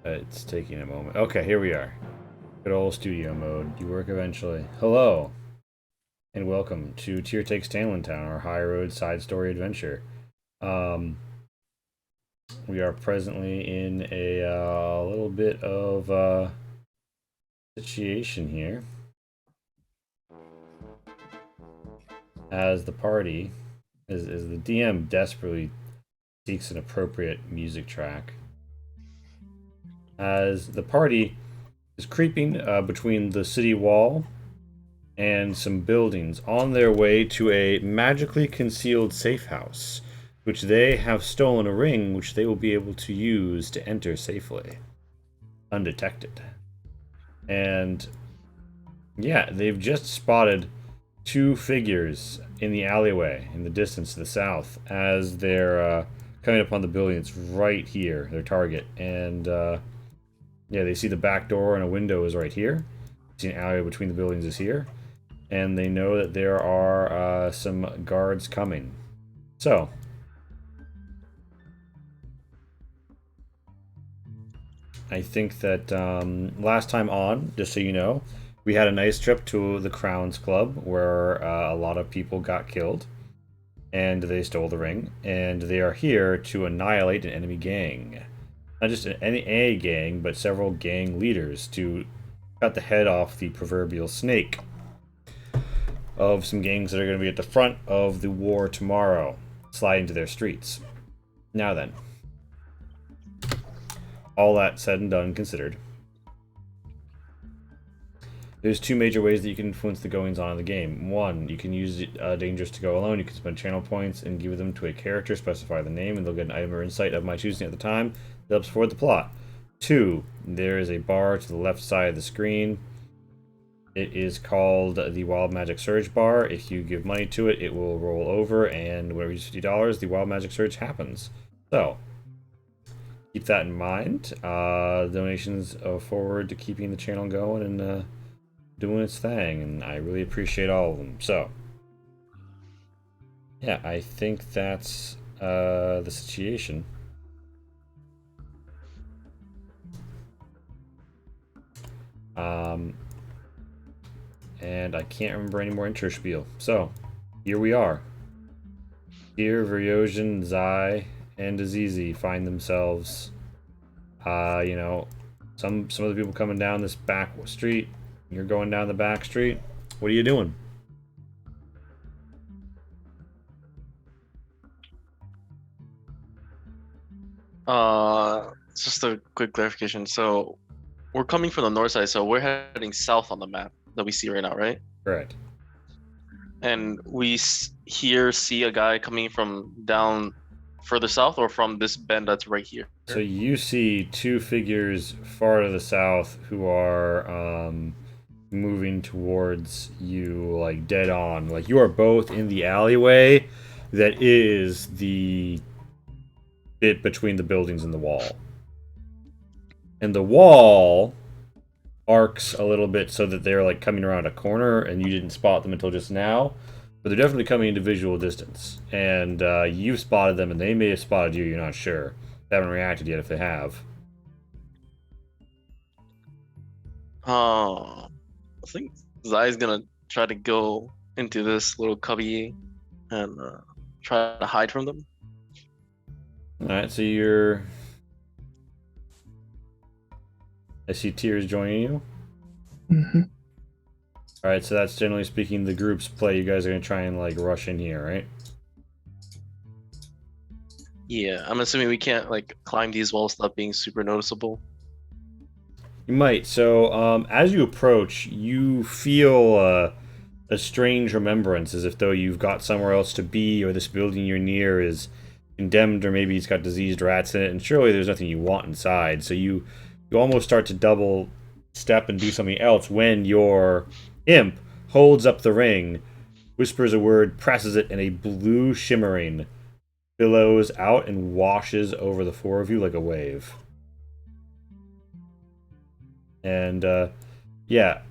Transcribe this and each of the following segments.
It's taking a moment. Okay, here we are. Good old studio mode. You work eventually. Hello, and welcome to Tier Takes Tanlyn Town, our high road side story adventure. Um, we are presently in a little bit of situation here, as the party, as the DM desperately seeks an appropriate music track, as the party is creeping between the city wall and some buildings on their way to a magically concealed safe house, which they have stolen a ring which they will be able to use to enter safely, undetected. And yeah, they've just spotted two figures in the alleyway in the distance to the south as they're coming upon the building. It's right here, their target. And yeah, they see the back door and a window is right here. See an alleyway between the buildings is here. And they know that there are some guards coming. So, I think that last time on, just so you know, we had a nice trip to the Crowns Club where a lot of people got killed and they stole the ring. And they are here to annihilate an enemy gang. Not just any a gang, but several gang leaders to cut the head off the proverbial snake of some gangs that are going to be at the front of the war tomorrow, slide into their streets. Now then, all that said and done considered, there's two major ways that you can influence the goings on of the game. One, you can use Dangerous to go alone. You can spend channel points and give them to a character, specify the name, and they'll get an item or insight of my choosing at the time that helps forward the plot. Two, there is a bar to the left side of the screen. It is called the Wild Magic Surge bar. If you give money to it, it will roll over, and when it reaches $50, the Wild Magic Surge happens. So, keep that in mind. Donations forward to keeping the channel going and doing its thing, and I really appreciate all of them. So, yeah, I think that's the situation. And I can't remember any more intro spiel. So, here we are. Here, Veryosian, Zai, and Azizi find themselves, you know, some of the people coming down this back street. You're going down the back street. What are you doing? Just a quick clarification. So we're coming from the north side, so we're heading south on the map that we see right now, right? Correct. And we here see a guy coming from down further south, or from this bend that's right here. So you see two figures far to the south who are moving towards you, like dead on. Like you are both in the alleyway that is the bit between the buildings and the wall. And the wall arcs a little bit so that they're like coming around a corner and you didn't spot them until just now. But they're definitely coming into visual distance. And you've spotted them and they may have spotted you, you're not sure. They haven't reacted yet if they have. I think Zai's gonna try to go into this little cubby and try to hide from them. Alright, so you're... I see Tears joining you. Mm-hmm. Alright, so that's generally speaking the group's play. You guys are going to try and like rush in here, right? Yeah, I'm assuming we can't like climb these walls without being super noticeable. You might. So, as you approach, you feel a strange remembrance, as if though you've got somewhere else to be, or this building you're near is condemned, or maybe it's got diseased rats in it, and surely there's nothing you want inside. So you almost start to double step and do something else when your imp holds up the ring, whispers a word, presses it, and a blue shimmering billows out and washes over the four of you like a wave. And yeah,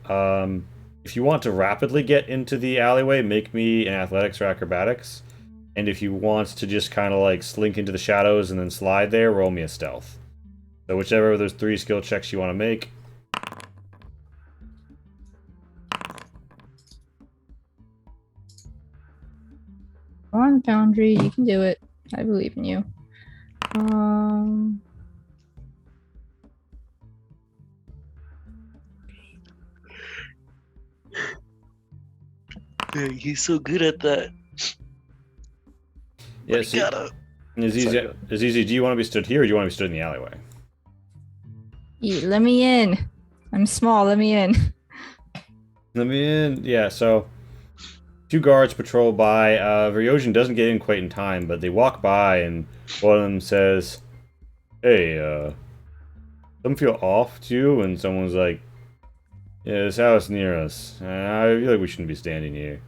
if you want to rapidly get into the alleyway, make me an athletics or acrobatics. And if you want to just kind of like slink into the shadows and then slide there, roll me a stealth. So whichever of those 3 skill checks you want to make. Come on, Foundry, you can do it. I believe in you. Yeah, he's so good at that. Yeah, But see, gotta... it's Sorry, easy. go. It's easy. Do you want to be stood here, or do you want to be stood in the alleyway? Let me in. I'm small. Let me in. Let me in. Yeah. So 2 guards patrol by. Ryojin doesn't get in quite in time, but they walk by, and one of them says, "Hey, something feel off to you?" And someone's like, "Yeah, this house near us. I feel like we shouldn't be standing here."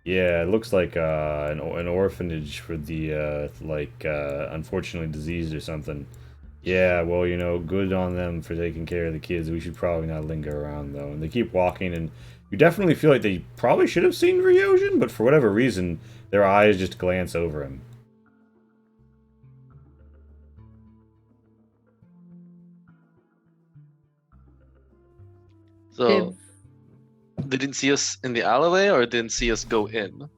Yeah, it looks like an orphanage for the unfortunately diseased or something. Yeah, well, good on them for taking care of the kids. We should probably not linger around though. And they keep walking, and you definitely feel like they probably should have seen Ryojin, but for whatever reason, their eyes just glance over him. So they didn't see us in the alleyway, or didn't see us go in?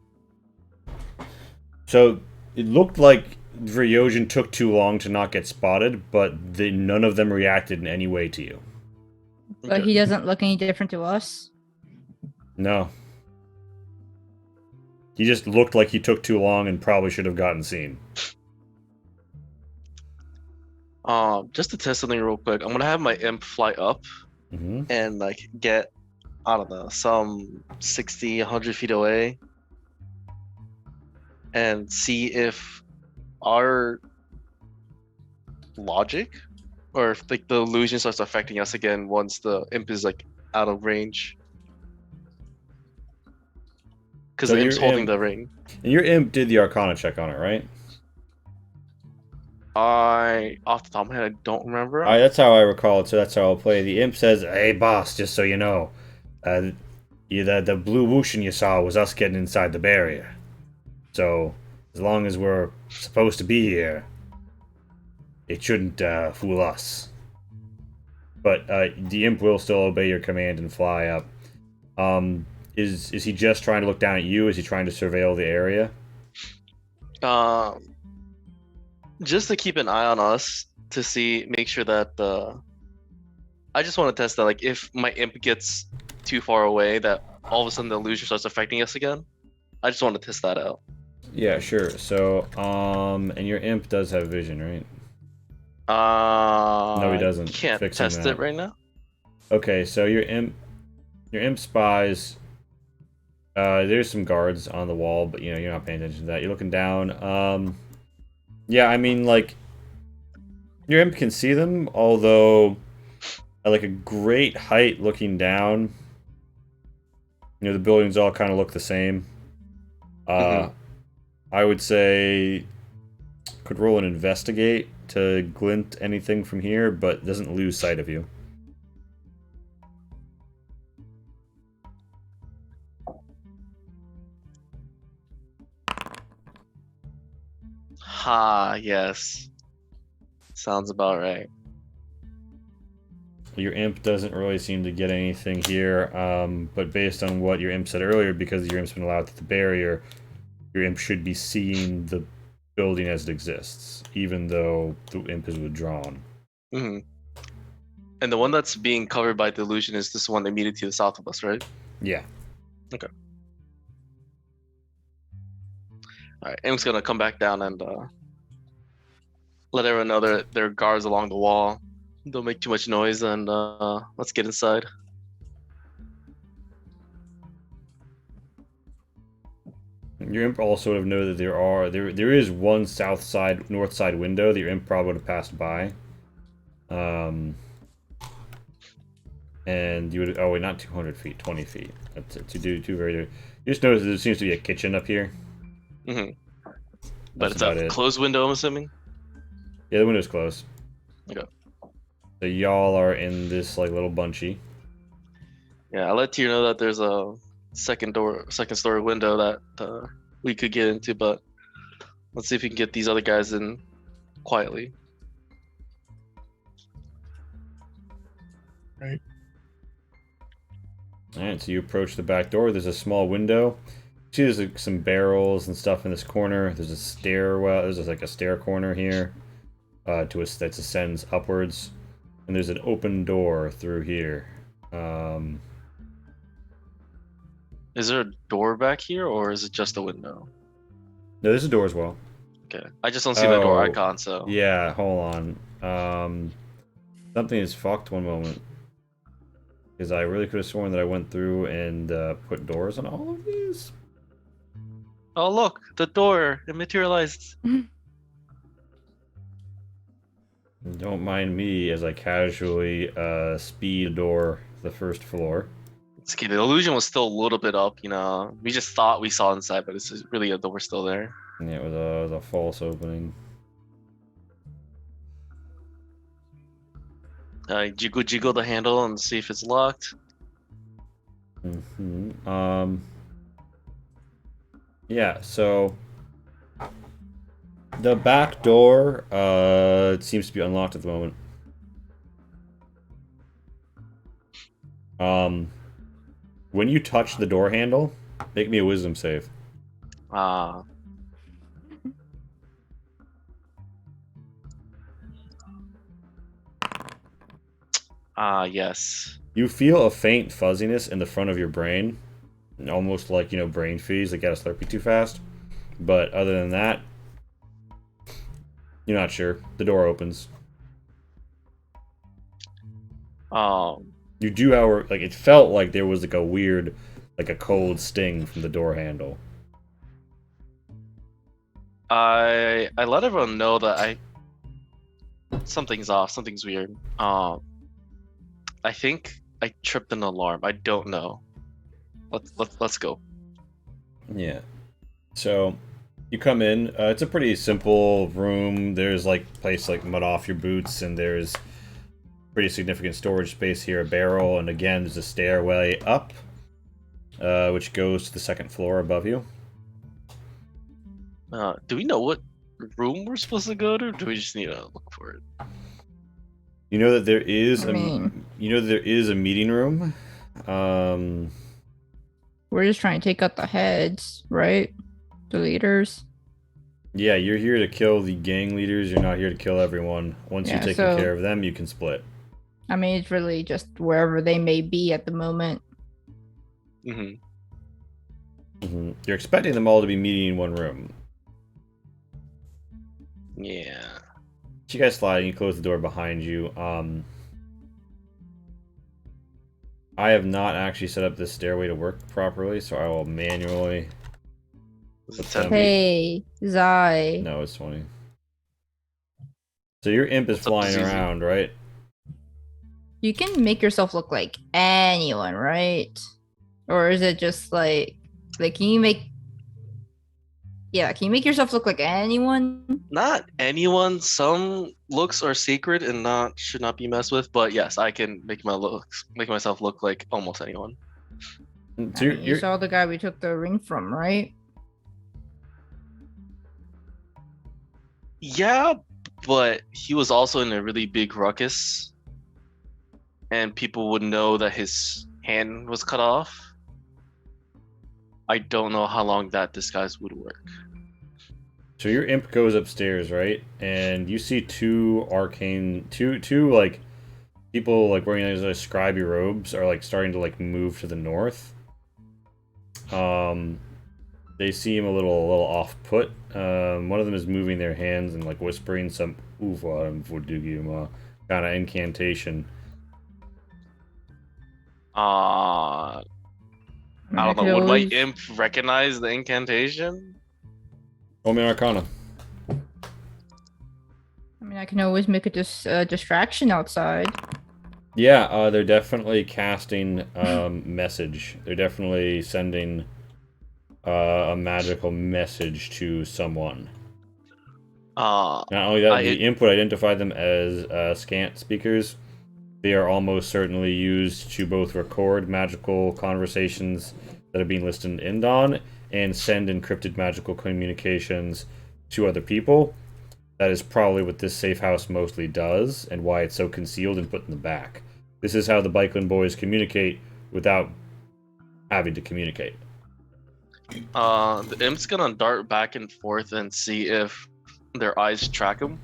So it looked like Ryojin took too long to not get spotted, but none of them reacted in any way to you. But he doesn't look any different to us. No. He just looked like he took too long and probably should have gotten seen. Just to test something real quick, I'm gonna have my imp fly up and like get, I don't know, some 60, 100 feet away, and see if our logic, or if like the illusion starts affecting us again once the imp is like out of range. Because So the imp's holding imp, the ring. And your imp did the Arcana check on it, right? Off the top of my head, I don't remember. That's how I recall it, so that's how I'll play. The imp says, "Hey, boss, just so you know, the blue whooshin you saw was us getting inside the barrier. So, as long as we're supposed to be here, it shouldn't fool us. But the imp will still obey your command and fly up. Is he just trying to look down at you? Is he trying to surveil the area? Just to keep an eye on us to make sure that I just want to test that, like, if my imp gets too far away, that all of a sudden the illusion starts affecting us again. I just want to test that out. Yeah, sure. So, and your imp does have vision, right? No, he doesn't. I can't Fixing test that. it right now. Okay, so your imp spies. There's some guards on the wall, but you're not paying attention to that. You're looking down. Yeah, I mean, like, your imp can see them, although at like a great height looking down, the buildings all kind of look the same. I would say could roll an investigate to glint anything from here, but doesn't lose sight of you. Yes. Sounds about right. Your imp doesn't really seem to get anything here, but based on what your imp said earlier, because your imp's been allowed to the barrier, your imp should be seeing the building as it exists, even though the imp is withdrawn. And the one that's being covered by the illusion is this one immediately to the south of us, right? Yeah. Okay. Alright, imp's gonna come back down and let everyone know there are guards along the wall. Don't make too much noise, and let's get inside. Your imp also would have known that there is one north side window that your imp probably would have passed by. And you would, oh wait, not 200 feet, 20 feet. To do two very. You just notice that there seems to be a kitchen up here. But it's a closed window, I'm assuming. Yeah, the window's closed. Okay. So y'all are in this like little bunchy. Yeah, I'll let you know that there's a second story window that we could get into, but let's see if we can get these other guys in quietly. Right. Alright, so you approach the back door. There's a small window. See, there's like, some barrels and stuff in this corner. There's a stairwell. There's like a stair corner here that ascends upwards. And there's an open door through here. Is there a door back here, or is it just a window? No, there's a door as well. Okay. I just don't see the door Oh, icon, so. Yeah, hold on. Something is fucked one moment. Because I really could have sworn that I went through and put doors on all of these. Oh, look, the door. It materialized. Don't mind me as I casually speed a door to the first floor. It's okay. The illusion was still a little bit up, you know. We just thought we saw inside, but it's just really a door still there. Yeah, it was a false opening. Jiggle the handle and see if it's locked. Yeah, so the back door it seems to be unlocked at the moment. When you touch the door handle, make me a wisdom save. Yes. You feel a faint fuzziness in the front of your brain, almost like, you know, brain freeze, like got a Slurpee too fast. But other than that, you're not sure. The door opens. You do, however, like, it felt like there was like a weird, like a cold sting from the door handle. I let everyone know that something's off, something's weird. I think I tripped an alarm. I don't know. Let's go. Yeah. So you come in. It's a pretty simple room. There's like place like mud off your boots, and there's pretty significant storage space here. A barrel, and again there's a stairway up, which goes to the second floor above you. Do we know what room we're supposed to go to? Or do we just need to look for it? You know that there is I a meeting room. We're just trying to take out the heads, right? The leaders. Yeah, you're here to kill the gang leaders. You're not here to kill everyone. Once Yeah, you've taken so- care of them, you can split. I mean, it's really just wherever they may be at the moment. You're expecting them all to be meeting in one room. Yeah. So you guys slide and you close the door behind you. I have not actually set up this stairway to work properly, so I will manually... Is it What's 10 that? feet? Hey, Zai. No, it's 20. So your imp is What's up, flying Zuzu? around, right? You can make yourself look like anyone, right? Or is it just like can you make yourself look like anyone? Not anyone. Some looks are sacred and should not be messed with. But yes, I can make myself look like almost anyone. So You saw the guy we took the ring from, right? Yeah, but he was also in a really big ruckus, and people would know that his hand was cut off. I don't know how long that disguise would work. So your imp goes upstairs, right? And you see two like people like wearing those scribe robes are like starting to like move to the north. They seem a little off put. One of them is moving their hands and like whispering some kind of incantation. I don't know. Would my imp recognize the incantation? Roll me an Arcana. I mean, I can always make a distraction outside. Yeah, they're definitely casting message. They're definitely sending a magical message to someone. Not only that, the imp would identify them as scant speakers. They are almost certainly used to both record magical conversations that are being listened in on and send encrypted magical communications to other people. That is probably what this safe house mostly does and why it's so concealed and put in the back. This is how the Bikeland boys communicate without having to communicate. The imp's gonna dart back and forth and see if their eyes track him.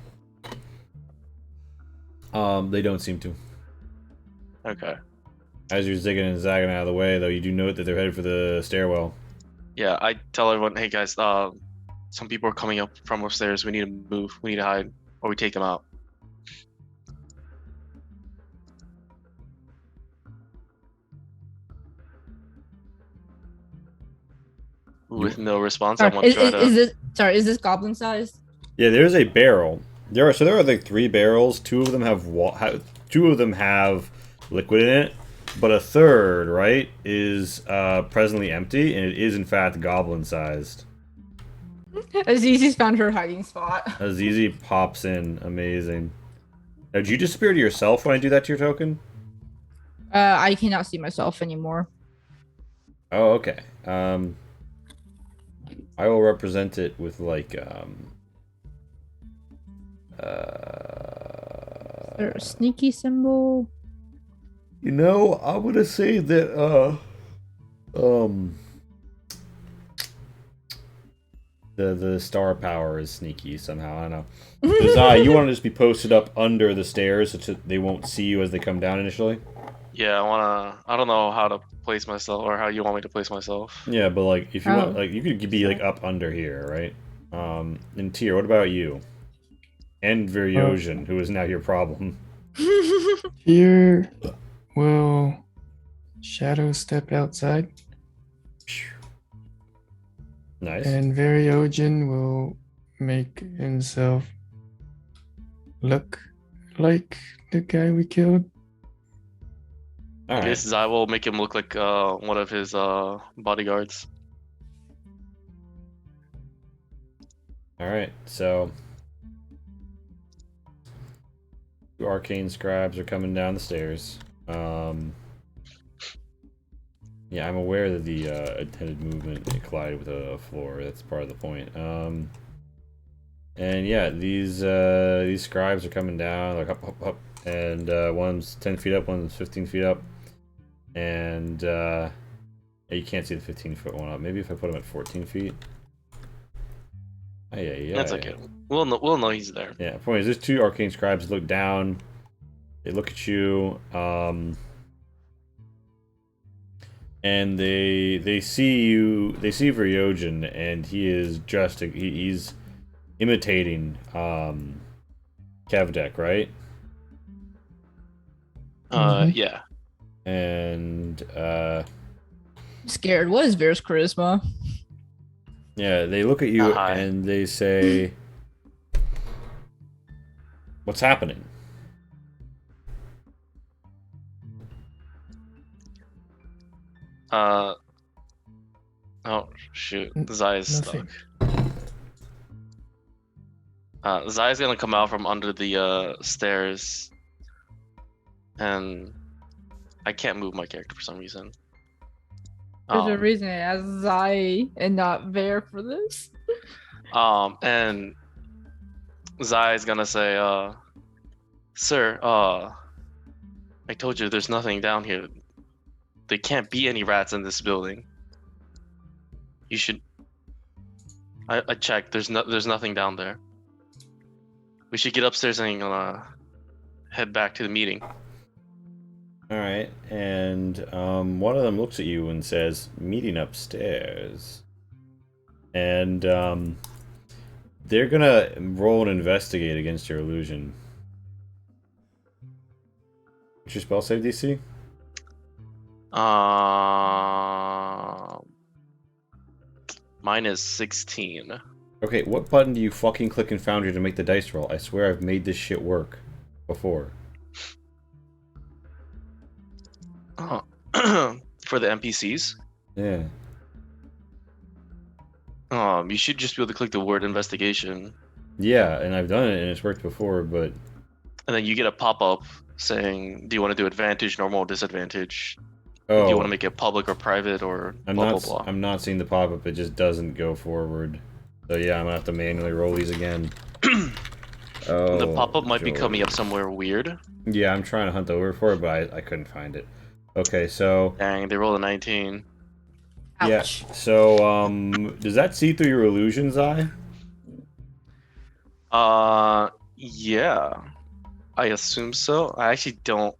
They don't seem to. Okay. As you're zigging and zagging out of the way, though, you do note that they're headed for the stairwell. Yeah, I tell everyone, hey guys, some people are coming up from upstairs. We need to move. We need to hide, or we take them out. With no response, I'm gonna try to. Is this goblin sized? Yeah, there's a barrel. There are like 3 barrels. 2 of them have liquid in it, but a third, right, is presently empty, and it is in fact goblin sized. Azizi's found her hiding spot. Azizi pops in, amazing. Now, did you disappear to yourself when I do that to your token? I cannot see myself anymore. Oh, okay. I will represent it with like Is there a sneaky symbol? You know, I'm gonna say that the star power is sneaky somehow. I don't know. Zai, you want to just be posted up under the stairs so they won't see you as they come down initially? Yeah, I don't know how to place myself or how you want me to place myself. Yeah, but like if you want, like you could be like up under here, right? And Tyr, what about you? And Viryozhin, who is now your problem. Here will shadow step outside. Nice. And Viryozhin will make himself look like the guy we killed. All I right. guess Zai will make him look like one of his bodyguards. All right. So 2 arcane scribes are coming down the stairs. Yeah, I'm aware that the intended movement collided with a floor. That's part of the point. And yeah, these scribes are coming down, like up, and one's 10 feet up, one's 15 feet up, and yeah, you can't see the 15-foot one up. Maybe if I put him at 14 feet. Yeah. That's okay. We'll know he's there. Yeah. Point is, there's 2 arcane scribes look down. They look at you. And they see you. They see Viryozhin, and he is just he's imitating Kevdek, right? Yeah. And Scared. What is Vera's charisma? yeah, they look at you Hi. and they say, "What's happening?" Oh shoot, Zai's stuck. Nothing. Zai's gonna come out from under the stairs, and I can't move my character for some reason. There's a reason it has Zai and not Ver for this. And Zai's gonna say, "Sir, I told you there's nothing down here. There can't be any rats in this building. You should." I checked. There's nothing down there. We should get upstairs and head back to the meeting. All right, and one of them looks at you and says, "Meeting upstairs," and they're gonna roll and investigate against your illusion. What's your spell save DC? Mine is 16. Okay, what button do you fucking click in Foundry to make the dice roll? I swear I've made this shit work before. Oh. For the NPCs? Yeah. You should just be able to click the word investigation. Yeah, and I've done it and it's worked before, but... And then you get a pop-up saying, do you want to do advantage, normal, disadvantage? Oh, Do you want to make it public or private or blah, blah, blah? I'm not seeing the pop-up, it just doesn't go forward. So yeah, I'm gonna have to manually roll these again. Oh, The pop-up might be coming up George. somewhere weird. Yeah, I'm trying to hunt over for it, but I couldn't find it. Okay, so Dang, they rolled a 19. yeah, Ouch. so does that see through your illusion's eye? Yeah. I assume so. I actually don't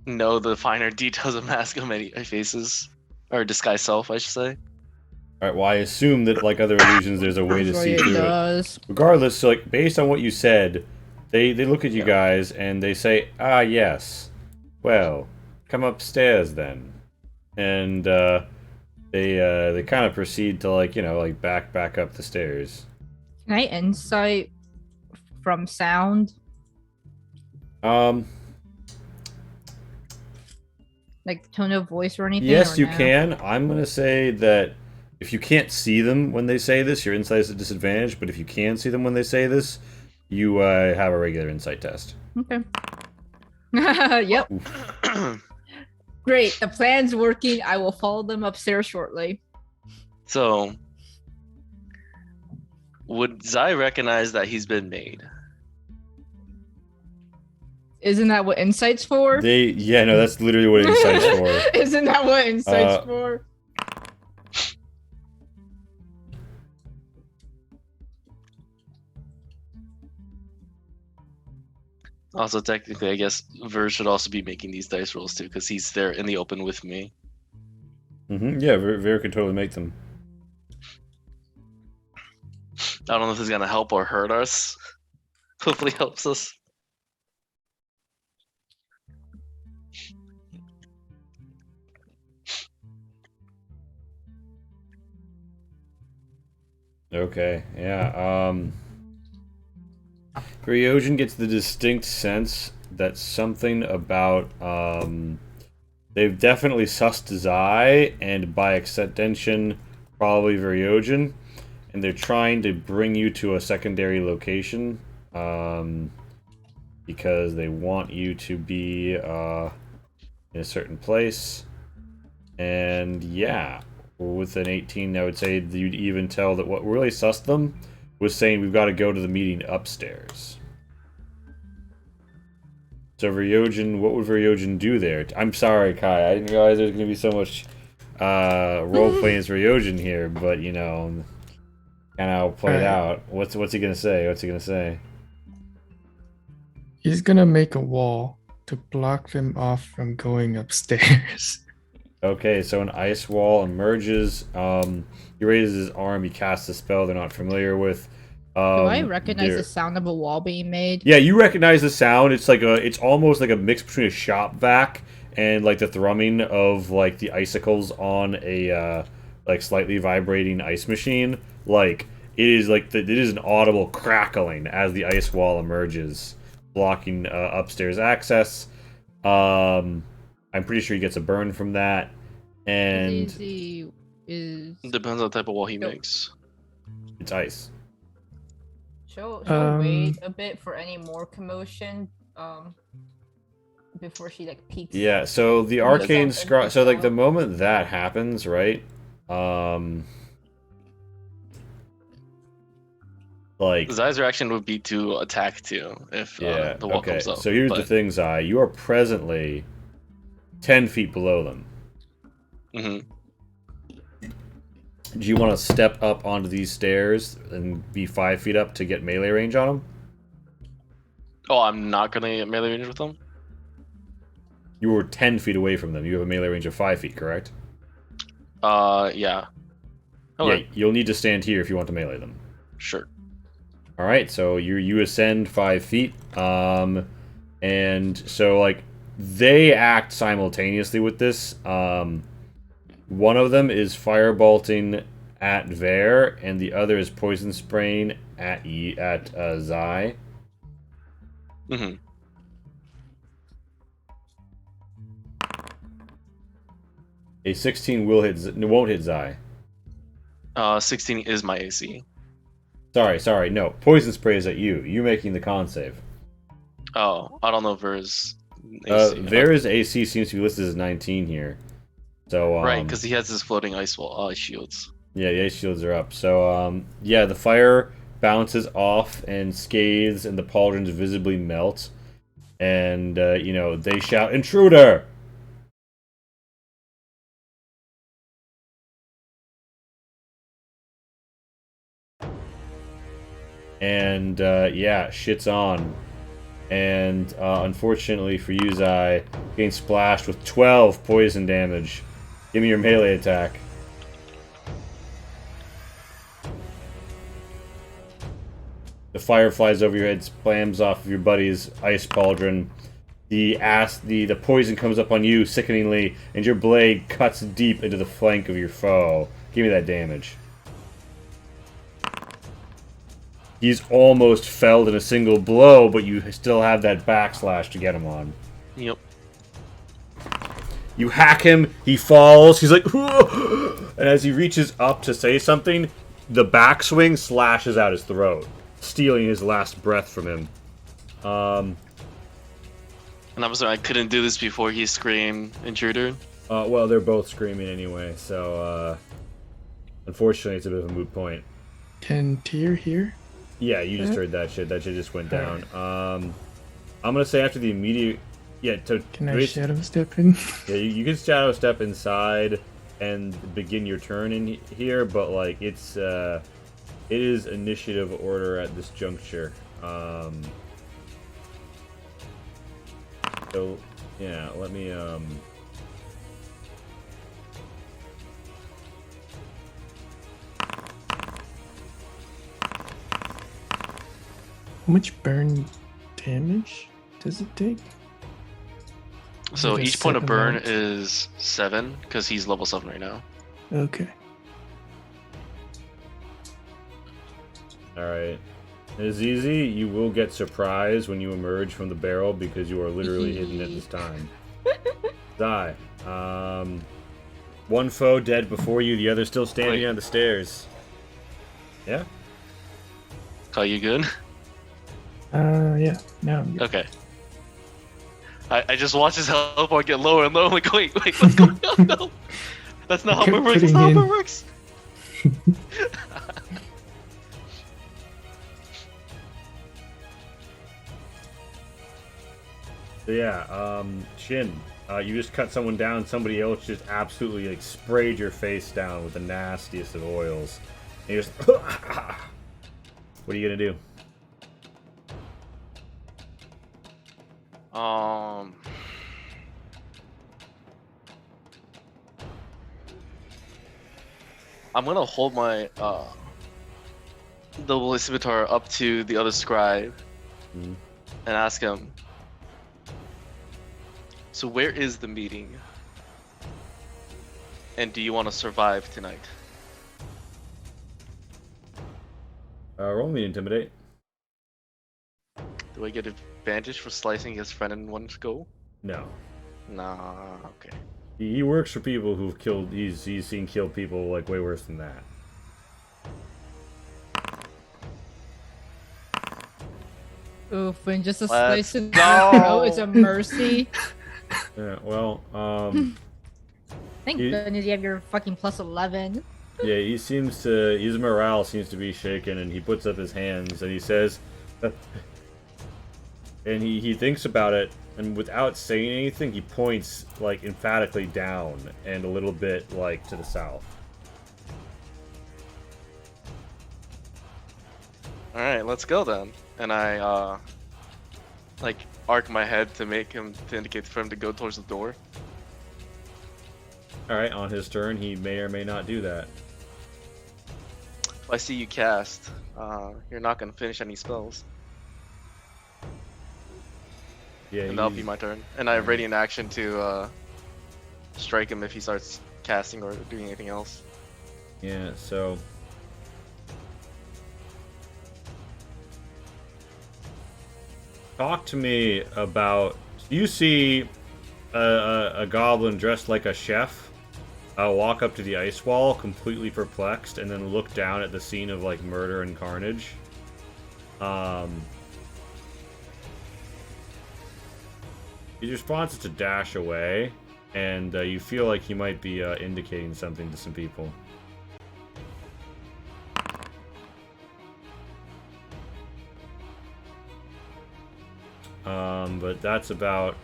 know the finer details of Mask of Many Faces. Or Disguise Self, I should say. All right. Well, I assume that like other illusions, there's a way to Usually see it through it. does. Regardless, so like based on what you said, they look at you Yeah. guys and they say, "Ah, yes. Well, come upstairs then." And they kind of proceed to like like back up the stairs. Can I insight from sound? Um, Like tone of voice or anything? yes, or you no? can. I'm gonna say that if you can't see them when they say this, your insight is a disadvantage. But if you can see them when they say this, you have a regular insight test. Okay. Yep. Great. The plan's working. I will follow them upstairs shortly. So, would Zai recognize that he's been made? Isn't that what insight's for? No, that's literally what insight's for. Isn't that what insight's for? Also, technically, I guess Ver should also be making these dice rolls too, because he's there in the open with me. Yeah, Vera could totally make them. I don't know if this is gonna help or hurt us. Hopefully, helps us. Okay, yeah. Ryojin gets the distinct sense that something about they've definitely sussed Zai, and by extension, probably Ryojin, and they're trying to bring you to a secondary location because they want you to be in a certain place. And yeah, with an 18, I would say you'd even tell that what really sussed them was saying we've got to go to the meeting upstairs. So Ryojin, what would Ryojin do there? I'm sorry, Kai. I didn't realize there's going to be so much role-playing as Ryojin here, but kind of how it played out. What's he going to say? What's he going to say? He's gonna make a wall to block them off from going upstairs. Okay, so an ice wall emerges. He raises his arm. He casts a spell they're not familiar with. Do I recognize the sound of a wall being made? Yeah, you recognize the sound. It's almost like a mix between a shop vac and like the thrumming of like the icicles on a like slightly vibrating ice machine. Like it is it is an audible crackling as the ice wall emerges, blocking upstairs access. I'm pretty sure he gets a burn from that, and Easy is Depends on the type of wall he makes. it's ice. she'll Um, wait a bit for any more commotion before she like peeks. Yeah, so the Yeah, arcane something scry. So like out. the moment that happens, right? Like Zai's reaction would be to attack too if yeah. the wall Okay. comes up. So here's the but- thing, Zai. You are presently 10 feet below them. Mhm. Do you want to step up onto these stairs and be 5 feet up to get melee range on them? Oh, I'm not gonna get melee range with them. You were 10 feet away from them. You have a melee range of 5 feet, correct? Yeah. Okay. Yeah. You'll need to stand here if you want to melee them. Sure. All right, so you ascend 5 feet, and so like they act simultaneously with this. One of them is firebolting at Ver, and the other is poison spraying at Zai. hmm A 16 won't hit Zai. 16 is my AC. Sorry, no. Poison spray is at you. You making the con save. Oh, I don't know if Ver's AC. Vera's AC seems to be listed as 19 here. So Right, because he has his floating ice wall shields. yeah, the ice shields are up. So yeah, the fire bounces off and scathes, and the pauldrons visibly melt. And, you know, they shout, "Intruder!" And, yeah, shit's on. And, unfortunately for you, Zai, getting splashed with 12 poison damage. Give me your melee attack. The fire flies over your head, slams off of your buddy's ice pauldron. The poison comes up on you sickeningly, and your blade cuts deep into the flank of your foe. Give me that damage. He's almost felled in a single blow, but you still have that backslash to get him on. Yep. You hack him, he falls, he's like, "Whoa!" And as he reaches up to say something, the backswing slashes out his throat, stealing his last breath from him. And I'm sorry, I couldn't do this before he screamed intruder. Well, they're both screaming anyway, so, unfortunately, it's a bit of a moot point. Can Tyr hear? Yeah, you just heard that shit. That shit just went down. I'm gonna say after the immediate... Yeah, Can I shadow step in? Yeah, you can shadow step inside and begin your turn in here, but, like, it is initiative order at this juncture. So, yeah, let me, How much burn damage does it take? So Like a each point of set burn amount? is 7, because he's level 7 right now. Okay. Alright. It is easy. You will get surprised when you emerge from the barrel because you are literally hidden at this time. Die. One foe dead before you, the other still standing Wait. on the stairs. Yeah? Call you good? Yeah. Now I'm good. Okay. I just watched his health bar get lower and lower. I'm like, wait, what's going on? No. That's not how Kept it works. That's putting not how in- it works. So yeah, Shin, you just cut someone down, somebody else just absolutely like sprayed your face down with the nastiest of oils. And you just what are you gonna do? I'm gonna hold my double scimitar up to the other scribe Mhm. and ask him. So where is the meeting? And do you want to survive tonight? Roll me intimidate. Do I get advantage for slicing his friend in one go? No. Nah, okay. He works for people who've killed. He's seen kill people like way worse than that. Oof, and just a Let's slice in the go. throat is a mercy. Yeah. Well. Thank You- goodness you have your fucking plus 11. Yeah. He seems to. His morale seems to be shaken, and he puts up his hands and he says, and he thinks about it, and without saying anything, he points like emphatically down and a little bit like to the south. All right, let's go then. And I like arc my head to make him to indicate for him to go towards the door. All right. On his turn, he may or may not do that. If I see you cast, you're not gonna finish any spells, Yeah. and that'll be he's- my turn. And I have radiant action to strike him if he starts casting or doing anything else. Yeah. So. Talk to me about. You see a goblin dressed like a chef walk up to the ice wall, completely perplexed, and then look down at the scene of like murder and carnage. His response is to dash away, and you feel like he might be indicating something to some people. But that's about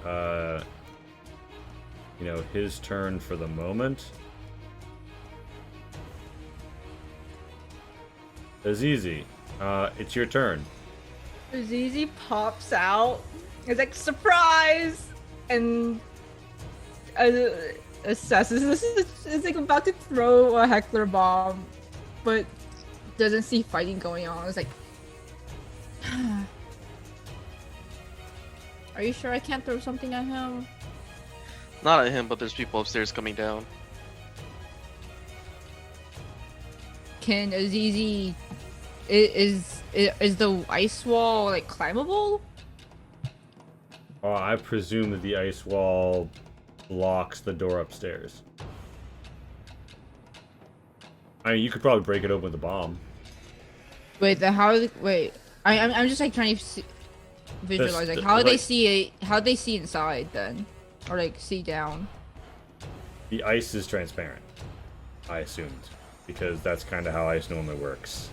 his turn for the moment. Azizi, it's your turn. Zizi pops out. It's like surprise, and assesses this. Is like about to throw a heckler bomb, but doesn't see fighting going on. It's like, are you sure I can't throw something at him? Not at him, but there's people upstairs coming down. Can Azizi is the ice wall like climbable? Oh, I presume that the ice wall blocks the door upstairs. I mean, you could probably break it open with a bomb. Wait, I'm just like trying to visualize like how they see inside then, or like see down. The ice is transparent, I assumed, because that's kind of how ice normally works.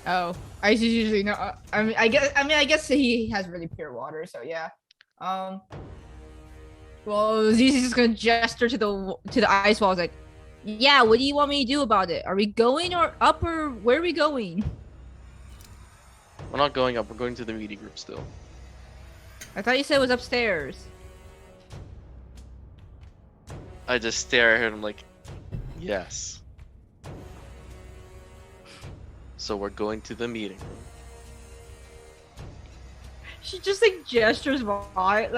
Oh, ice is usually no. I guess he has really pure water, so yeah. Well, Zizi's just gonna gesture to the ice wall. It's like, yeah. What do you want me to do about it? Are we going or up, or where are we going? We're not going up. We're going to the meeting group still. I thought you said it was upstairs. I just stare at him like, yes. So we're going to the meeting room. She just like gestures wide,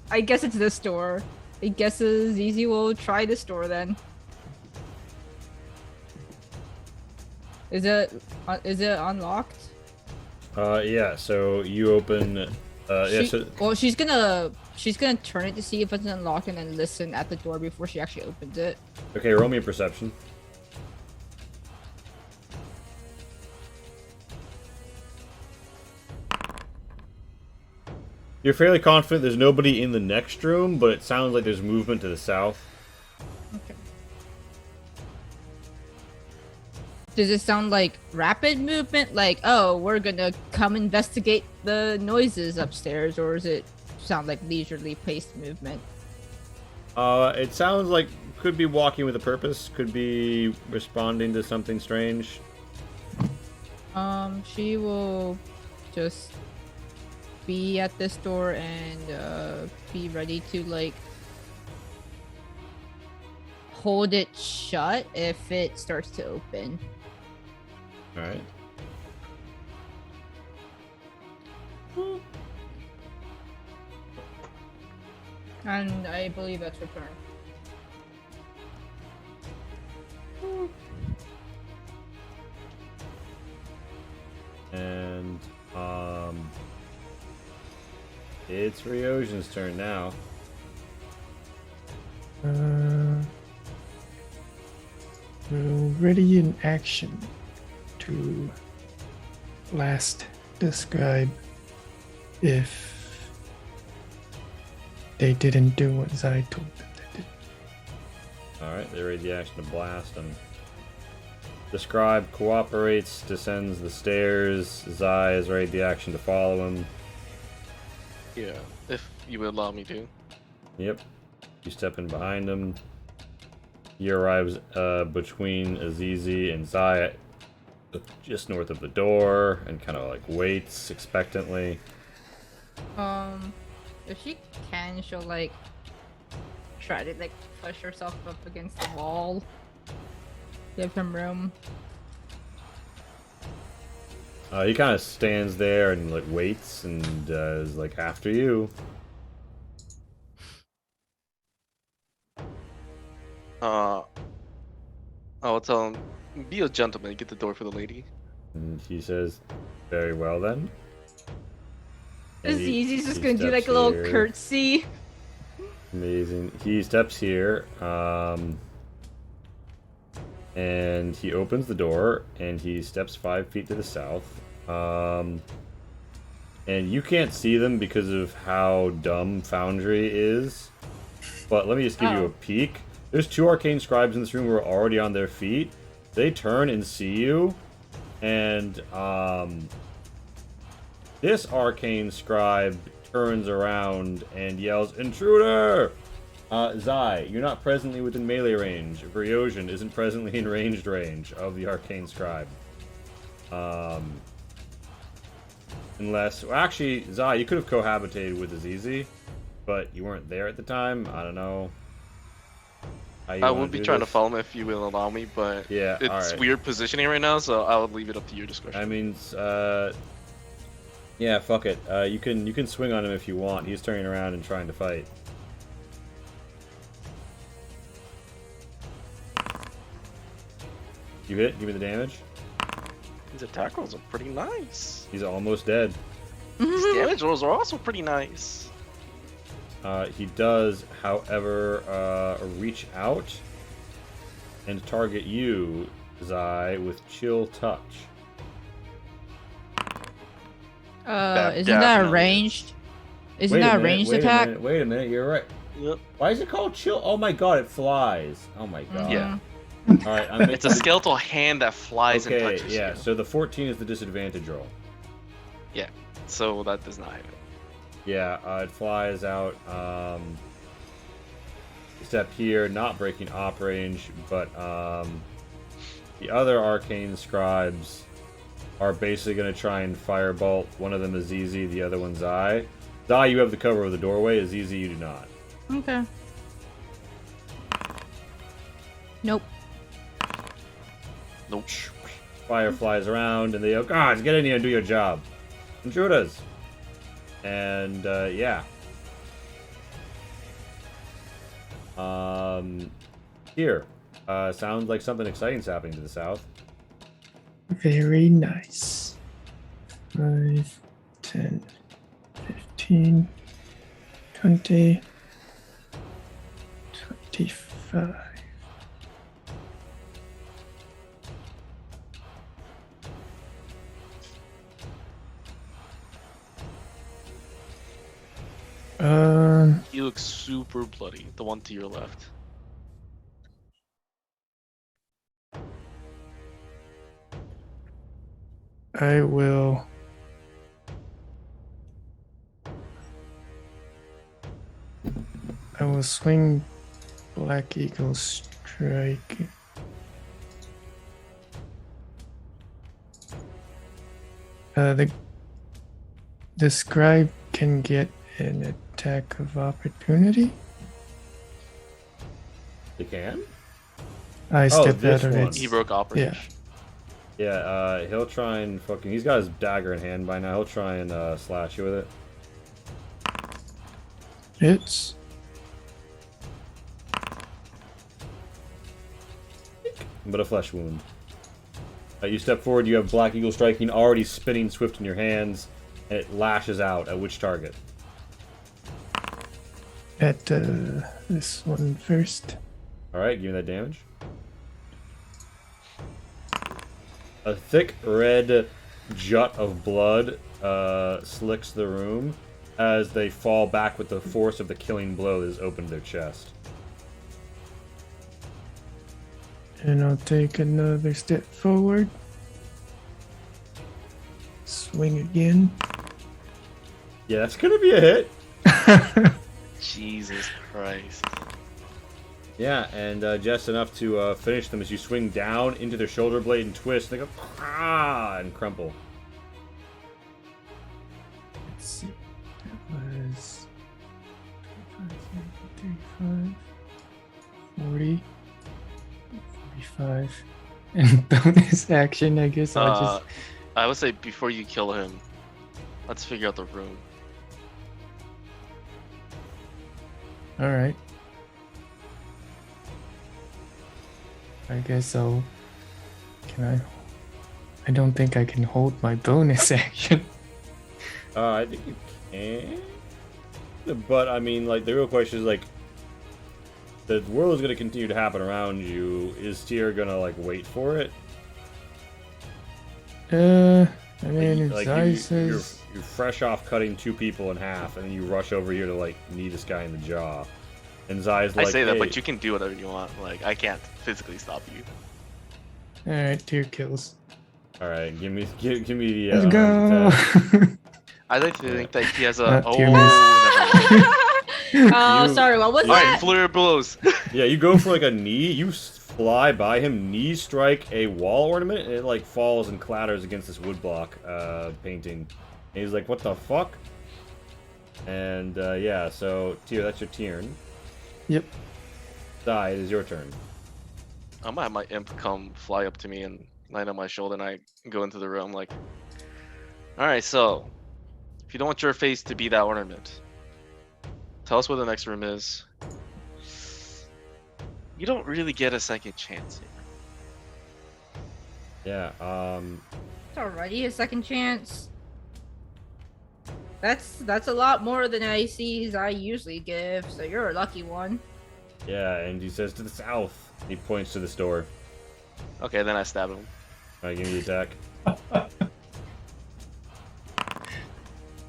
I guess it's this door. I guess Zizi will try this door then. Is it unlocked? Yeah. So you open. She's gonna turn it to see if it's unlocked and then listen at the door before she actually opens it. Okay, roll me a perception. You're fairly confident there's nobody in the next room, but it sounds like there's movement to the south. Okay. Does it sound like rapid movement? Like, oh, we're gonna come investigate the noises upstairs, or does it sound like leisurely paced movement? It sounds like could be walking with a purpose, could be responding to something strange. She will just be at this door and be ready to like hold it shut if it starts to open. All right. And I believe that's her turn. And it's Ryojen's turn now. Will ready in action to last describe if they didn't do what Zai told them they did. Alright, they raise the action to blast him. Describe cooperates, descends the stairs. Zai has raised the action to follow him. Yeah, if you would allow me to. Yep. You step in behind him. He arrives between Azizi and Zai, just north of the door, and kind of like waits expectantly. If she can, she'll like try to like push herself up against the wall. Give him room. He kind of stands there and like waits and is like after you. I'll tell him, be a gentleman, get the door for the lady. And he says, "Very well then." And Azizi's just he gonna do steps like a little here. curtsy. Amazing. He steps here, and he opens the door, and he steps 5 feet to the south. And you can't see them because of how dumb Foundry is. But let me just give you a peek. There's 2 arcane scribes in this room who are already on their feet. They turn and see you, and This arcane scribe turns around and yells, "Intruder!" Zai, you're not presently within melee range. Vriosian isn't presently in ranged range of the arcane scribe. Unless, well, actually, Zai, you could have cohabitated with Azizi, but you weren't there at the time. I don't know. I would be trying to follow him if you will allow me, but yeah, it's right. weird positioning right now, so I would leave it up to your discretion. I mean, yeah, fuck it. You can swing on him if you want. He's turning around and trying to fight. You hit? Give me the damage. His attack rolls are pretty nice. He's almost dead. His damage rolls are also pretty nice. He does, however, reach out and target you, Zai, with Chill Touch. Isn't that a ranged? Isn't that a ranged attack? Wait a minute, you're right. Yep. Why is it called Chill? Oh my god, it flies. Oh my god. Yeah. Alright, It's a skeletal hand that flies and okay, touches yeah, you. so the 14 is the disadvantage roll. Yeah, so that does not hit it. Yeah, it flies out, step here, not breaking op range, but the other arcane scribes are basically going to try and firebolt. One of them is Azizi, the other one's Zai. Zai, you have the cover of the doorway, Azizi, you do not. Okay. Nope. Nope. Fire flies around, and they go, "Guys, get in here and do your job." Intruders. And, yeah. Here. Sounds like something exciting's happening to the south. Very nice. 5, 10, 15, 20, 25. He looks super bloody, the one to your left. I will. I will swing Black Eagle Strike. The scribe can get an attack of opportunity. They can? I stepped this out of one. it. He broke operation. Yeah, he'll try and fucking... He's got his dagger in hand by now. He'll try and slash you with it. Hits. But a flesh wound. You step forward, you have Black Eagle striking, already spinning swift in your hands, and it lashes out at which target? At this one first. Alright, give me that damage. A thick red jut of blood slicks the room as they fall back with the force of the killing blow that has opened their chest. And I'll take another step forward. Swing again. Yeah, that's gonna be a hit. Jesus Christ. Yeah, and just enough to finish them as you swing down into their shoulder blade and twist. They go, ah, and crumple. Let's see. That was 35, 40, 45. And bonus action, I guess I'll just. I would say before you kill him, let's figure out the room. Alright. I guess I'll. Can I? I don't think I can hold my bonus action. I think you can. But, I mean, like, the real question is, like, the world is going to continue to happen around you. Is Tyr going to, like, wait for it? I mean, if Like, Zai says. you're fresh off cutting two people in half, and then you rush over here to, like, knee this guy in the jaw. And Zai's like, I say that, hey, but you can do whatever you want. Like, I can't physically stop you. Alright, 2 kills. Alright, give me the... Let's go! I like to think that he has a. Tier Never mind. Oh, You- sorry. What was you- All right, that? flurry of blows. Yeah, you go for like a knee. You fly by him, knee strike a wall ornament, and it like falls and clatters against this woodblock painting. And he's like, "What the fuck?" And yeah, so Tyr, that's your turn. Yep. Sai, it is your turn. I'm gonna have my imp come fly up to me and land on my shoulder, and I go into the room like, all right, so if you don't want your face to be that ornament, tell us where the next room is. You don't really get a second chance here. Yeah. It's already a second chance. That's a lot more than I usually give. So you're a lucky one. Yeah, and he says to the south. He points to this door. Okay, then I stab him. Alright, give me the attack.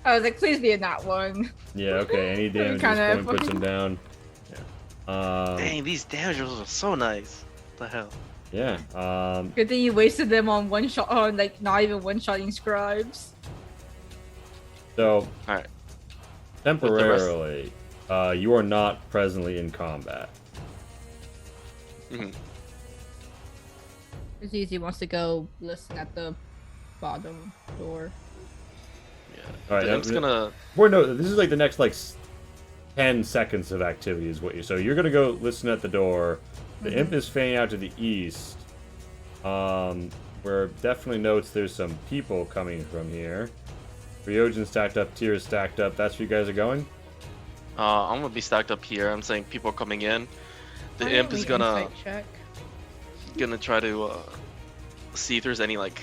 I was like, please be in that one. Yeah, okay. Any damage at Kinda this point puts him down. Dang, these damage rolls are so nice. What the hell? Yeah. Good thing you wasted them on one shot, on like not even one-shotting scribes. So, Alright. temporarily, you are not presently in combat. Mhm. It's easy wants to go listen at the bottom door. Yeah. Alright, The imp's gonna. Well, no, this is like the next, like, 10 seconds of activity is what you... So you're gonna go listen at the door. The imp is fanning out to the east. Where definitely notes there's some people coming from here. Ryojin stacked up, Tyr is stacked up. That's where you guys are going? I'm gonna be stacked up here. I'm saying people are coming in. The Why imp don't is we gonna insight check? try to see if there's any like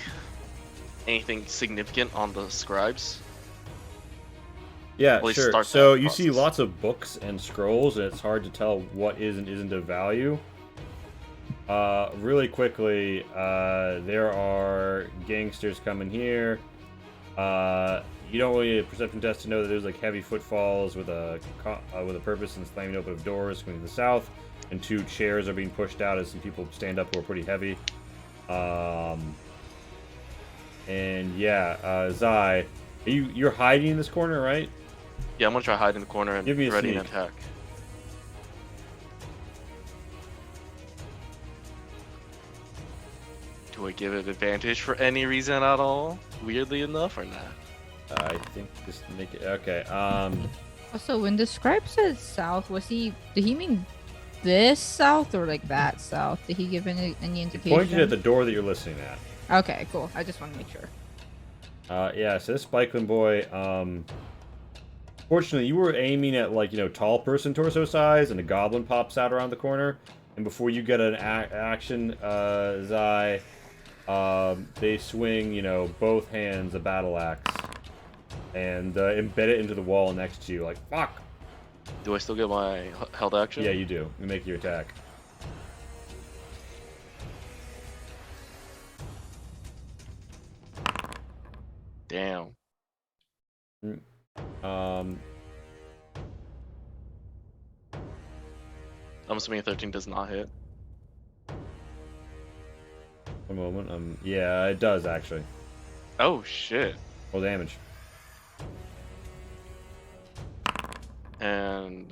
anything significant on the scribes. Yeah, At least sure. start So that you see process. lots of books and scrolls, and it's hard to tell what is and isn't of value. Really quickly, there are gangsters coming here. You don't really need a perception test to know that there's like heavy footfalls with a purpose and slamming open of doors coming to the south, and 2 chairs are being pushed out as some people stand up who are pretty heavy. And yeah, Zai, you're hiding in this corner, right? Yeah, I'm gonna try hide in the corner and Give me a ready an sneak. attack. Do I give it advantage for any reason at all? Weirdly enough, or not? I think just make it okay. Also, when the scribe said south, did he mean this south or like that south? Did he give any indication? Pointed at the door that you're listening at. Okay, cool. I just want to make sure. Yeah, so this Spikeland boy, fortunately, you were aiming at, like, tall person torso size, and a goblin pops out around the corner, and before you get an action, Zai, they swing, both hands a battle axe, and embed it into the wall next to you, like, fuck! Do I still get my held action? Yeah, you do. You make your attack. Damn. Um, I'm assuming a 13 does not hit. one moment. Yeah, it does, actually. Oh shit. Roll damage. And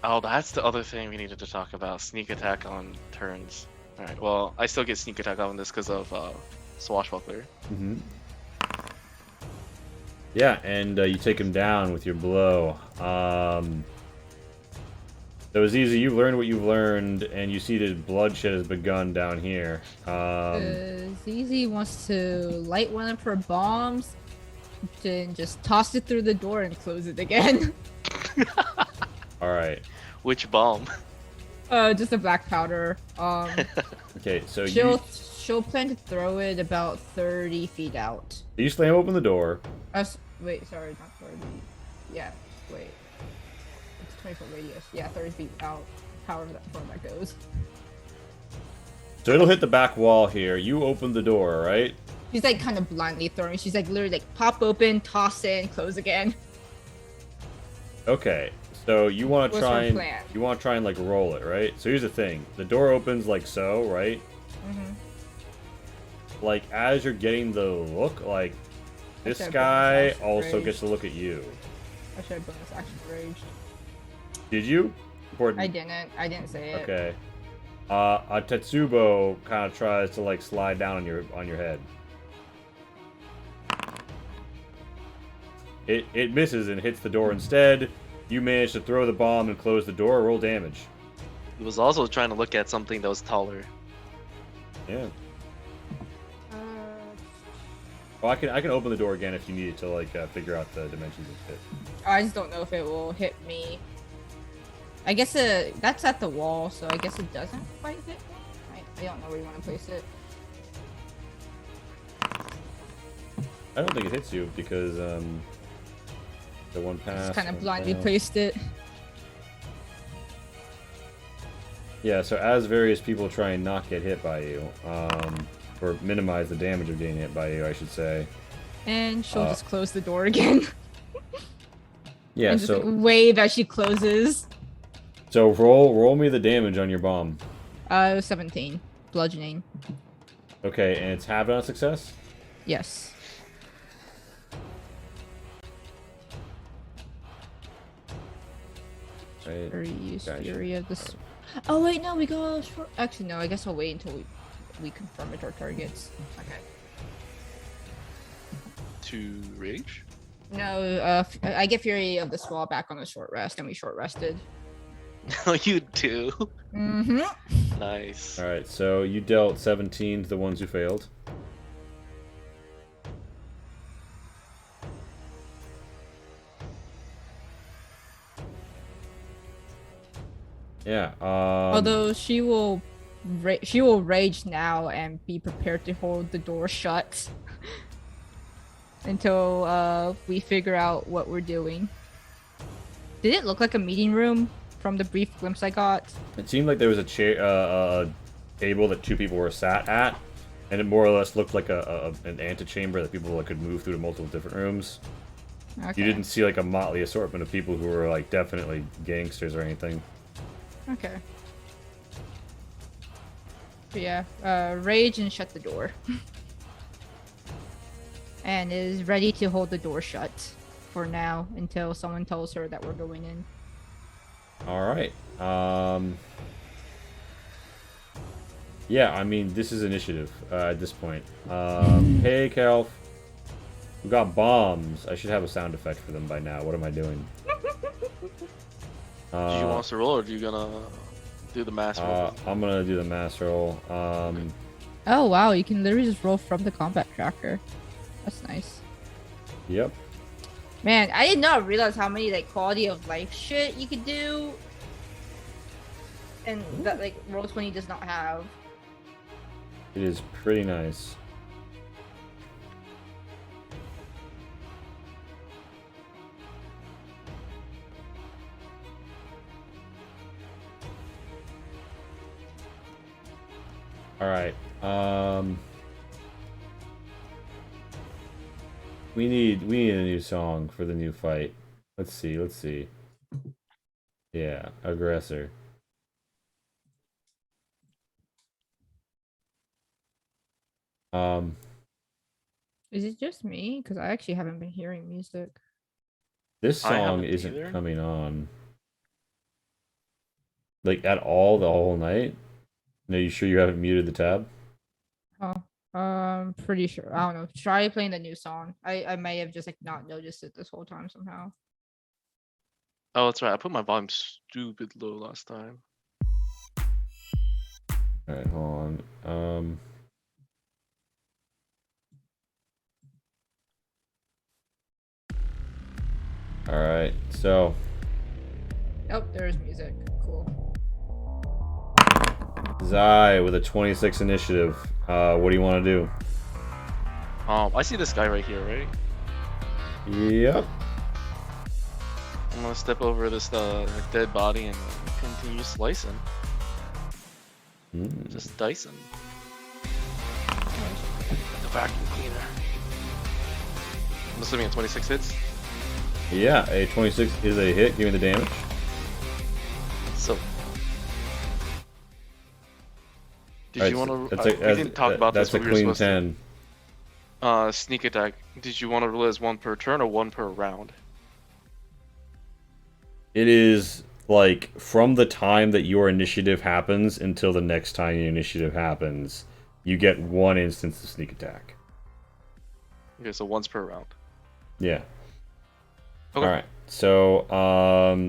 oh, that's the other thing we needed to talk about. Sneak attack on turns. Alright, well, I still get sneak attack on this because of Swashbuckler. Mm-hmm. Yeah, and you take him down with your blow. So Aziza, you've learned what you've learned, and you see that bloodshed has begun down here. Zizi wants to light one of her bombs, then just toss it through the door and close it again. Alright. Which bomb? Just a black powder. Okay, so She'll plan to throw it about 30 feet out. you slam open the door. Wait, sorry, not 30. Yeah, wait. It's 20-foot radius. Yeah, 30 feet out. However that far that goes. So it'll hit the back wall here. You open the door, right? She's like kind of blindly throwing. She's like literally like pop open, toss in, close again. Okay. So you want to What's try her and plan? like roll it, right? So here's the thing. The door opens like so, right? Mm-hmm. Like as you're getting the look, like This should have guy bonus action also rage. gets to look at you. I should have bonus action rage. Did you? Important. I didn't. I didn't say it. Okay. A Tetsubo kind of tries to like slide down on your head. It misses and hits the door instead. You manage to throw the bomb and close the door. Roll damage. He was also trying to look at something that was taller. Yeah. Oh, I can open the door again if you need to like figure out the dimensions of it. I just don't know if it will hit me. I guess that's at the wall, so I guess it doesn't quite hit me. I don't know where you want to place it. I don't think it hits you because the one pass. Just kind of one blindly fail. placed it. Yeah, so as various people try and not get hit by you, or minimize the damage of getting hit by you, I should say. And she'll just close the door again. Yeah, and just so like, wave as she closes. so roll me the damage on your bomb. It was 17. Bludgeoning. Okay, and it's halved on success? Yes. Right. Use Gotcha. Fury of this. Oh wait, no, we go short. Actually, no. I guess I'll wait until we confirm it our targets. Okay. To rage? No, I get Fury of the Swall back on the short rest, and we short rested. Oh, you do. Mm-hmm. Nice. Alright, so you dealt 17 to the ones who failed. Yeah, Although she will rage now and be prepared to hold the door shut until we figure out what we're doing. Did it look like a meeting room from the brief glimpse I got? it seemed like there was a chair, a table that two people were sat at, and it more or less looked like an antechamber that people could move through to multiple different rooms. Okay. You didn't see like a motley assortment of people who were like definitely gangsters or anything. Okay. But yeah, rage and shut the door. And is ready to hold the door shut for now until someone tells her that we're going in. Alright. Yeah, I mean, this is initiative at this point. Hey, Calf. We got bombs. I should have a sound effect for them by now. What am I doing? Do you want us to roll, or are you gonna do the mass roll? I'm gonna do the mass roll. Oh wow, you can literally just roll from the combat tracker. That's nice. Yep. Man, I did not realize how many like quality of life shit you could do. And that like Roll20 does not have. It is pretty nice. All right. We need a new song for the new fight. Let's see. Yeah, aggressor. Is it just me? Because I actually haven't been hearing music. This I song haven't isn't either. coming on. Like at all the whole night? No, you sure you haven't muted the tab? Oh, pretty sure. I don't know. Try playing the new song. I may have just like not noticed it this whole time somehow. Oh, that's right. I put my volume stupid low last time. Alright, hold on. Alright, so Oh, there's music. Cool. Zai with a 26 initiative. What do you want to do? I see this guy right here, right? Yep. I'm gonna step over this dead body and continue slicing. Just dicing. The vacuum cleaner. I'm assuming 26 hits. Yeah, a 26 is a hit. Give me the damage. So. Did you want to? That's We didn't talk about that's this. a But we were clean supposed to. 10. Sneak attack. Did you want to roll as one per turn or one per round? It is like from the time that your initiative happens until the next time your initiative happens, you get one instance of sneak attack. Okay, so once per round. Yeah. Okay. All right. So,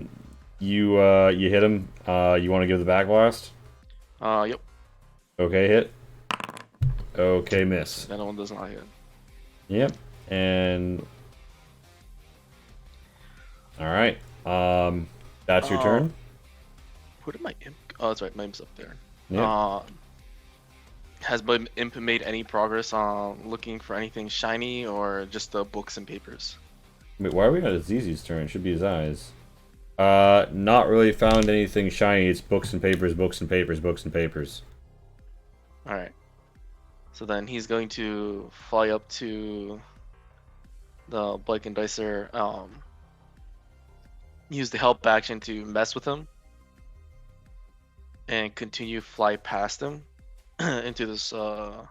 you hit him. You want to give the back blast? Yep. Okay, hit. Okay, miss. That one does not hit. Yep. And all right. That's your turn. Where did my imp? Oh, that's right. My imp's up there. Yeah. Has my imp made any progress on looking for anything shiny or just the books and papers? Wait, why are we on Azizi's turn? It should be his eyes. Not really found anything shiny. It's books and papers, books and papers, books and papers. All right. So then he's going to fly up to the Blake and Dicer. Use the help action to mess with him, and continue fly past him into this. Mm-hmm.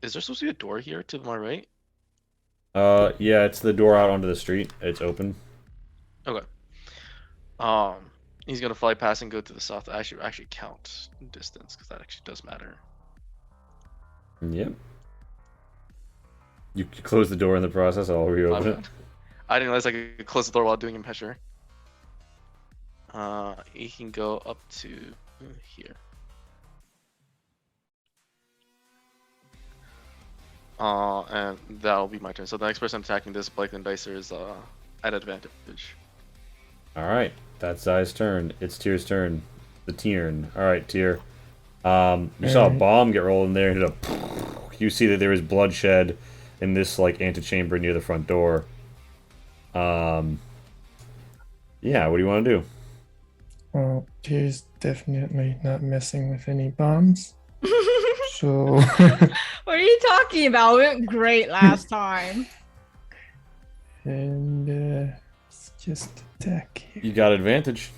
Is there supposed to be a door here to my right? Yeah, it's the door out onto the street. It's open. Okay. He's gonna fly past and go to the south. I should actually count distance because that actually does matter. Yep. You close the door in the process. I'll reopen it. I didn't realize I could close the door while doing Impeture. He can go up to here. And that'll be my turn. So the next person attacking this Blake and Dicer is at advantage. All right, that's Zai's turn. It's Tyr's turn. The Tiern. All right, Tyr. You saw a bomb get rolled in there. And you see that there is bloodshed in this like antechamber near the front door. Yeah. What do you want to do? Well, Tyr's definitely not messing with any bombs. So What are you talking about? We went great last time. and let's just attack here. You got advantage.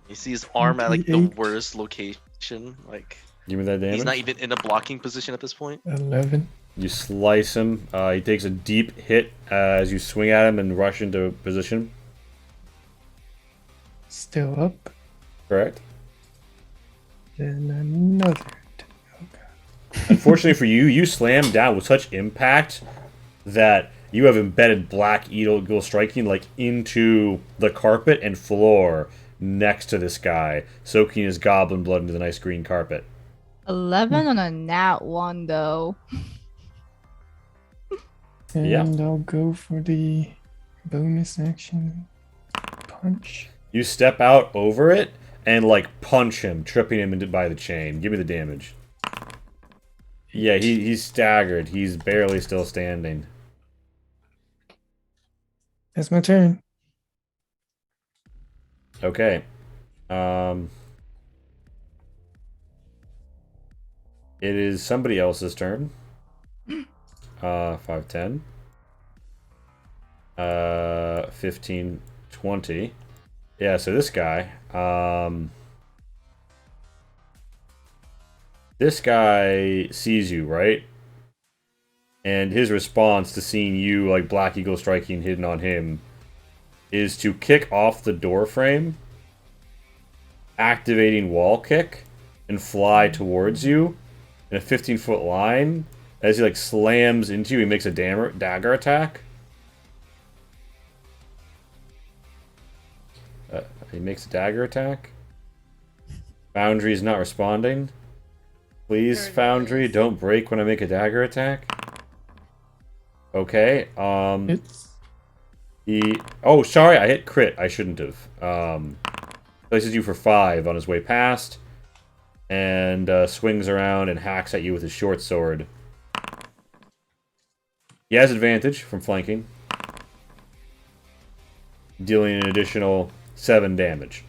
You see his arm at like the 28. worst location. Like Give me that damage. he's not even in a blocking position at this point. 11. You slice him. He takes a deep hit as you swing at him and rush into position. Still up. Correct. Then another. Oh god. Unfortunately for you, you slam down with such impact that you have embedded Black Eagle striking like into the carpet and floor next to this guy, soaking his goblin blood into the nice green carpet. 11 on a nat 1, though. And Yeah. I'll go for the bonus action punch. You step out over it and like punch him, tripping him into by the chain. Give me the damage. Yeah, he's staggered. He's barely still standing. That's my turn. Okay. It is somebody else's turn. 5, 10. 15, 20. Yeah, so this guy. This guy sees you, right? And his response to seeing you, like Black Eagle striking hidden on him, is to kick off the door frame, activating wall kick, and fly towards you in a 15-foot line. As he like slams into you, he makes a dagger attack. He makes a dagger attack. Foundry is not responding. Please, There it Foundry, is. don't break when I make a dagger attack. Okay. It's Oh, sorry, I hit crit. I shouldn't have. Places you for 5 on his way past, and swings around and hacks at you with his short sword. He has advantage from flanking, dealing an additional 7 damage.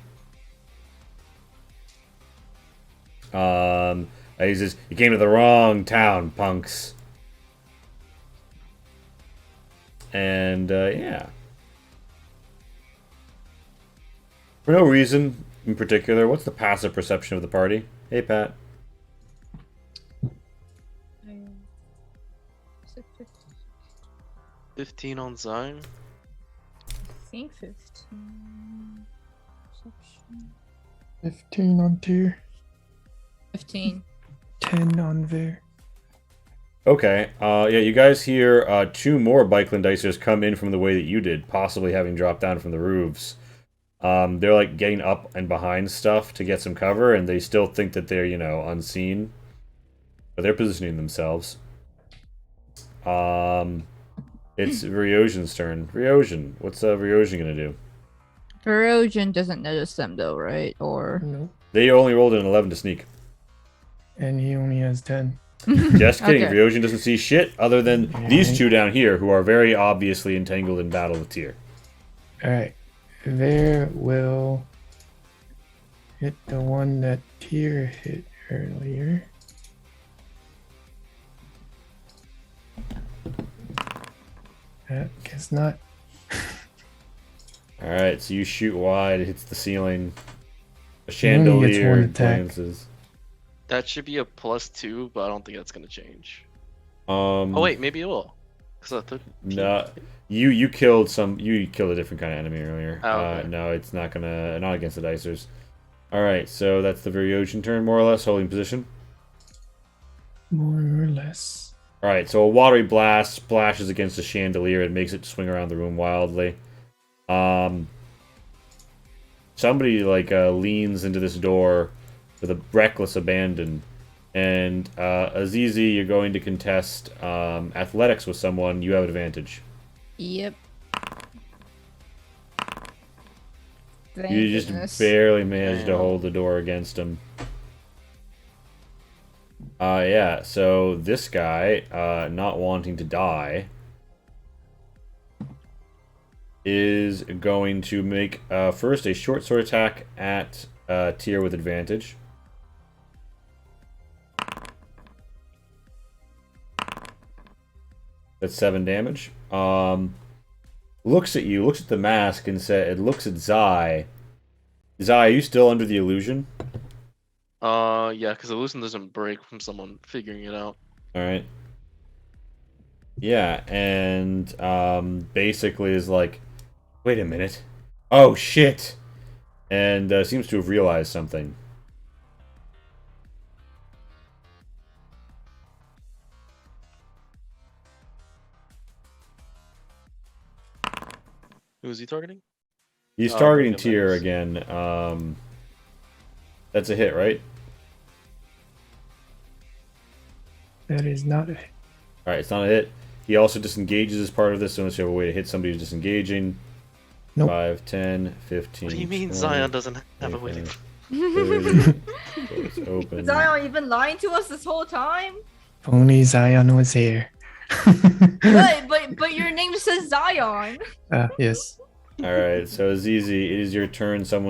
He says, "You came to the wrong town, punks." And yeah. For no reason in particular, what's the passive perception of the party? Hey, Pat. Is it 15? 15 on Zion. I think 15. Perception. 15 on tier, 15. 10 on Ver. Okay. Yeah, you guys hear 2 more Bikeland Dicers come in from the way that you did, possibly having dropped down from the roofs. They're like getting up and behind stuff to get some cover, and they still think that they're, unseen. But they're positioning themselves. It's Ryojin's turn. Ryojin, what's Ryojin gonna do? Erosion doesn't notice them though, right? Or Nope. They only rolled an 11 to sneak. And he only has 10. Just kidding. Okay. Ryojin doesn't see shit other than these 2 down here who are very obviously entangled in battle with Tyr. Alright. Ver will hit the one that Tyr hit earlier. Guess not. Alright, so you shoot wide, it hits the ceiling. A He only gets one chandelier attack. glances. That should be a +2, but I don't think that's gonna change. Oh Oh wait, maybe it will. Cause I thought no, you killed a different kind of enemy earlier. Oh, okay. No, it's not against the Dicers. Alright, so that's the Ryojin turn, more or less, holding position. More or less. Alright, so a watery blast splashes against the chandelier and makes it swing around the room wildly. Somebody leans into this door with a reckless abandon. And Azizi, you're going to contest athletics with someone. You have advantage. Yep. Thank You just goodness. barely managed to Damn. hold the door against him. Yeah, so this guy, not wanting to die, is going to make first a short sword attack at Tyr with advantage. That's 7 damage. Looks at you, looks at the mask, and it looks at Zai. Zai, are you still under the illusion? yeah, because the illusion doesn't break from someone figuring it out. Alright. Yeah, and basically is like, wait a minute. Oh, shit! And seems to have realized something. Who is he targeting? He's Oh, targeting okay, Tyr nice. again. That's a hit, right? That is not a hit. Alright, it's not a hit. He also disengages as part of this, so unless you have a way to hit somebody who's disengaging. Nope. 5, 10, 15. What do you mean 20, Zion doesn't have a way to... 30. It's open. Zion, you've been lying to us this whole time. If only Zion was here. But your name says Zion. Yes. Alright, so Azizi, it is your turn. Thus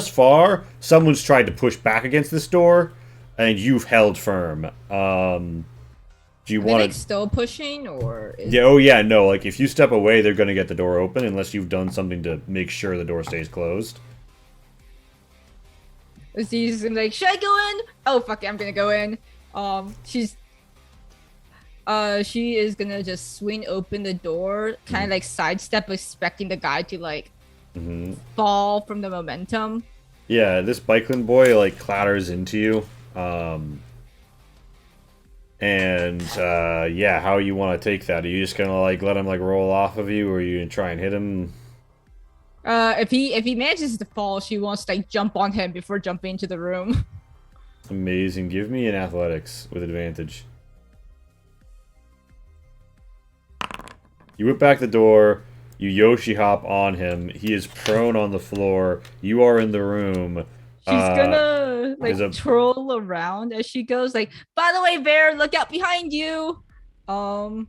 far, someone's tried to push back against this door, and you've held firm. Do you Are they want like to... still pushing or? Is... Yeah, oh yeah, no, like if you step away, they're gonna get the door open unless you've done something to make sure the door stays closed. She's like, should I go in? Oh fuck it, I'm gonna go in. She is gonna just swing open the door, kind of like sidestep, expecting the guy to like fall from the momentum. Yeah, this Bikeland boy like clatters into you. Yeah, how you want to take that? Are you just gonna like let him like roll off of you, or are you gonna try and hit him? If he manages to fall, she wants to like jump on him before jumping into the room. Amazing. Give me an athletics with advantage. You whip back the door. You Yoshi hop on him. He is prone on the floor. You are in the room. She's gonna like there's a- troll around as she goes, like, by the way, Bear, look out behind you. And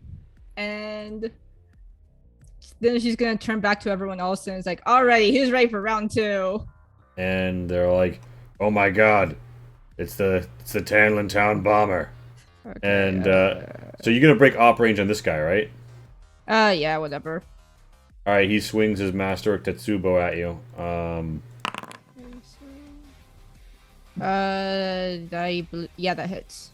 then she's gonna turn back to everyone else and it's like, alrighty, who's ready for round 2? And they're like, "Oh my God, it's the Tanlyn Town bomber." Okay, And so you're gonna break op range on this guy, right? yeah, whatever. All right, he swings his Master Tetsubo at you. Yeah, that hits.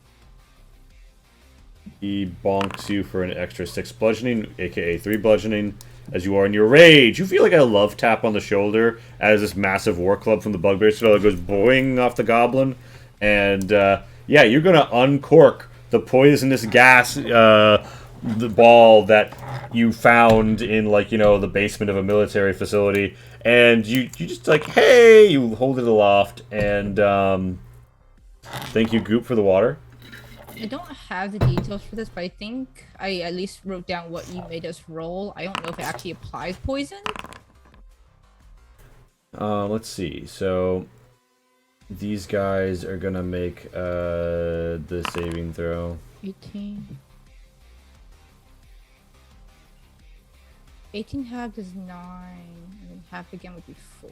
He bonks you for an extra 6 bludgeoning, aka 3 bludgeoning. As you are in your rage, you feel like a love tap on the shoulder as this massive war club from the bugbear spell goes boing off the goblin. And yeah, you're gonna uncork the poisonous gas, the ball that you found in, like, the basement of a military facility. And you just like, hey, you hold it aloft, and thank you, Goop, for the water. I don't have the details for this, but I think I at least wrote down what you made us roll. I don't know if it actually applies poison. Let's see. So these guys are gonna make the saving throw. 18. 18 halved is 9, and then half again would be 4.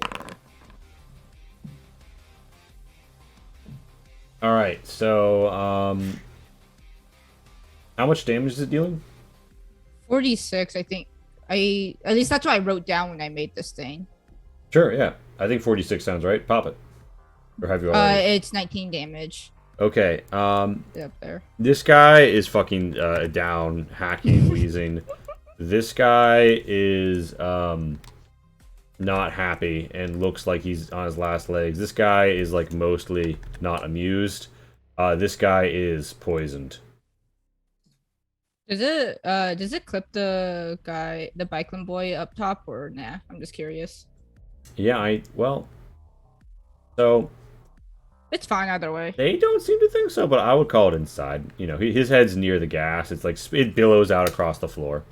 All right. So how much damage is it dealing? 46, I think. At least that's what I wrote down when I made this thing. Sure. Yeah. I think 46 sounds right. Pop it. Or have you already? It's 19 damage. Okay. Up there. This guy is fucking down, hacking, wheezing. This guy is not happy and looks like he's on his last legs. This guy is like mostly not amused. This guy is poisoned. Does it clip the guy, the Bikeland boy up top, or nah? I'm just curious. Yeah, so It's fine either way. they don't seem to think so, but I would call it inside. His head's near the gas. It's like it billows out across the floor.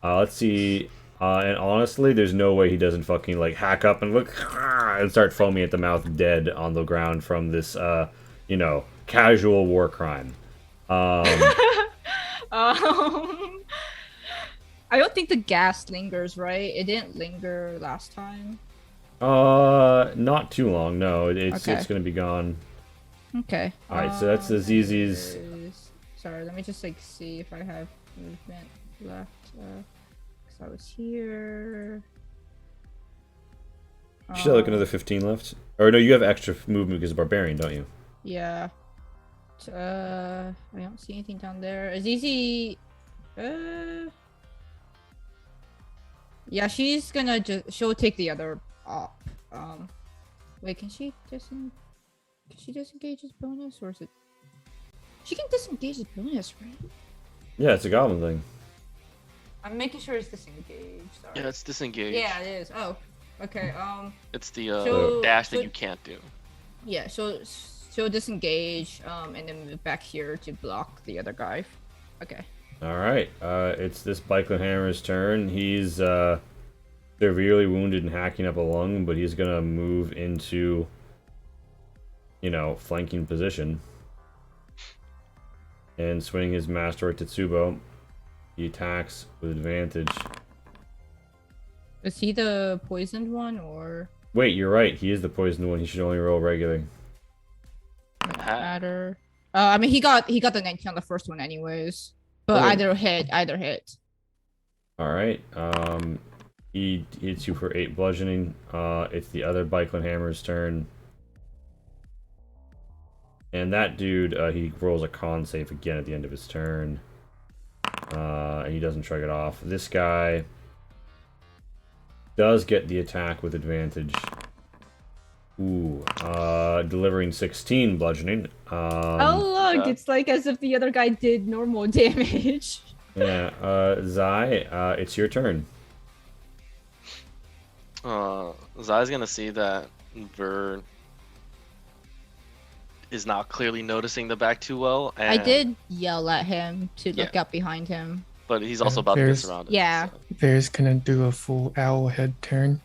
Let's see. And honestly, there's no way he doesn't fucking like hack up and look and start foaming at the mouth, dead on the ground from this, casual war crime. I don't think the gas lingers, right? It didn't linger last time. Not too long. No, it's Okay. gonna be gone. Okay. All right, so that's the ZZ's. Sorry, let me just like see if I have movement left. Cause I was here. You should have like another 15 left. Or no, you have extra movement because of barbarian, don't you? Yeah. I don't see anything down there. Is easy. Yeah, she's gonna she'll take the other op. Wait, can she disengage his bonus, or is it? She can disengage his bonus, right? Yeah, it's a goblin thing. I'm making sure it's disengaged. Sorry. Yeah, it's disengaged. Yeah, it is. Oh, okay. It's the dash that you can't do. Yeah, so she'll disengage, and then move back here to block the other guy. Okay. All right, it's this Bikeland Hammer's turn. He's severely wounded and hacking up a lung, but he's gonna move into, flanking position and swing his Master Tetsubo. He attacks with advantage. Is he the poisoned one, or? Wait, you're right. He is the poisoned one. He should only roll regular. Doesn't matter. I mean, he got the 19 on the first one, anyways. But either hit. All right. He hits you for 8 bludgeoning. It's the other Bikeland Hammer's turn. And that dude, he rolls a con save again at the end of his turn. And he doesn't shrug it off. This guy does get the attack with advantage. Ooh, delivering 16 bludgeoning. Oh look, it's like as if the other guy did normal damage. Yeah, Zai, it's your turn. Zai's gonna see that Ver is not clearly noticing the back too well. And... I did yell at him to look up behind him. But he's also about to get surrounded. Yeah. So. Bear's gonna do a full owl head turn.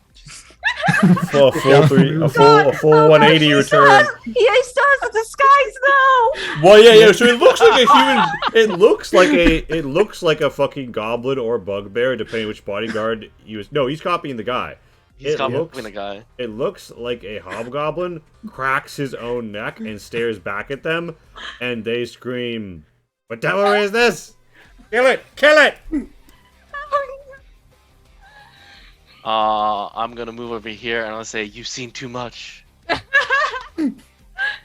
A full 180 return. Yeah, he still has a disguise though. Well, yeah. So it looks like a human. It looks like a fucking goblin or bugbear, depending which bodyguard you. No, he's copying the guy. He's copying the guy. It looks like a hobgoblin cracks his own neck and stares back at them, and they scream, "What the hell is this? Kill it! Kill it!" I'm gonna move over here and I'll say, "You've seen too much."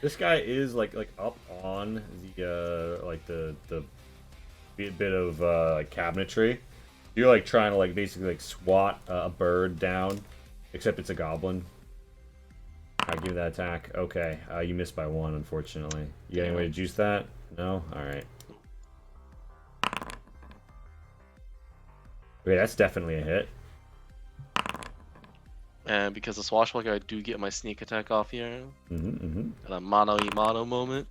This guy is like up on the like the bit of like cabinetry. You're like trying to like basically like swat a bird down, except it's a goblin. I'll give you that attack. Okay, you missed by 1, unfortunately. You got any way to juice that? No? Alright. Okay, that's definitely a hit. And because of Swashbuckler, I do get my sneak attack off here. And a mano-y-mano moment.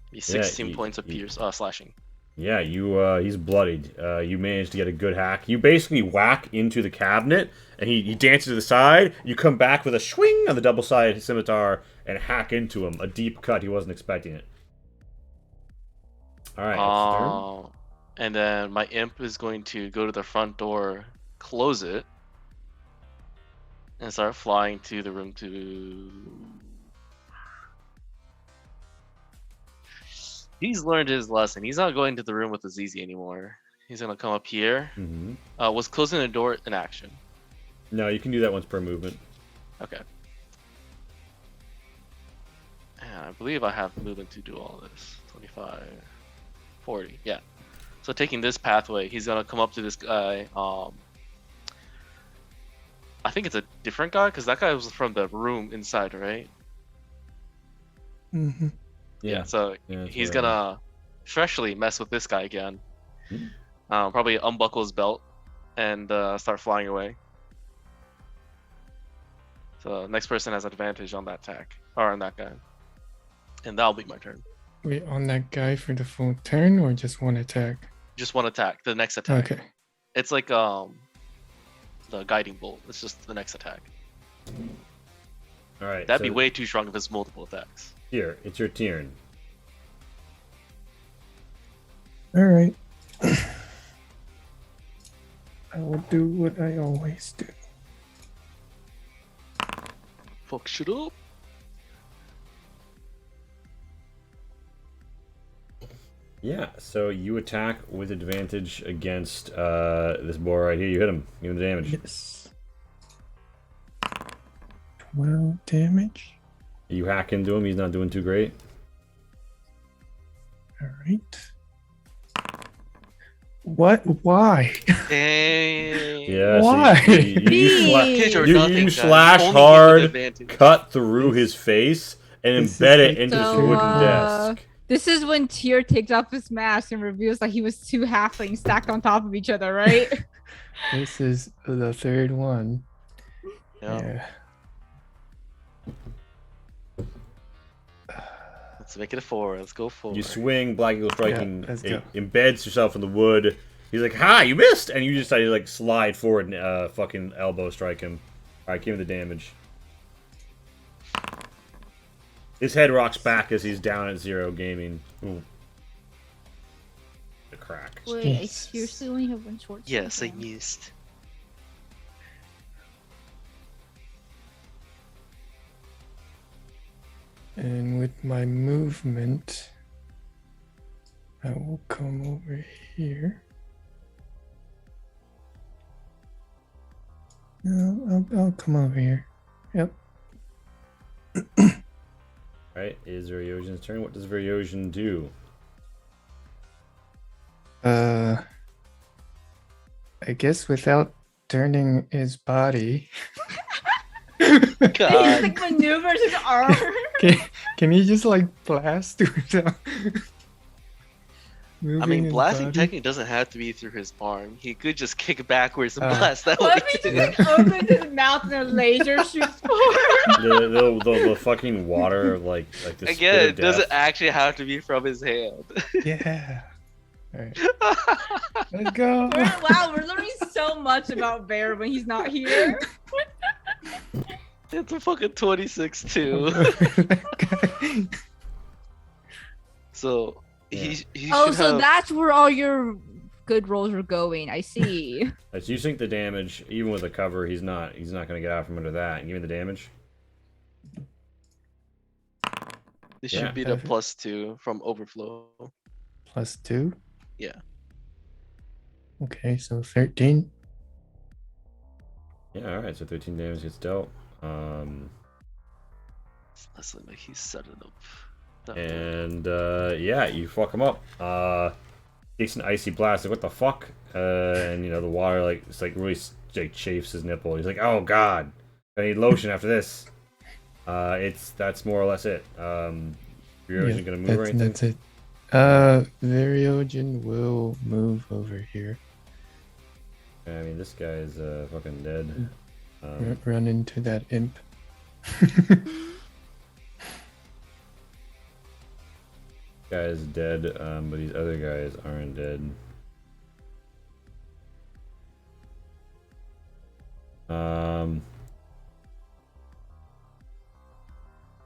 Be 16 points of pierce, slashing. Yeah, he's bloodied. You managed to get a good hack. You basically whack into the cabinet, and he dances to the side. You come back with a swing on the double-sided scimitar and hack into him. A deep cut. He wasn't expecting it. All right. And then my imp is going to go to the front door, close it, and start flying to the room to... He's learned his lesson. He's not going to the room with Azizi anymore. He's gonna come up here. Was closing the door an action? No, you can do that once per movement. Okay. And I believe I have movement to do all this. 25, 40. Yeah. So taking this pathway, he's gonna come up to this guy. I think it's a different guy because that guy was from the room inside, right? Mm-hmm. Yeah, so he's gonna freshly mess with this guy again. Probably unbuckle his belt and start flying away. So next person has advantage on that attack, or on that guy. And that'll be my turn. Wait, on that guy for the full turn or just one attack? Just one attack, the next attack. Okay. It's like the guiding bolt. It's just the next attack. Alright. That'd be way too strong if it's multiple attacks. Here, it's your turn. Alright. I will do what I always do. Fuck shit up. Yeah, so you attack with advantage against this boy right here. You hit him. Give him the damage. Yes. 12 damage. You hack into him. He's not doing too great. Alright. What? Why? Dang. Yeah, Why? So you slash hard, cut through his face, and embed it into this wooden desk. This is when Tyr takes off his mask and reveals that he was 2 halflings stacked on top of each other, right? This is the third one. Yeah. Let's make it a 4. Let's go 4. You swing, Black Eagle striking, let's it go. embeds yourself in the wood. He's like, "Ha! You missed!" And you decide to like slide forward and fucking elbow strike him. All right, give him the damage. His head rocks back as he's down at 0 gaming. Ooh. The crack. Wait, I seriously only have 1 short. Yes, I missed. And with my movement, I will come over here. No, I'll come over here. Yep. Right, is Varyojan's turn. What does Varyojan do? I guess without turning his body. He God. like maneuvers his arm. Can he just like blast without moving I mean, his blasting body? technically doesn't have to be through his arm. He could just kick backwards and Uh, blast that way. What if he just like opens his mouth and a laser shoots forward? The fucking water, like the spit Again, of it doesn't death. actually have to be from his hand. Yeah. Alright. Let's go. Wow, we're learning so much about Bear when he's not here. It's a fucking 26 too. So he Oh, should so have... that's where all your good rolls are going. I see. So you sink the damage, even with a cover, he's not gonna get out from under that. And give me the damage. This should be the +2 from overflow. +2? Yeah. Okay, so 13. Yeah, alright, so 13 damage gets dealt. Let's look like he's set it up. And yeah, you fuck him up. Takes an icy blast. Like, what the fuck? And you know the water it's really like chafes his nipple. He's like, oh god, I need lotion after this. That's more or less it. You're gonna move or anything? That's it. Variogen will move over here. I mean, this guy is fucking dead. Run into that imp. Guy is dead, but these other guys aren't dead.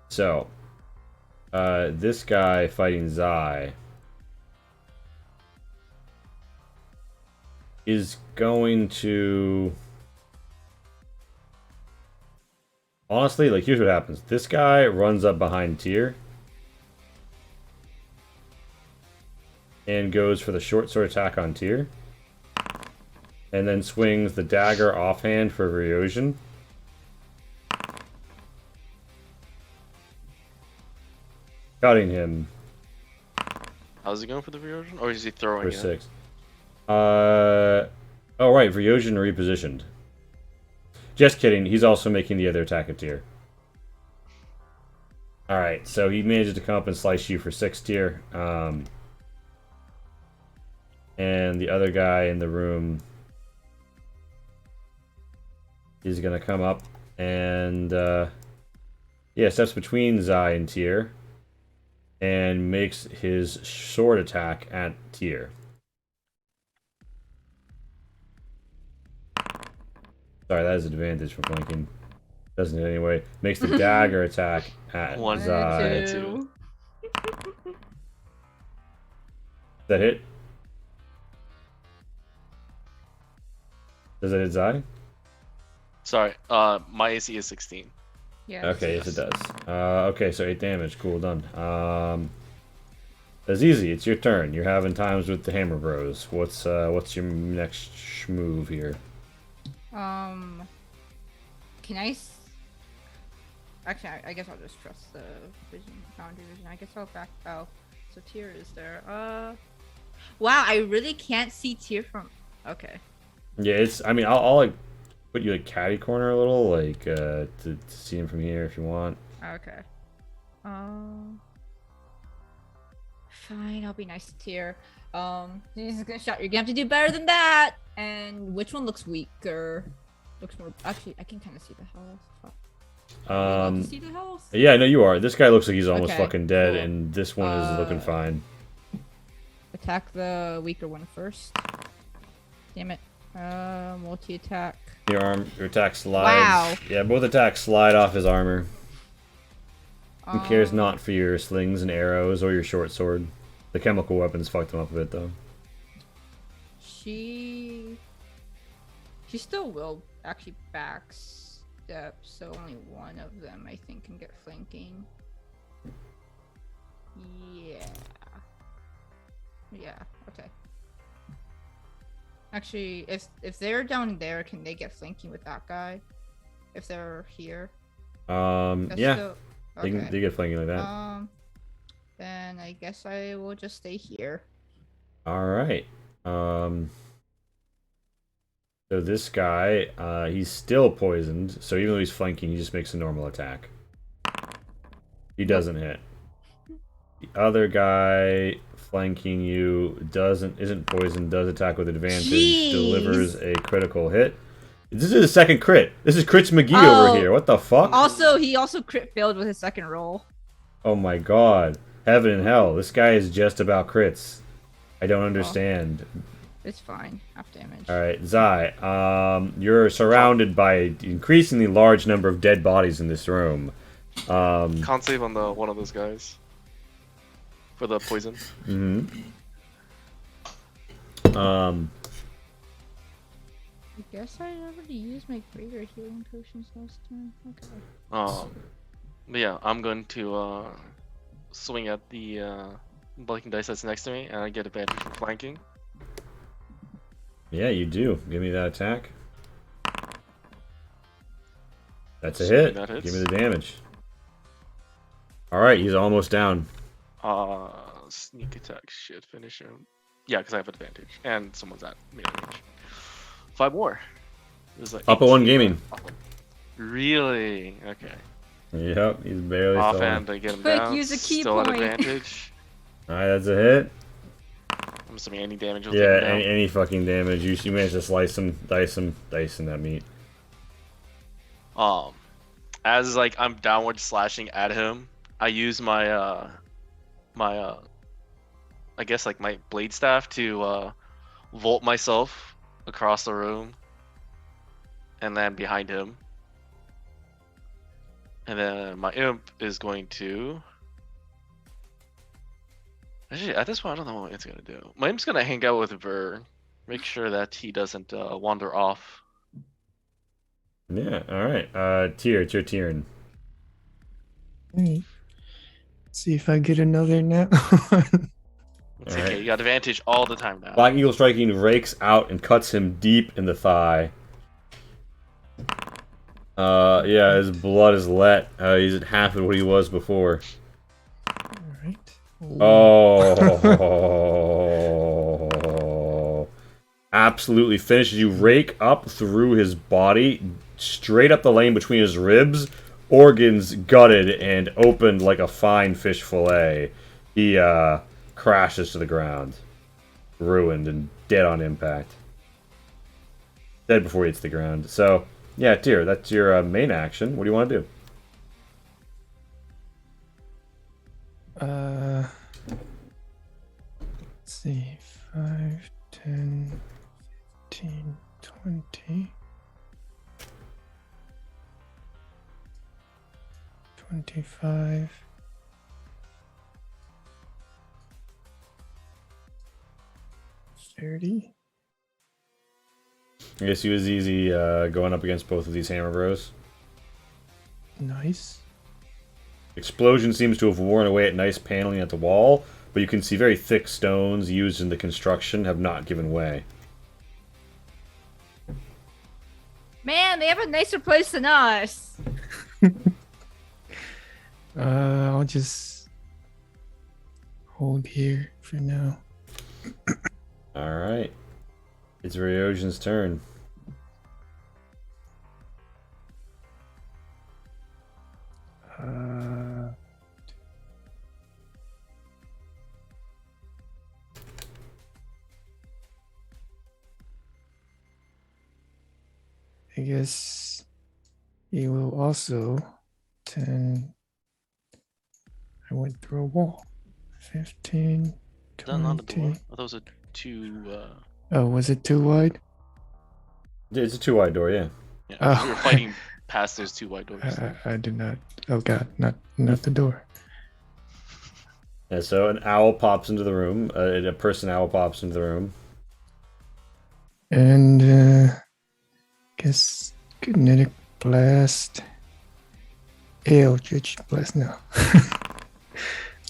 So, this guy fighting Zai is going to... Honestly, like, here's what happens. This guy runs up behind Tyr and goes for the short sword attack on Tyr, and then swings the dagger offhand for Ryojin. Cutting him How's he going for the Ryojin? Or is he throwing for it? 6. Oh right, Ryojin repositioned. Just kidding, he's also making the other attack at Tyr. Alright, so he manages to come up and slice you for 6 Tyr. And the other guy in the room is gonna come up and steps between Zai and Tyr and makes his sword attack at Tyr. Sorry, that is an advantage for flanking. Doesn't it anyway. Makes the dagger attack at One, Zai. two. That hit? Does that hit Zai? Sorry, my AC is 16. Yeah. Okay, yes it does. Okay, so 8 damage. Cool, done. That's easy. It's your turn. You're having times with the Hammer Bros. What's your next move here? Can actually, I guess I'll just trust the foundry vision. I guess I'll back. Oh, so Tyr is there. Wow, I really can't see Tyr from. Okay. Yeah, it's. I mean, I'll like put you like catty corner a little, like to see him from here if you want. Okay. Fine, I'll be nice to Tyr. He's gonna shot. You're gonna have to do better than that. And which one looks weaker? Looks more. Actually, I can kind of see the health. Fuck. Are you able to see the health? Yeah, no, you are. This guy looks like he's almost Okay, fucking dead, cool. and this one is looking fine. Attack the weaker one first. Damn it. Multi attack. Your attack slides. Wow. Yeah, both attacks slide off his armor. Who cares Um, not for your slings and arrows or your short sword? The chemical weapons fucked him up a bit though. She still will actually backstep, so only one of them I think can get flanking. Yeah. Yeah, okay. Actually, if they're down there, can they get flanking with that guy? If they're here? That's Yeah. still- They okay. get flanking like that. Then I guess I will just stay here. Alright. So this guy, he's still poisoned, so even though he's flanking, he just makes a normal attack. He doesn't hit. The other guy flanking you isn't poisoned, does attack with advantage, Jeez. delivers a critical hit. This is a second crit. This is Crits McGee Oh. over here. What the fuck? He also crit failed with his second roll. Oh my god. Heaven and hell. This guy is just about crits. I don't understand. It's fine. Half damage. Alright, Zai, you're surrounded by an increasingly large number of dead bodies in this room. Can't save on the one of those guys. For the poison. I guess I already used my greater healing potions last time. Okay. But yeah, I'm going to swing at the blinking dice that's next to me, and I get advantage for flanking. Yeah, you do. Give me that attack. That's a Assuming hit. that hits. Give me the damage. Alright, he's almost down. Sneak attack should finish him. Yeah, because I have advantage, and someone's at melee range. 5 more. There's like Papa One 18. Gaming. Really? Okay. Yep, he's barely Offhand, still. I get him Quick, down. use a key Still at point. advantage. Alright, that's a hit. I'm assuming any damage will Yeah, take him down. any fucking damage. You managed to slice him, dice in that meat. As like I'm downward slashing at him, I use my I guess like my blade staff to vault myself across the room and then behind him. And then my imp is going to actually at this point I don't know what it's gonna do. My imp's gonna hang out with Ver, make sure that he doesn't wander off. Yeah, alright. Tyr, it's your turn. Alright. See if I get another now. It's Alright. okay, you got advantage all the time now. Black Eagle Striking rakes out and cuts him deep in the thigh. Yeah, his blood is let. He's at half of what he was before. Alright. Oh. Absolutely finishes. You rake up through his body, straight up the lane between his ribs, organs gutted and opened like a fine fish fillet. He crashes to the ground, ruined and dead on impact. Dead before he hits the ground. So, yeah, Tyr, that's your main action. What do you want to do? Let's see. 5, 10, 15, 20. 25. 30. I guess he was easy going up against both of these hammer bros. Nice. Explosion seems to have worn away at nice paneling at the wall, but you can see very thick stones used in the construction have not given way. Man, they have a nicer place than us. I'll just hold here for now. Alright. It's Ryojin's turn. I guess he will also 10. I went through a wall. 15, Done on the 20. door. Oh, those are two. Oh, was it too wide? It's a 2-wide door, yeah. Yeah, Oh. we were fighting past those two wide doors. I did not. Oh God, not the door. And so an owl pops into the room. A person owl pops into the room. And guess kinetic blast. Eldritch blast. No.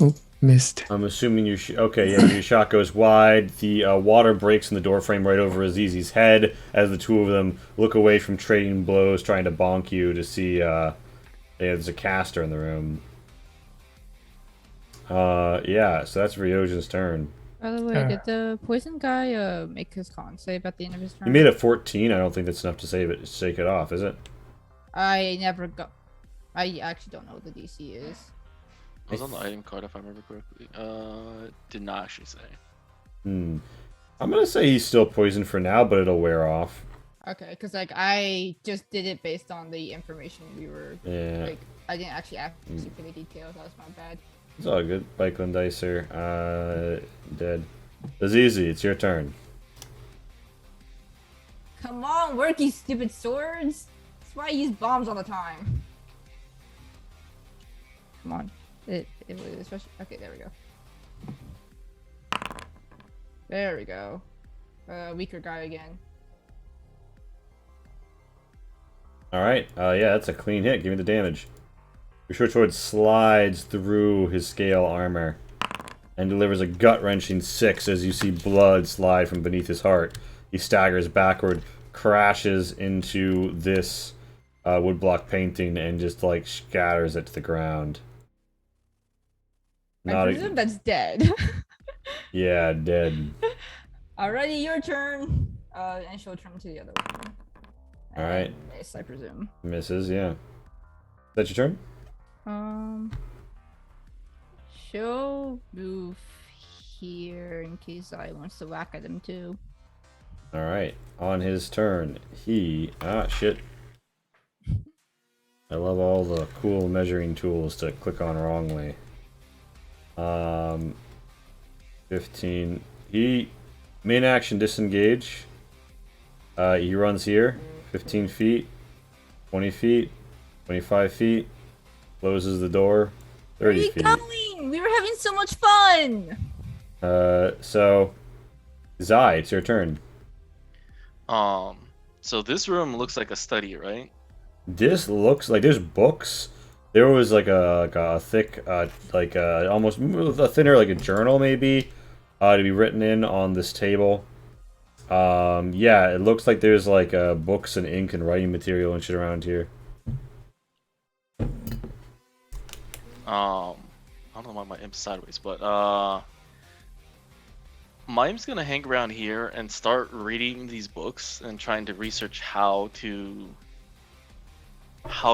Oh, missed. I'm assuming you okay, yeah, your shot goes wide. The water breaks in the doorframe right over Azizi's head as the two of them look away from trading blows, trying to bonk you to see there's a caster in the room. Yeah, so that's Ryojin's turn. By the way, did the poison guy make his con save at the end of his turn? You made a 14. I don't think that's enough to save it. Shake it off, is it? I never got. I actually don't know what the DC is. It was on the item card if I remember correctly. It did not actually say. I'm gonna say he's still poisoned for now, but it'll wear off. Okay, because like I just did it based on the information we were. Yeah. Like I didn't actually ask for the details. That was my bad. It's all good. Bikeland Dicer, dead. Azizi, it's your turn. Come on, work, you stupid swords! That's why I use bombs all the time. Come on. It was especially okay. There we go. There we go. Weaker guy again. All right. Yeah, that's a clean hit. Give me the damage. Your short sword slides through his scale armor and delivers a gut-wrenching 6 as you see blood slide from beneath his heart. He staggers backward, crashes into this woodblock painting, and just like scatters it to the ground. I Not presume that's dead. Yeah, dead. Alrighty, your turn. And she'll turn to the other one. Alright. And miss, I presume. Misses, yeah. Is that your turn? She'll move here in case I wants to whack at him too. Alright. On his turn, he... Ah, shit. I love all the cool measuring tools to click on wrongly. 15. He... Main action, disengage. He runs here. 15 feet. 20 feet. 25 feet. Closes the door. 30 feet. Where are you going? We were having so much fun! So... Zai, it's your turn. So this room looks like a study, right? This looks like there's books. There was like a thick, almost a thinner, like a journal maybe, to be written in on this table. Yeah, it looks like there's like books and ink and writing material and shit around here. I don't know why my imp's sideways, but my imp's gonna hang around here and start reading these books and trying to research how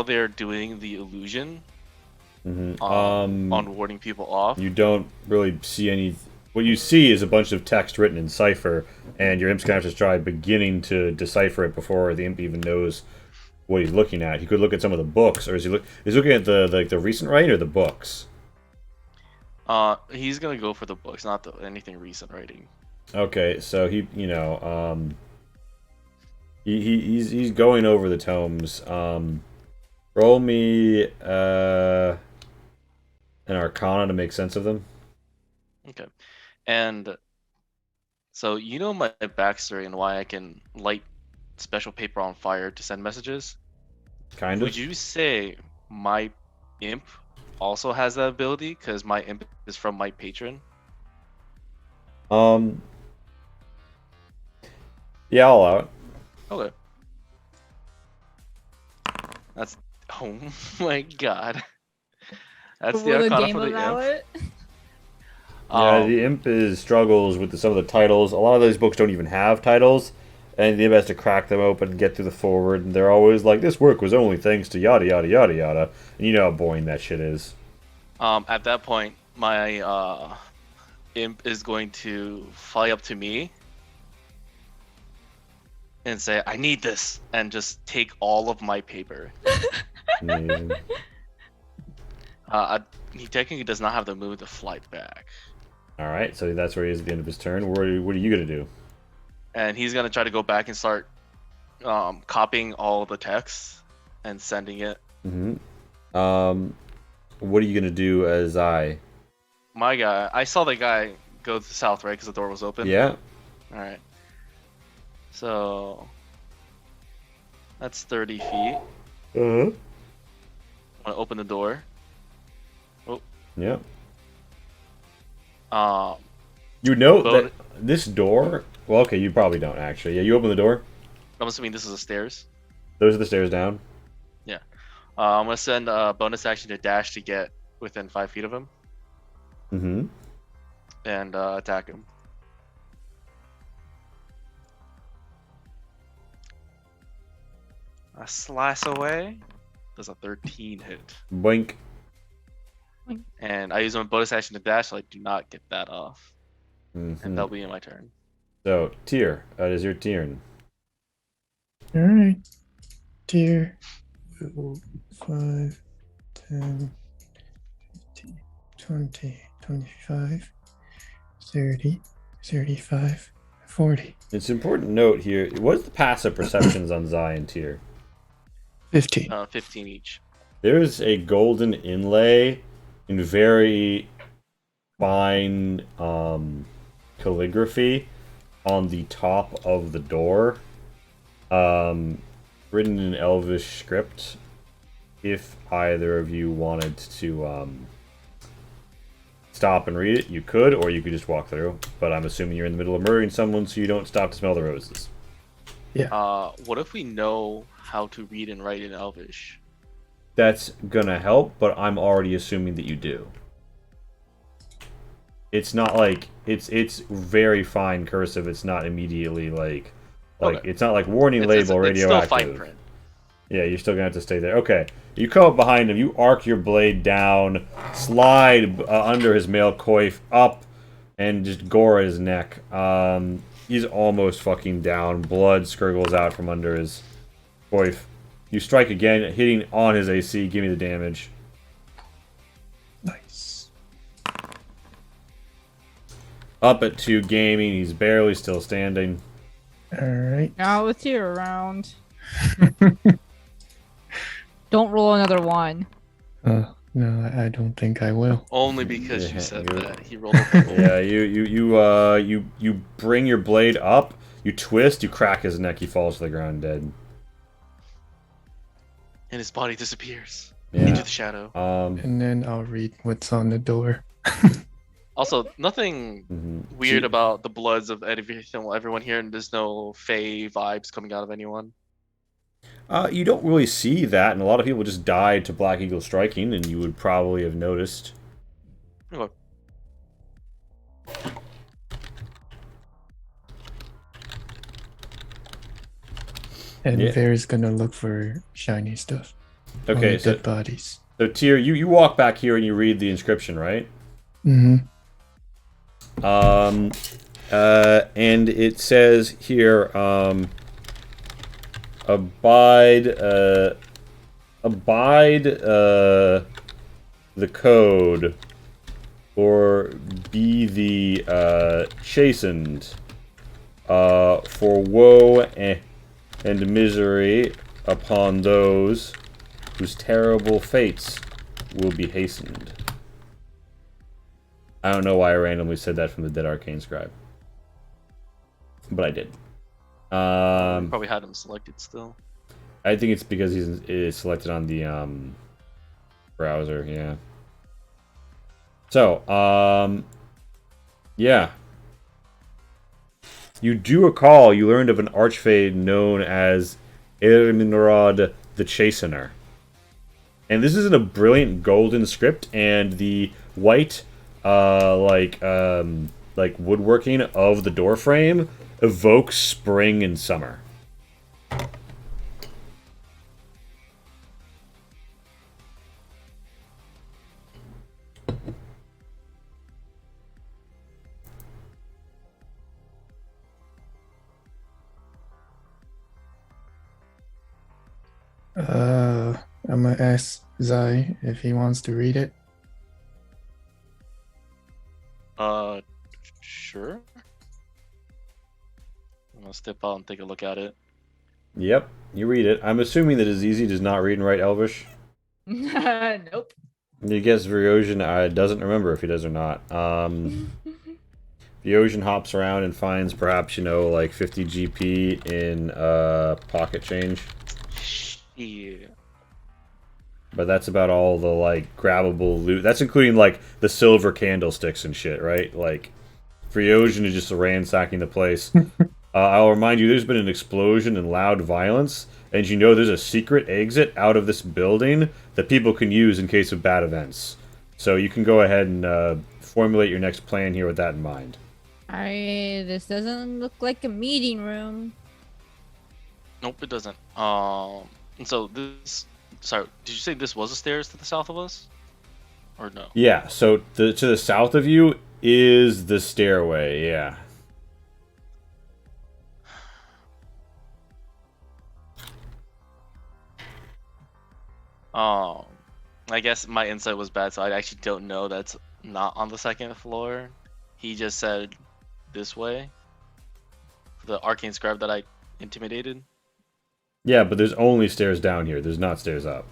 they're doing the illusion on warding people off. You don't really see any. What you see is a bunch of text written in cipher, and your imp's gonna have to try beginning to decipher it before the imp even knows what he's looking at. He could look at some of the books, or is he looking at the recent writing or the books? He's gonna go for the books, not anything recent writing. Okay, so he's going over the tomes. Roll me an Arcana to make sense of them. Okay, and so you know my backstory and why I can light special paper on fire to send messages. Kind of. Would you say my imp also has that ability? Because my imp is from my patron. Yeah, I'll allow it. Okay. That's oh my god. That's the Will the Arcana game for the allow imp. it? Yeah, the imp struggles with some of the titles. A lot of those books don't even have titles, and the imp has to crack them open and get through the forward. And they're always like, "This work was only thanks to yada yada yada yada." And you know how boring that shit is. At that point, my imp is going to fly up to me and say, "I need this," and just take all of my paper. Amazing. He technically does not have the move to fly back. All right, so that's where he is at the end of his turn. What are you gonna do? And he's gonna try to go back and start copying all the text and sending it. What are you gonna do as I? My guy, I saw the guy go to the south, right? Because the door was open. Yeah. All right. So that's 30 feet. Uh-huh. I'm gonna open the door. Oh. Yeah. You know that this door. Well, okay, you probably don't actually. Yeah, you open the door. I'm assuming this is the stairs. Those are the stairs down. Yeah. I'm gonna send a bonus action to dash to get within 5 feet of him. And attack him. A slice away. Does a 13 hit. Boink. And I use my bonus action to dash, so I do not get that off. And that'll be in my turn. So, Tyr, that is your turn. Alright. Tier 5, 10, 15, 20, 25, 30, 35, 40. It's important to note here, what is the passive perceptions on Zai and Tyr? 15. 15 each. There's a golden inlay in very fine calligraphy on the top of the door, written in Elvish script. If either of you wanted to stop and read it, you could, or you could just walk through. But I'm assuming you're in the middle of murdering someone, so you don't stop to smell the roses. Yeah. What if we know how to read and write in Elvish? That's gonna help, but I'm already assuming that you do. it's not like it's very fine cursive. It's not immediately like Okay. it's not like warning It's label it's still radioactive. fine print. Yeah, you're still gonna have to stay there. Okay, you come up behind him. You arc your blade down, slide under his male coif up, and just gore his neck. He's almost fucking down. Blood scriggles out from under his coif. You strike again, hitting on his AC. Give me the damage. Nice. Up at 2 gaming. He's barely still standing. Alright. Now with you around. Don't roll another one. No, I don't think I will. Only because Yeah, you said you- that he rolled a Yeah, you bring your blade up. You twist. You crack his neck. He falls to the ground dead. and his body disappears Yeah. into the shadow. And then I'll read what's on the door. Also, nothing Mhm. weird See- about the bloods of everyone here, and there's no fey vibes coming out of anyone. You don't really see that, and a lot of people just died to Black Eagle striking, and you would probably have noticed. Okay. And Yeah. Vera's gonna look for shiny stuff. On Okay, the so dead bodies. Tyr, you walk back here and you read the inscription, right? Mm-hmm. And it says here, abide the code, or be the chastened, for woe and misery upon those whose terrible fates will be hastened. I don't know why I randomly said that from the Dead Arcane Scribe, but I did. Probably had him selected still. I think it's because is selected on the browser. Yeah. So, yeah. You do recall you learned of an archfey known as Erminrod the Chastener. And this is in a brilliant golden script, and the white, like woodworking of the door frame evokes spring and summer. I'm gonna ask Zai if he wants to read it. Sure. I'm gonna step out and take a look at it. Yep, you read it. I'm assuming that Azizi does not read and write Elvish. Nope. You guess Vriosian doesn't remember if he does or not. Vriosian hops around and finds perhaps, like 50 GP in pocket change. Yeah. But that's about all the, like, grabbable loot. That's including, like, the silver candlesticks and shit, right? Like, Vriosian is just ransacking the place. I'll remind you, there's been an explosion and loud violence, and you know there's a secret exit out of this building that people can use in case of bad events. So you can go ahead and formulate your next plan here with that in mind. This doesn't look like a meeting room. Nope, it doesn't. And so this. Sorry, did you say this was the stairs to the south of us, or no? Yeah, so to the south of you is the stairway, yeah. I guess my insight was bad, so I actually don't know that's not on the second floor. He just said this way. The arcane scribe that I intimidated. Yeah, but there's only stairs down here. There's not stairs up.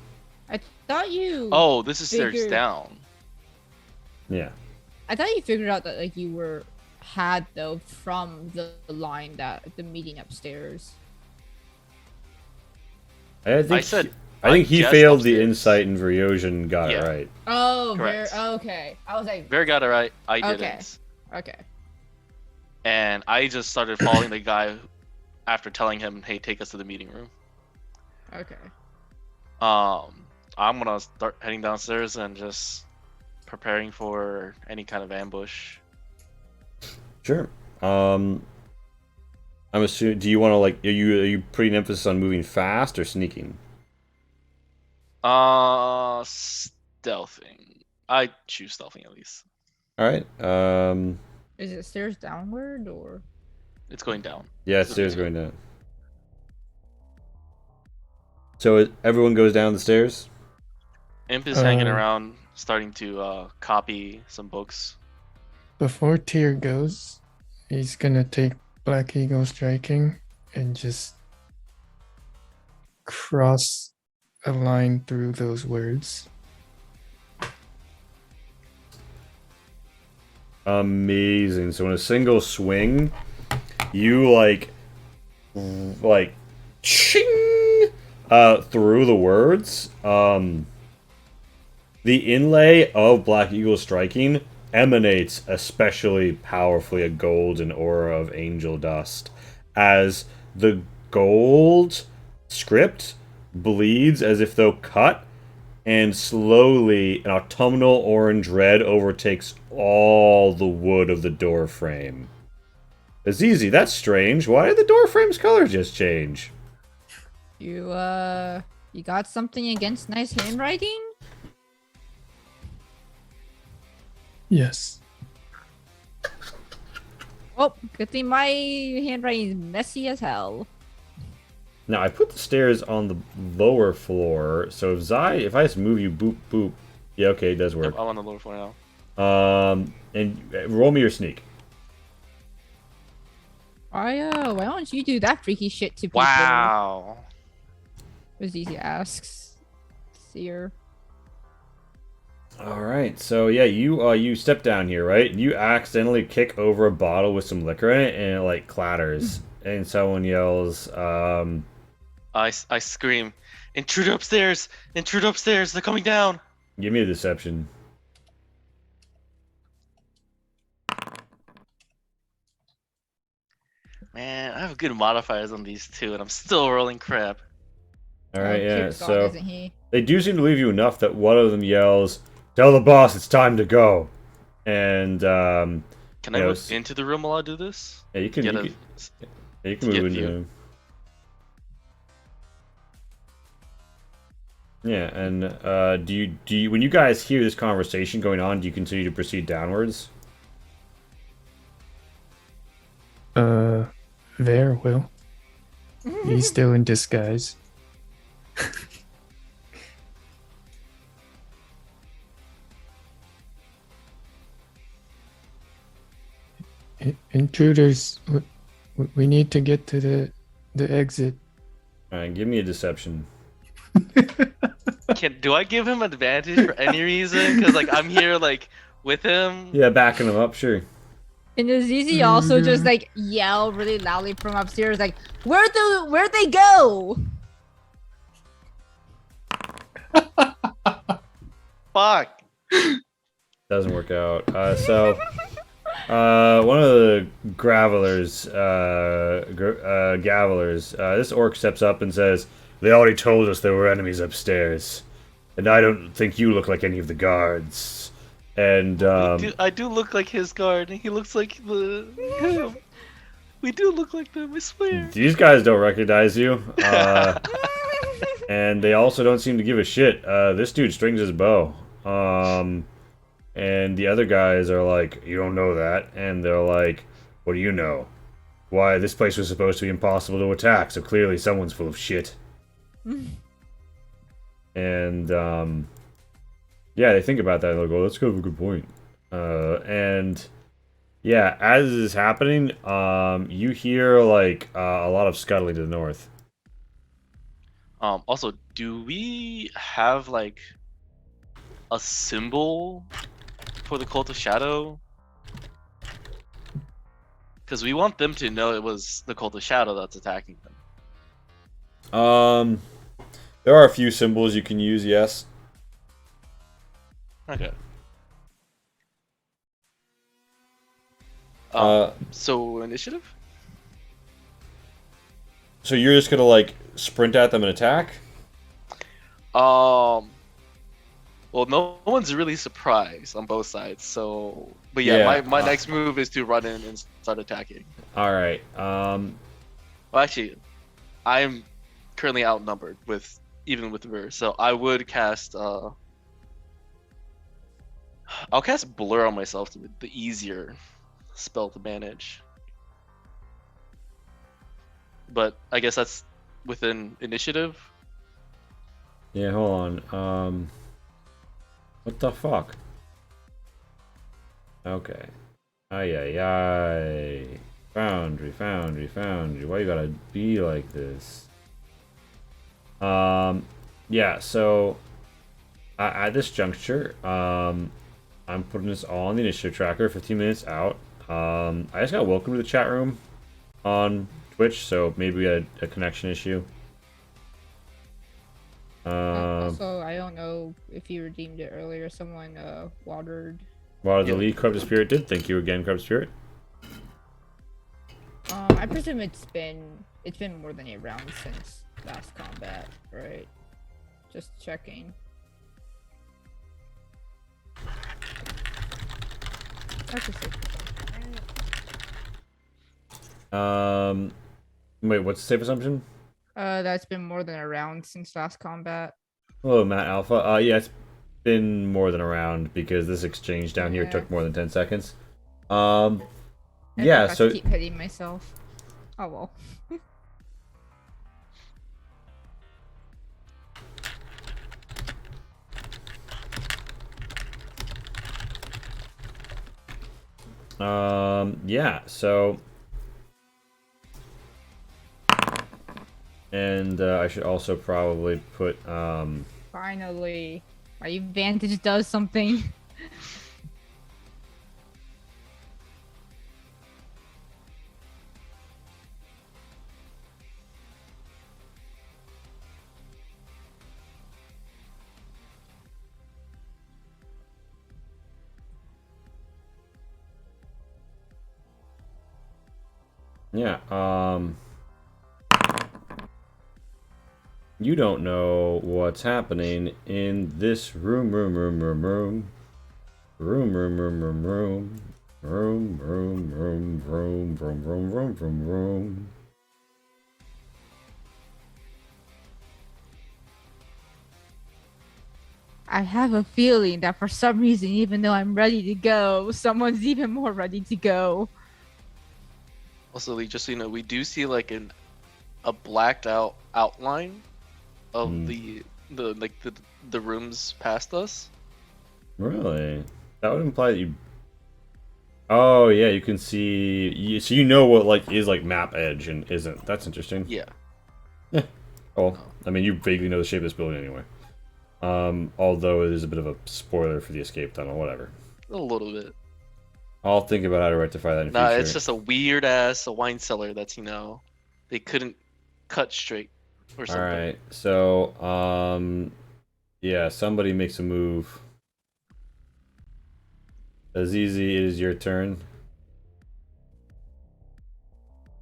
I thought you. Oh, this is stairs Figured- down. Yeah. I thought you figured out that like you had though from the line that the meeting upstairs. I think I think he guessed failed the upstairs. insight and Vriosian got it Yeah. right. Oh, Correct. okay. I was like, Very got it right. I Okay. didn't. okay. And I just started following the guy after telling him, "Hey, take us to the meeting room." Okay. I'm gonna start heading downstairs and just preparing for any kind of ambush. Sure. I'm assuming. Do you want to like? Are you putting emphasis on moving fast or sneaking? Stealthing. I choose stealthing at least. All right. Is it stairs downward or? It's going down. Yeah, stairs going down. So everyone goes down the stairs. Imp is hanging around, starting to copy some books. Before Tyr goes, he's gonna take Black Eagle striking and just cross a line through those words. Amazing. So in a single swing, you like ching through the words. The inlay of Black Eagle striking emanates especially powerfully a golden aura of angel dust as the gold script bleeds as if though cut, and slowly an autumnal orange red overtakes all the wood of the door frame. Azizi, that's strange. Why did the door frame's color just change? You got something against nice handwriting? Yes. Oh, good thing my handwriting is messy as hell. Now, I put the stairs on the lower floor, so if I just move you, boop, boop. Yeah, okay, it does work. I'm on the lower floor now. And roll me your sneak. Why don't you do that freaky shit to people? Wow. Azizi asks. Seer. Alright, so yeah, you step down here, right? You accidentally kick over a bottle with some liquor in it, and it, like, clatters. And someone yells, I scream, intruder upstairs! Intruder upstairs! They're coming down! give me a deception. Man, I have good modifiers on these two, and I'm still rolling crap. Alright, yeah, Kid's gone, so isn't he? they do seem to leave you enough that one of them yells, "Tell the boss it's time to go." And, Can I you know, move into the room while I do this? yeah, you can Get move get into view. him. Yeah, and do you when you guys hear this conversation going on, do you continue to proceed downwards? There, Will. He's still in disguise. Intruders, we need to get to the exit. Alright, give me a deception. Do I give him advantage for any reason? Because like I'm here like with him. Yeah, backing him up, sure. And Azizi also just like yell really loudly from upstairs, like, where'd they go? Fuck. Doesn't work out. So one of the gavelers, this orc steps up and says, "They already told us there were enemies upstairs, and I don't think you look like any of the guards." And I do look like his guard, and he looks like him. We do look like them, I swear. these guys don't recognize you, and they also don't seem to give a shit. This dude strings his bow, and the other guys are like, "You don't know that," and they're like, "What do you know? Why, this place was supposed to be impossible to attack, so clearly someone's full of shit." And yeah, they think about that and they'll go, "That's kind of a good point." And yeah, as this is happening, you hear like a lot of scuttling to the north. Also, do we have like a symbol for the Cult of Shadow? Because we want them to know it was the Cult of Shadow that's attacking them. There are a few symbols you can use, yes. Okay. Uh, So initiative? So you're just gonna like sprint at them and attack? Well, no one's really surprised on both sides, so But yeah, Yeah, my next move is to run in and start attacking. All right. Well, actually, I'm currently outnumbered with even with Ver, so I would cast. I'll cast Blur on myself to be the easier spell to manage. But I guess that's within initiative. Yeah, hold on. What the fuck? Okay. Ay, ay, ay. Foundry, foundry, foundry. Why you gotta be like this? Yeah, so at this juncture, I'm putting this all on the initiative tracker, 15 minutes out. I just got welcome to the chat room on Twitch, so maybe we had a connection issue. Also, I don't know if you redeemed it earlier. Someone watered. While the lead Corrupted Spirit did, thank you again, Corrupted Spirit. I presume it's been more than a round since last combat, right? Just checking. That's a safe assumption. Wait, what's the safe assumption? That's been more than a round since last combat. Hello, Matt Alpha. Yeah, it's been more than a round because this exchange down here Yeah. took more than 10 seconds. I Yeah, forgot so to keep hitting myself. Oh well. yeah, so and I should also probably put Finally, my advantage does something. yeah, you don't know what's happening in this room. I have a feeling that for some reason, even though I'm ready to go, someone's even more ready to go. Also, Lee, just so you know, we do see like a blacked out outline of the rooms past us. Really? That would imply that you. Oh yeah, you can see. So you know what like is like map edge and isn't. That's interesting. Yeah. Oh, I mean, you vaguely know the shape of this building anyway. Although it is a bit of a spoiler for the escape tunnel. Whatever. A little bit. I'll think about how to rectify that in Nah, future. it's just a weird ass wine cellar that's they couldn't cut straight or something. All right. So yeah, somebody makes a move. Azizi, it is your turn.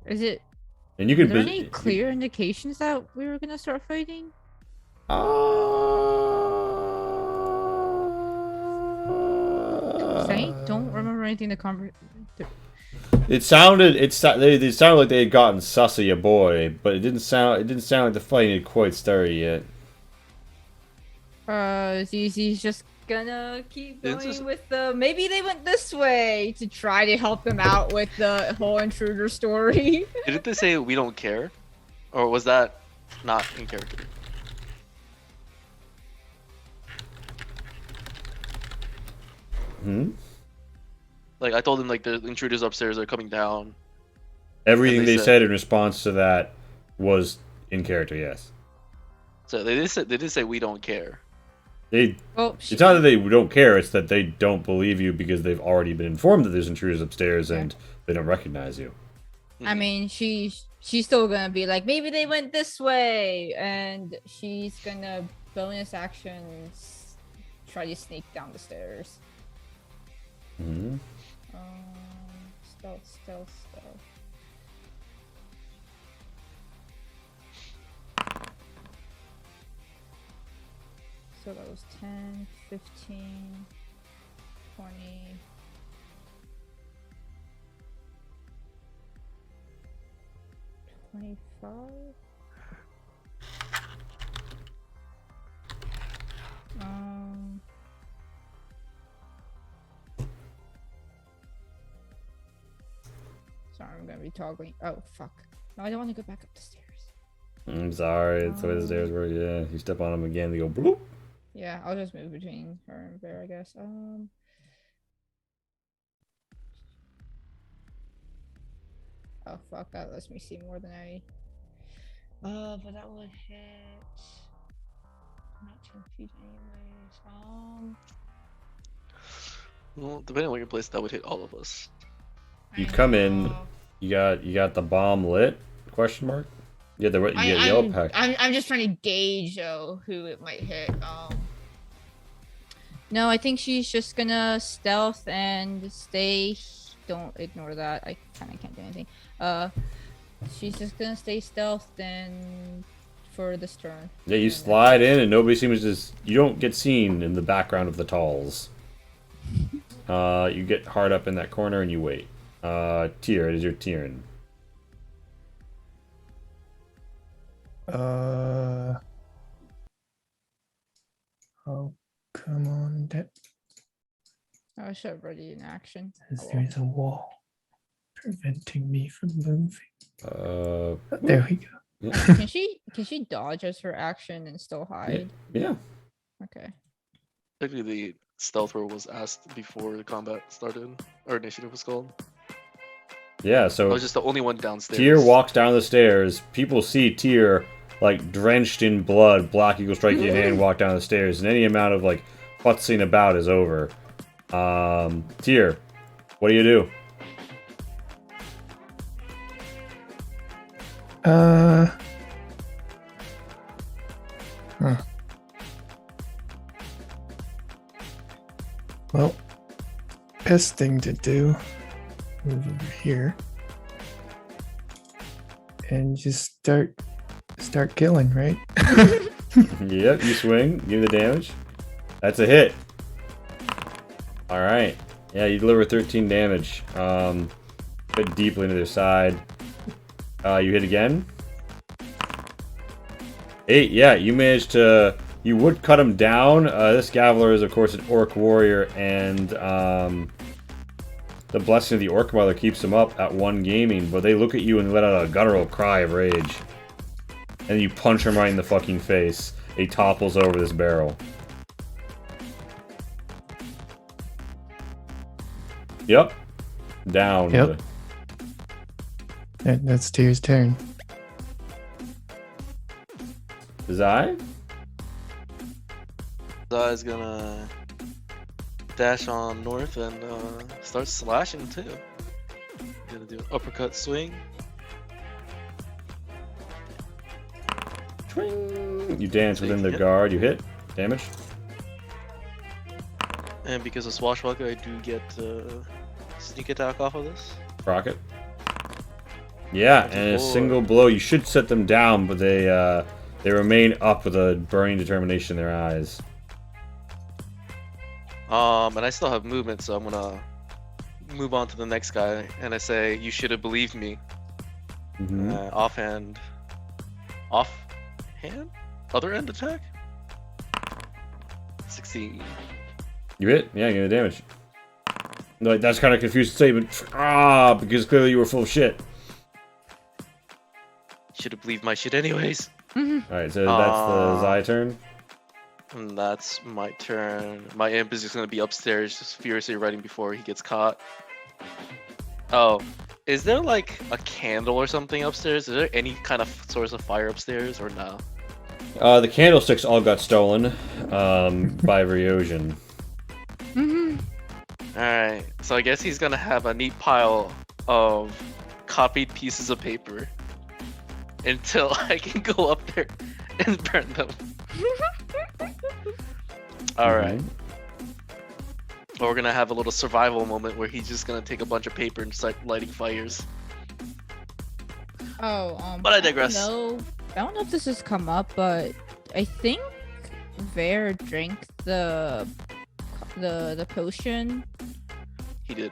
Is it? And you Are can. there any clear indications that we were gonna start fighting? I don't remember anything the conversation. It sounded. They sounded like they had gotten sussy a boy, but it didn't sound. It didn't sound like the fighting had quite started yet. Zizi's just gonna keep This going is- with the. Maybe they went this way to try to help them out with the whole intruder story. Didn't they say we don't care, or was that not in character? Like I told them, like the intruders upstairs are coming down. Everything And they they said in response to that was in character. Yes. So they did say we don't care. Well, It's not that they don't care; it's that they don't believe you because they've already been informed that there's intruders upstairs and they don't recognize you. I mean, she's still gonna be like, maybe they went this way, and she's gonna bonus actions try to sneak down the stairs. Mm-hmm. Stealth. So that was 10, 15, 20, 25. Sorry, I'm gonna be toggling. Oh fuck! No, I don't want to go back up the stairs. I'm sorry, it's the way the stairs work. Yeah, you step on them again, they go bloop. Yeah, I'll just move between her and Bear, I guess. Oh fuck, that lets me see more than I. But that would hit. Not 10 feet, anyways. Well, depending on where you place, that would hit all of us. You I come in, know. you got the bomb lit? Question mark. Yeah, you got yellow pack. I'm just trying to gauge who it might hit. No, I think she's just gonna stealth and stay. Don't ignore that. I kind of can't do anything. She's just gonna stay stealth then for this turn. Yeah, you slide in and nobody seems to. You don't get seen in the background of the talls. You get hard up in that corner and you wait. Tyr, it is your turn. Oh, come on, that I should have ready in action. there's a wall preventing me from moving. Uh, There we go. yeah. Can she dodge as her action and still hide? Yeah. Okay. Technically, the stealth roll was asked before the combat started, or initiative was called. Yeah, I so was just the only one downstairs. Tyr walks down the stairs. People see Tyr, like, drenched in blood, Black Eagle striking in hand, walk down the stairs, and any amount of, like, futzing about is over. Tyr, what do you do? Well, best thing to do, move over here and just start killing, right? Yep, you swing, give the damage. That's a hit. Alright. Yeah, you deliver 13 damage. Bit deeply into their side. You hit again. 8, yeah, you managed to. You would cut him down. This Gavilar is, of course, an Orc warrior, and the blessing of the Orc Mother keeps him up at 1 gaming, but they look at you and let out a guttural cry of rage. And you punch him right in the fucking face. He topples over this barrel. Yep. Down. Yep. That's Tyr's turn. Zai? Zai's gonna dash on north and start slashing too. Gonna do an uppercut swing. Twing. You dance within the guard. You hit. Damage. And because of Swashbuckler, I do get sneak attack off of this. Rocket. Yeah, and a single blow. You should set them down, but they remain up with a burning determination in their eyes. And I still have movement, so I'm gonna move on to the next guy, and I say, "You should have believed me." Mm-hmm. Offhand, other end attack. 16. You hit? Yeah, you get the damage. No, that's kind of a confused statement. Because clearly you were full of shit. Should have believed my shit anyways. Alright, so that's the Zai turn. And that's my turn. My imp is just gonna be upstairs, just furiously running before he gets caught. Oh, is there like a candle or something upstairs? Is there any kind of source of fire upstairs or no? The candlesticks all got stolen by Ryojin. Alright, so I guess he's gonna have a neat pile of copied pieces of paper until I can go up there and burn them. Alright. We're gonna have a little survival moment where he's just gonna take a bunch of paper and start lighting fires. But I digress. I don't know if this has come up, but I think Ver drank the potion. He did.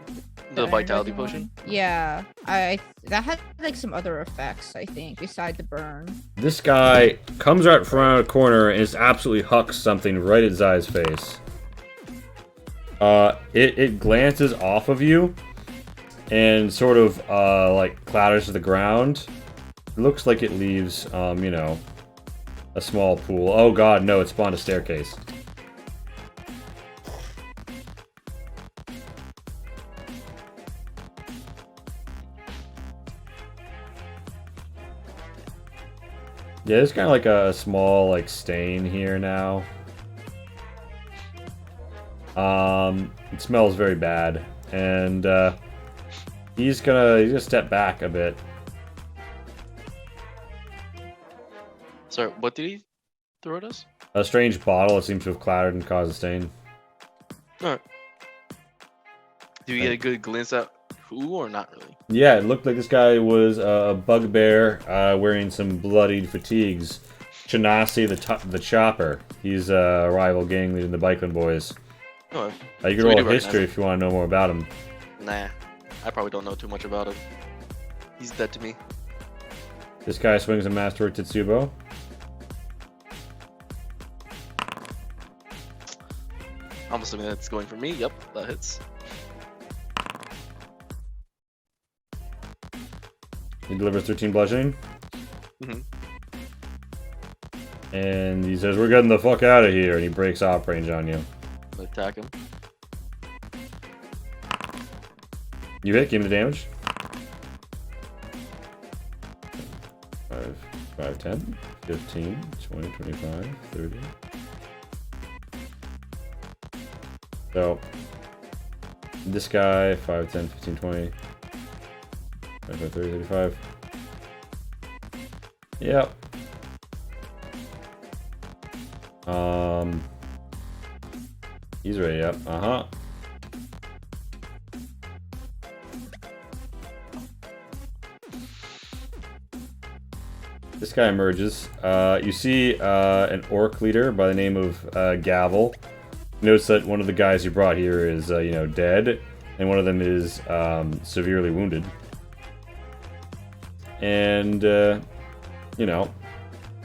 The vitality energizing potion? one. Yeah, I that had like some other effects, I think, beside the burn. This guy comes right from around a corner and just absolutely hucks something right at Zai's face. It glances off of you and sort of like clatters to the ground. It looks like it leaves you know, a small pool. Oh god, no, it spawned a staircase. Yeah, there's kind of like a small like stain here now. It smells very bad, and he's gonna step back a bit. Sorry, what did he throw at us? A strange bottle that seems to have clattered and caused a stain. Alright. Do we get a good glimpse at who or not really? Yeah, it looked like this guy was a bugbear wearing some bloodied fatigues. Chanasi the Chopper. He's a rival gang leader in the Bikeland Boys. Oh, You so can we roll do recognize history him. if you want to know more about him. Nah, I probably don't know too much about him. He's dead to me. This guy swings a Master Tetsubo. I'm assuming that's going for me. Yep, that hits. He delivers 13 bludgeoning. Mhm. And he says, "We're getting the fuck out of here," and he breaks op range on you. Attack him. You hit, give him the damage. 5, 10, 15, 20, 25, 30. So, this guy, 5, 10, 15, 20, 25, 30, 35. Yep. He's ready up. Uh-huh. This guy emerges. You see an orc leader by the name of Gavel. Notice that one of the guys you brought here is, you know, dead, and one of them is severely wounded. And, you know,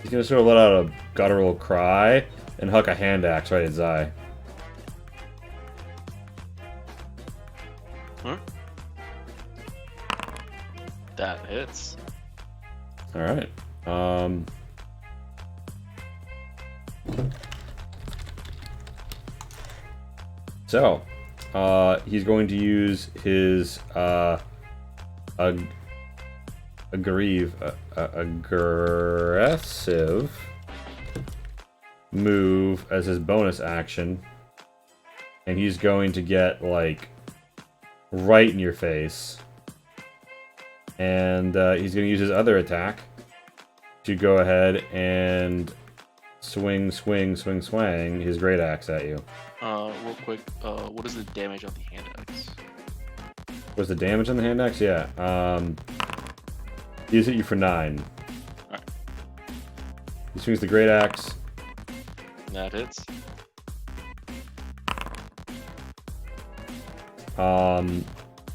he's gonna sort of let out a guttural cry and huck a hand axe right at Zai. Huh? That hits. All right. So, he's going to use his aggressive move as his bonus action, and he's going to get like right in your face, and he's going to use his other attack to go ahead and swing his great axe at you. Real quick, what is the damage on the hand axe? What's the damage on the hand axe? Yeah. He's hit you for 9. Alright. He swings the great axe. That hits.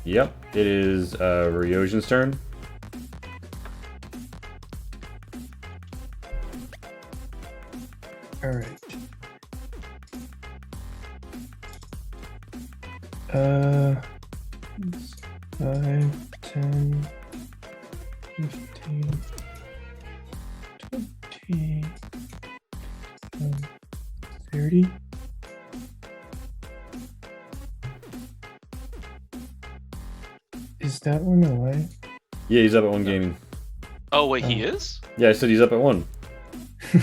Yep. It is Ryojin's turn. Alright. 5, 10, 15, 20, 30. Is that one alive? Yeah, he's up at 1 gaming. Oh wait, he is? Yeah, I said he's up at 1.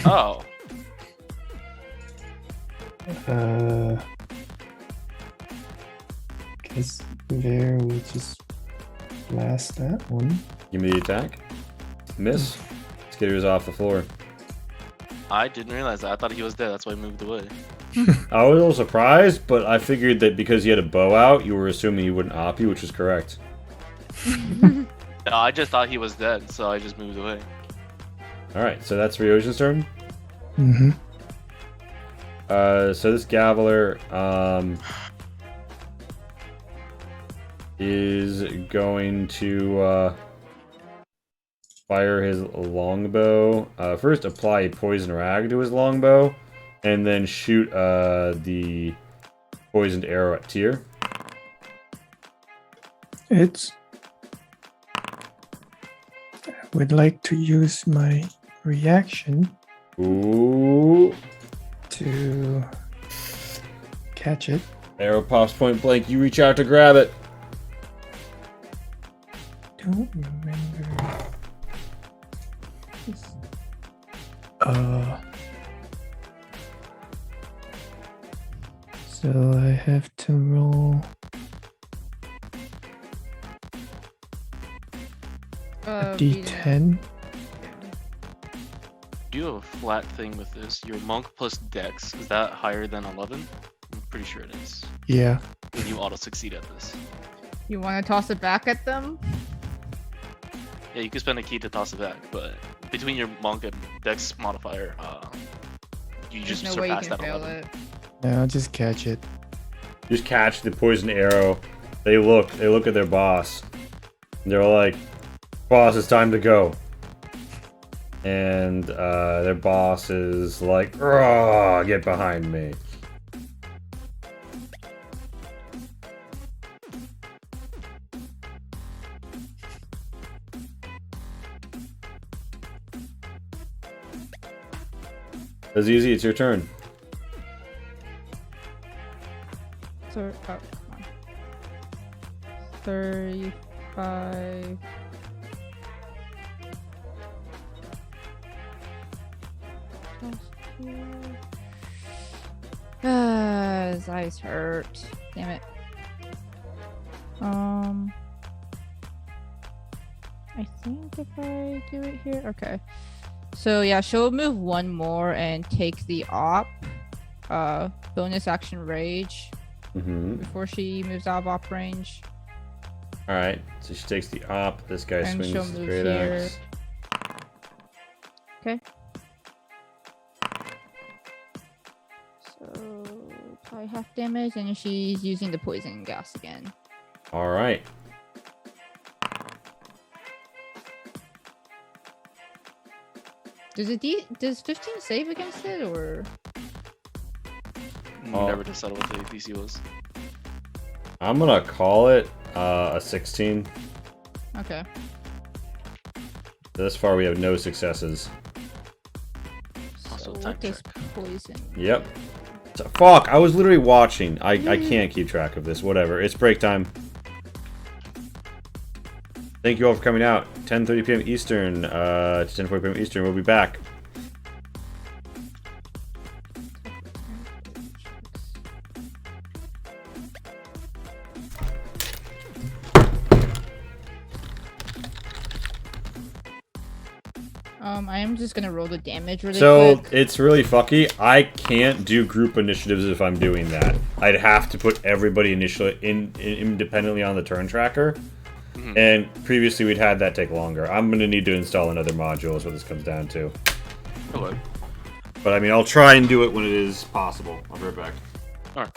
Oh. Guess there will just blast that one. Give me the attack. Miss. Skitter's off the floor. I didn't realize that. I thought he was dead. That's why I moved away. I was a little surprised, but I figured that because he had a bow out, you were assuming he wouldn't op you, which is correct. No, I just thought he was dead, so I just moved away. Alright, so that's Ryojin's turn. Mm-hmm. So this Gaveler, is going to fire his longbow. First, apply a poison rag to his longbow, and then shoot the poisoned arrow at Tyr. I would like to use my reaction Ooh. to catch it. Arrow pops point blank. You reach out to grab it. Don't remember. So I have to roll. A D10. Do you have a flat thing with this? Your monk plus dex, is that higher than 11? I'm pretty sure it is. Yeah. Then you auto succeed at this. You want to toss it back at them? Yeah, you can spend a key to toss it back, but between your monk and dex modifier, you There's just no way you surpass can that fail 11. it. No, I'll just catch it. Just catch the poisoned arrow. They look at their boss. And they're like, "Boss, it's time to go." And their boss is like, "Rawr, get behind me." Azizi, it's your turn. So, come on. 35. His eyes hurt. Damn it. I think if I do it here, okay. So yeah, she'll move one more and take the op, bonus action rage before she moves out of op range. All right, so she takes the op. This guy And swings she'll his move great here. axe. Okay. So probably half damage, and she's using the poison gas again. All right. Does 15 save against it, or? We Oh. never decided what the DC was. I'm gonna call it a 16. Okay. Thus far, we have no successes. Also So time what does check. poison? Yep. Fuck! I was literally watching. I can't keep track of this. Whatever. It's break time. Thank you all for coming out. 10:30 p.m. Eastern. To 10:40 p.m. Eastern. We'll be back. I am just gonna roll the damage really So quick. it's really fucky. I can't do group initiatives if I'm doing that. I'd have to put everybody initially independently on the turn tracker. And previously we'd had that take longer. I'm gonna need to install another module is what this comes down to. Hello. But I mean, I'll try and do it when it is possible. I'll be right back. Alright.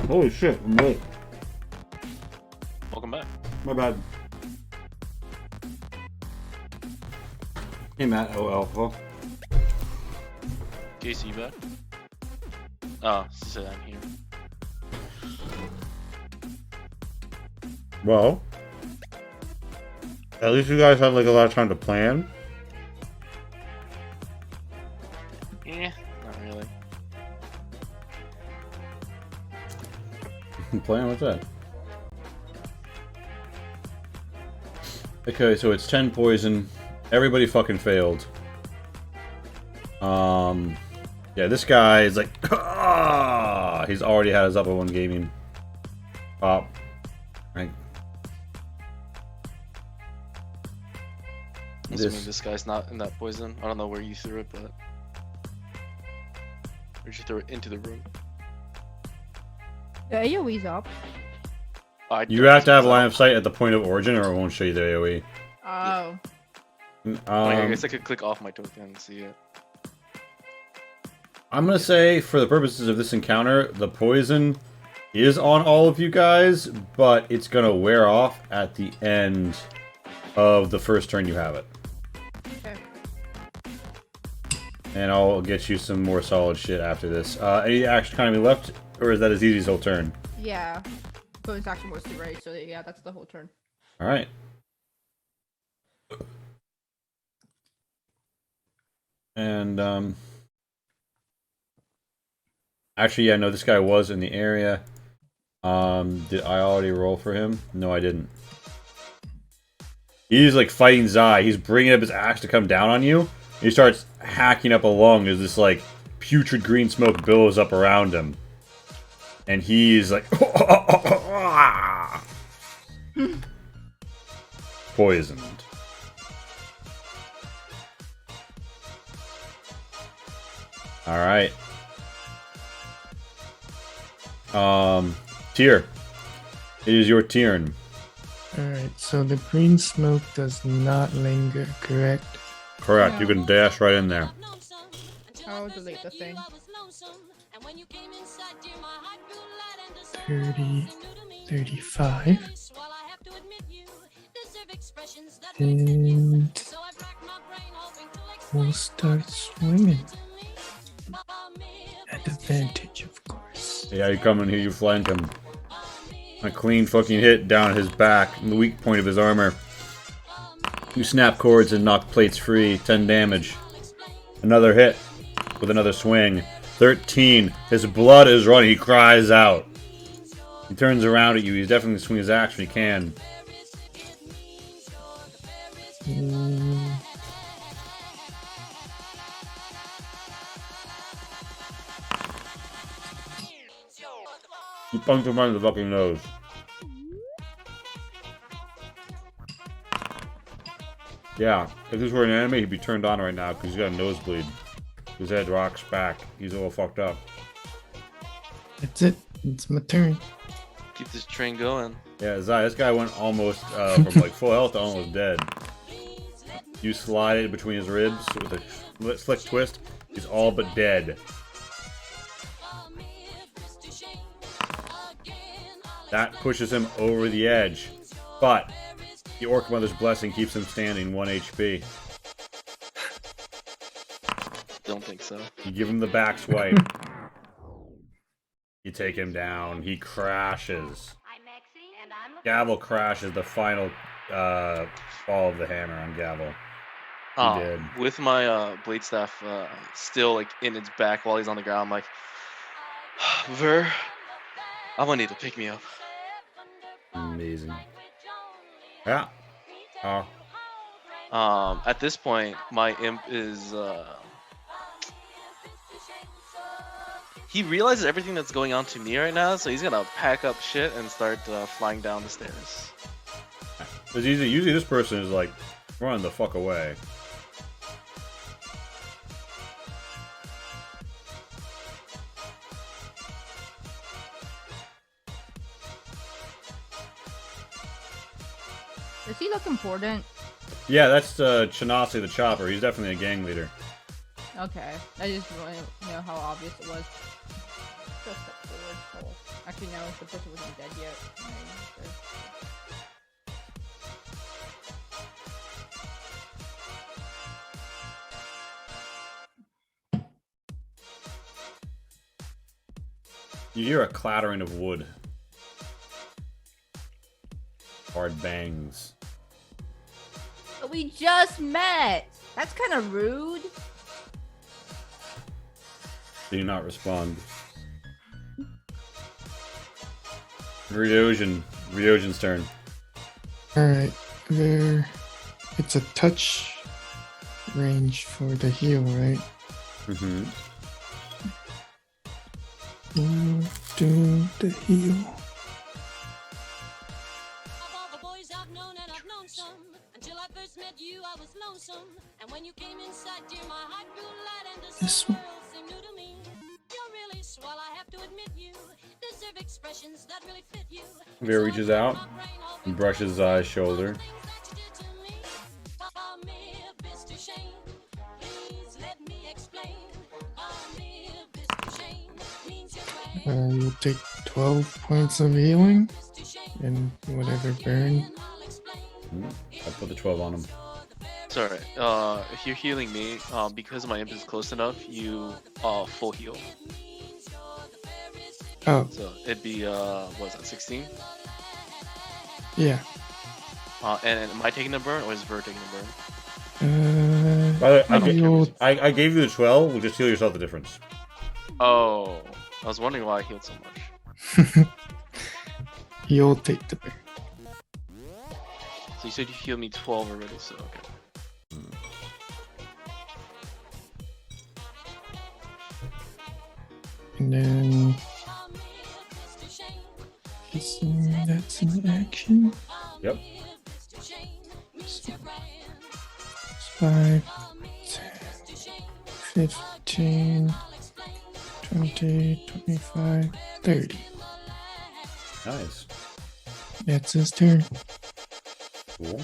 Holy shit, I'm late. Welcome back. My bad. Hey Matt, oh Alpha. Casey, you back? Oh, she said I'm here. Well, at least you guys had like a lot of time to plan. Yeah, not really. Plan? What's that? Okay, so it's 10 poison. Everybody fucking failed. Yeah, this guy is like, he's already had his upper one gaming. Pop. Right. Assuming this guy's not in that poison. I don't know where you threw it, but where'd you throw it into the room? The AoE's up. You have to have line of sight at the point of origin, or it won't show you the AoE. Oh. I guess I could click off my token and see it. I'm gonna say, for the purposes of this encounter, the poison is on all of you guys, but it's gonna wear off at the end of the first turn you have it. Okay. And I'll get you some more solid shit after this. Any action economy left, or is that as easy as whole turn? Yeah. Bonus action was too right, so yeah, that's the whole turn. Alright. And, actually, yeah, no, this guy was in the area. Did I already roll for him? No, I didn't. He's, like, fighting Zai. He's bringing up his axe to come down on you. He starts hacking up a lung as this, like, putrid green smoke billows up around him. And he's, like... poisoned. Alright. Tier. It is your turn. Alright, so the green smoke does not linger, correct? Correct, No. you can dash right in there. I'll delete the thing. 30, 35. And we'll start swinging. At advantage, of course. Yeah, you come in here, you flank him. A clean fucking hit down his back, the weak point of his armor. You snap cords and knock plates free, 10 damage. Another hit with another swing. 13. His blood is running, he cries out. He turns around at you, he's definitely swing his axe when he can. You punked him right in the fucking nose. Yeah, if this were an anime, he'd be turned on right now because he's got a nosebleed. His head rocks back. He's a little fucked up. That's it. It's my turn. Keep this train going. Yeah, Zai, this guy went almost from like full health to almost dead. You slide it between his ribs with a slick twist. He's all but dead. That pushes him over the edge. But the Orc Mother's Blessing keeps him standing 1 HP. Don't think so. You give him the back swipe. You take him down. He crashes. Gavel crashes the final fall of the hammer on Gavel. He did. With my blade staff still like in its back while he's on the ground, I'm like, Ver, I'm gonna need to pick me up. Amazing. Yeah. At this point, my imp is he realizes everything that's going on to me right now, so he's gonna pack up shit and start flying down the stairs. It's easy. Usually this person is like, run the fuck away. Does he look important? Yeah, that's Chanasi the Chopper. He's definitely a gang leader. Okay. I just want to know how obvious it was. Just step forward. Oh. Actually, no, the person wasn't dead yet. You hear a clattering of wood. Hard bangs. But we just met. That's kind of rude. Do not respond. Ryojan's turn. Alright, there. It's a touch range for the heal, right? Mm-hmm. Do the heal. Of all the boys I've known, and I've known some, until I first met you, I was lonesome. And when you came inside, dear, my heart grew light, and This the one. world seemed new to me. You're really swell, I have to admit you deserve expressions that really fit you. Veer reaches out and brushes his eyes shoulder. You'll take 12 points of healing and whatever burn. I put the 12 on him. Sorry. If you're healing me, because my imp is close enough, you full heal. Oh, So it'd be what was that, 16? yeah. And am I taking the burn or is Ver taking the burn? By the way, You'll, I gave you the 12. We'll just heal yourself the difference. Oh, I was wondering why I healed so much. you'll take the burn. So you said you healed me 12 already, so okay. And then that's an action. Yep. 5, 10, 15, 20, 25, 30. Nice. That's his turn. Cool.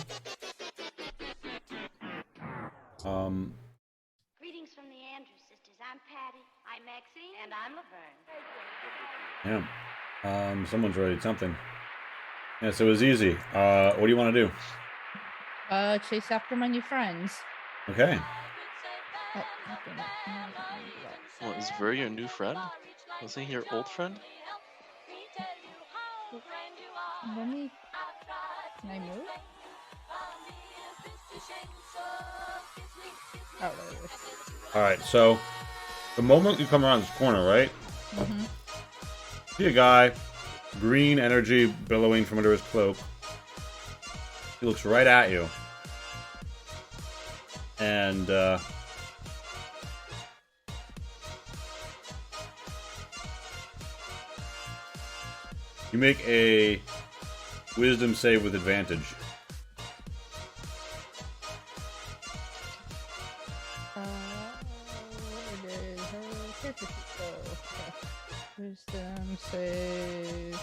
Greetings from the Andrews sisters. I'm Patty. I'm Maxine. And I'm Laverne. Yeah. Someone's ready something. Yeah, so it was easy. What do you want to do? Chase after my new friends. Okay. Oh, okay, no. What, is Ver your new friend? Wasn't he your old friend? Let me. Can I move? Oh, there it is. All right. So the moment you come around this corner, right? Mm-hmm. See a guy, green energy billowing from under his cloak. He looks right at you. And you make a wisdom save with advantage. What is her character sheet? Oh, okay. Wisdom save.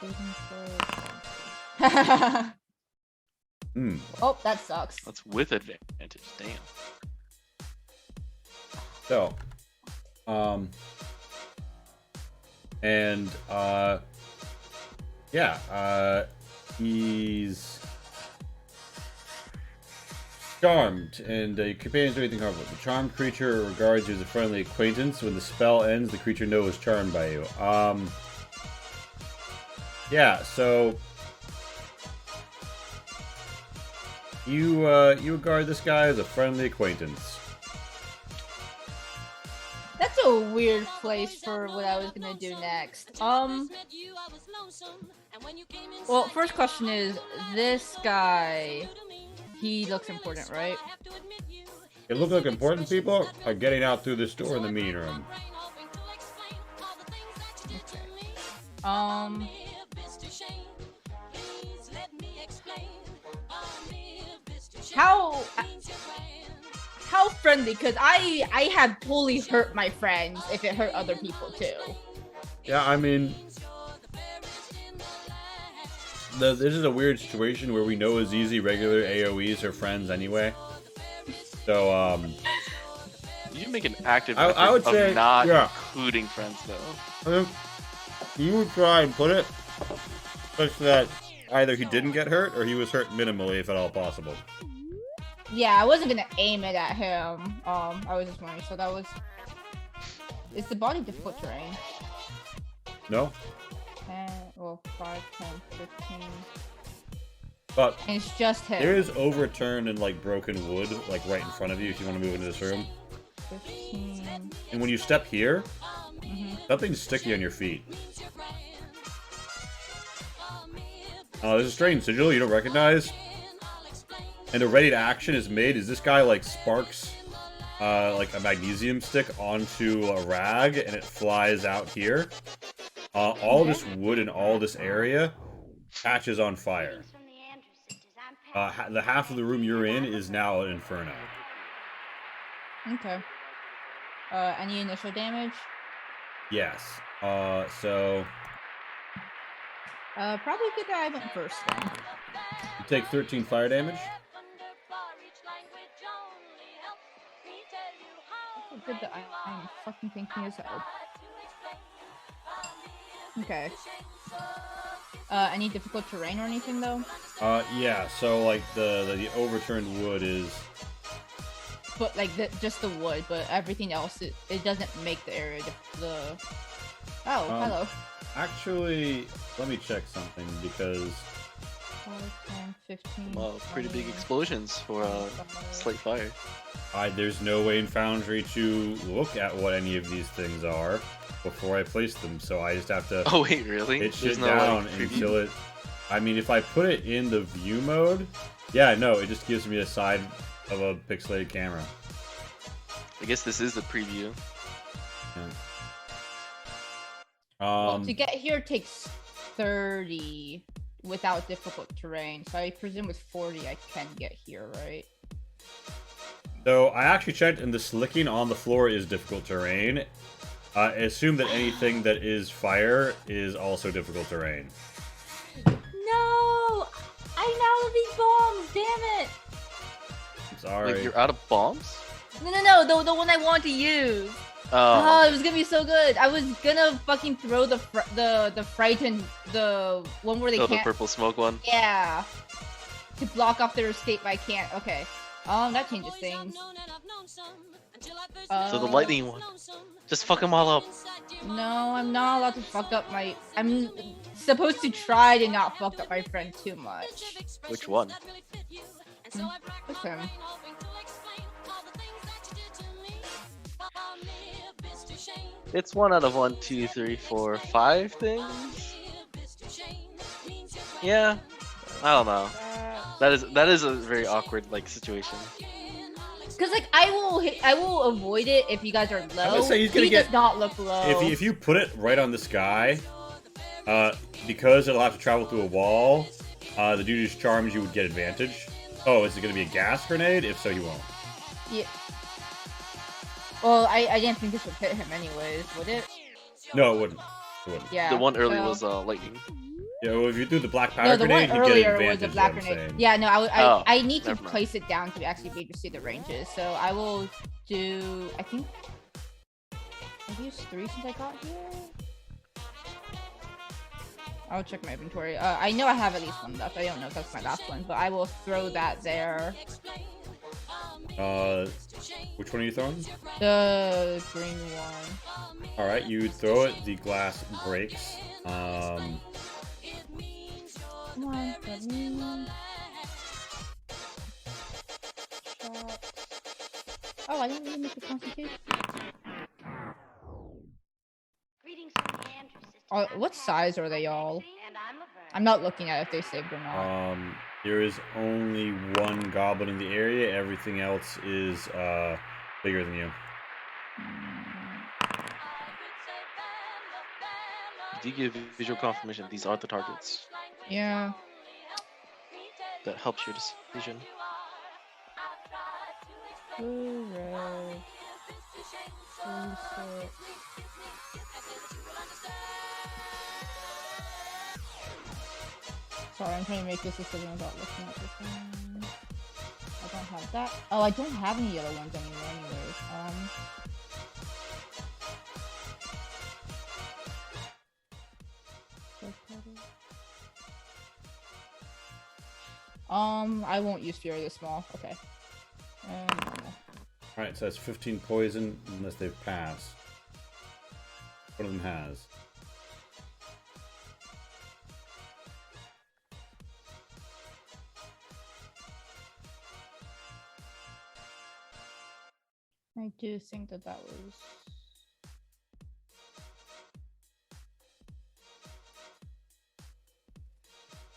Saving throw. Hmm. Oh, that sucks. That's with advantage. Damn. So, he's charmed, and your companions do anything harmful. The charmed creature regards you as a friendly acquaintance. When the spell ends, the creature knows charmed by you. Yeah, so you regard this guy as a friendly acquaintance. That's a weird place for what I was gonna do next. Well, first question is, this guy, he looks important, right? It looks like important people are getting out through this door in the meeting room. Okay. How friendly? Because I have totally hurt my friends if it hurt other people too. Yeah, I mean, this is a weird situation where we know Azizi regular AoEs her friends anyway. So, You make an active I effort would of say, not yeah. including friends though. I think you would try and put it such that either he didn't get hurt or he was hurt minimally, if at all possible. Yeah, I wasn't gonna aim it at him. I was just wondering. So that was. Is the body difficult terrain? No? 10, well, 5, 10, 15. But And it's just him. there is overturned and like broken wood like right in front of you if you want to move into this room. 15. And when you step here, Mhm. something's sticky on your feet. There's a strange sigil you don't recognize. And the ready to action is made is this guy like sparks like a magnesium stick onto a rag and it flies out here. All this wood in all this area catches on fire. The half of the room you're in is now an inferno. Okay. Any initial damage? Yes. So Probably good that I went first then. you take 13 fire damage. Oh, good that I'm fucking thinking as hell. Okay. Any difficult terrain or anything though? Yeah. So like the overturned wood is. But like just the wood, but everything else it doesn't make the area the. Oh, hello. Actually, let me check something because 5, 10, 15. Well, pretty big 20. explosions for Slate Fire. there's no way in Foundry to look at what any of these things are before I place them, so I just have to Oh wait, really? hit shit There's no down like, until preview? it. I mean, if I put it in the view mode, yeah, no, it just gives me a side of a pixelated camera. I guess this is the preview. Well, to get here takes 30 without difficult terrain, so I presume with 40 I can get here, right? So I actually checked, and the slicking on the floor is difficult terrain. I assume that anything that is fire is also difficult terrain. No! I now have these bombs, damn it! I'm sorry. Wait, you're out of bombs? No, the one I want to use. Oh, it was gonna be so good. I was gonna fucking throw the frightened, the one where they the can't. purple smoke one. Yeah. To block off their escape, but I can't. Okay. That changes things. So the lightning one. Just fuck them all up. No, I'm not allowed to fuck up my. I'm supposed to try to not fuck up my friend too much. Which one? With him. It's 1 out of 1, 2, 3, 4, 5 things. Yeah, I don't know. That is a very awkward like situation. Cause like I will avoid it if you guys are low. gonna say he's gonna he get- does not look low. If you put it right on this guy, because it'll have to travel through a wall, the dude who's charmed you would get advantage. Oh, is it gonna be a gas grenade? If so, you won't. Yeah. Well, I didn't think this would hit him anyways, would it? No, it wouldn't. It wouldn't. Yeah. The one earlier so- was lightning. Yeah, well, if you do the black powder No, the grenade, one you get earlier advantage. was a black is what I'm grenade. saying. Yeah, no, Oh, I need to never mind. place it down to actually be able to see the ranges. So I will do. I think I've used 3 since I got here. I'll check my inventory. I know I have at least 1 left. I don't know if that's my last one, but I will throw that there. Which one are you throwing? The green one. All right, you throw it. The glass breaks. Come on, let me. Shot. Oh, I didn't even make the concentration. Greetings from the Andrew sisters. What size are they all? And I'm Laverne. I'm not looking at if they saved or not. There is only 1 goblin in the area. Everything else is bigger than you. Do you give visual confirmation? These are the targets. Yeah. That helps your decision. Hooray. 46. Sorry, I'm trying to make this decision without looking at the thing. don't have that. Oh, I don't have any yellow ones anymore. Anyways, I won't use Fury this small. Okay. Alright, so that's 15 poison unless they've passed. One of them has. I do think that was.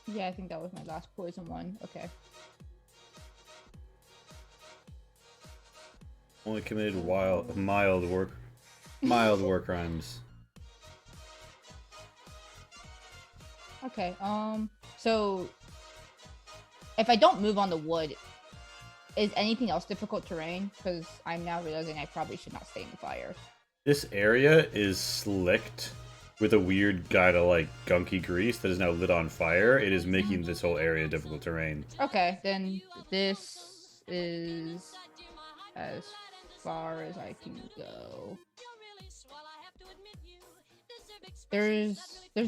Yeah, I think that was my last poison one. Okay. Only committed mild war crimes. Okay. So if I don't move on the wood, is anything else difficult terrain? Because I'm now realizing I probably should not stay in the fire. This area is slicked with a weird kind of like gunky grease that is now lit on fire. It is making this whole area difficult terrain. Okay, then this is as far as I can go. There's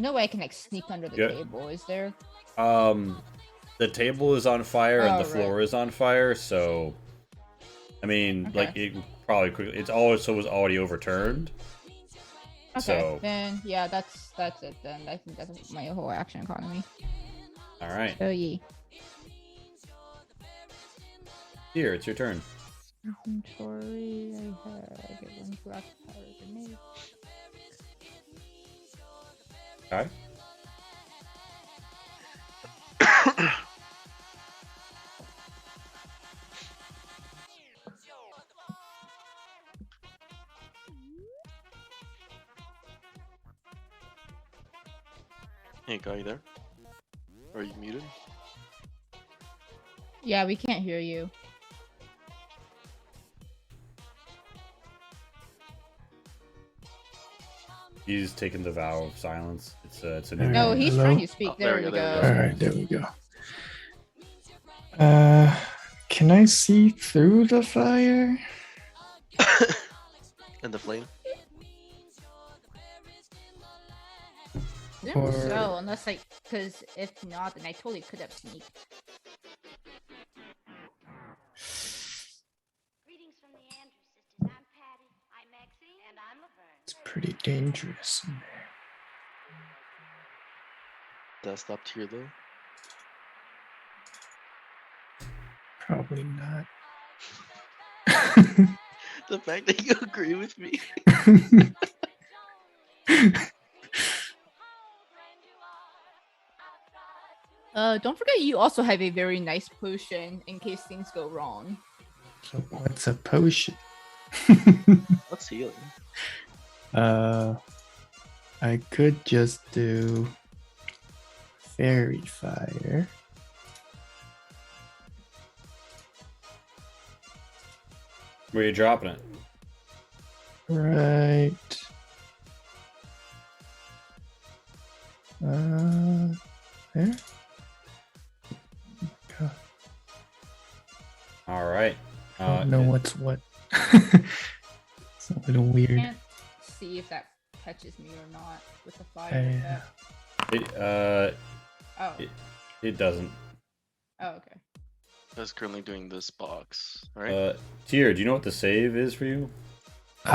no way I can like sneak under the table, is there? The table is on fire and the right. floor is on fire, so I mean, like it probably quickly. It's also was already overturned. Okay, So then yeah, that's it. Then I think that's my whole action economy. all right, Oh yeah. here it's your turn. Inventory. I get one black power grenade. Okay. Hey, guy, you there? Are you muted? Yeah, we can't hear you. He's taken the vow of silence. It's a new. No, Alright, he's hello? trying to speak. Oh, there we go. All right, there we go. Can I see through the fire? And the flame? Assume Or- so, unless like, because if not, then I totally could have sneaked. Greetings from the Andrews sisters. I'm Patty. I'm Maxine. And I'm Laverne. It's pretty dangerous in there. That stopped here though. Probably not. The fact that you agree with me. Don't forget you also have a very nice potion in case things go wrong. So what's a potion? What's healing? I could just do fairy fire. Where are you dropping it? Right. There. God, All right. I don't know what's what. It's a little weird. Can't see if that catches me or not with the fire. Yeah. It Oh. it doesn't. Oh, okay. I was currently doing this box, right? Tier, do you know what the save is for you? It's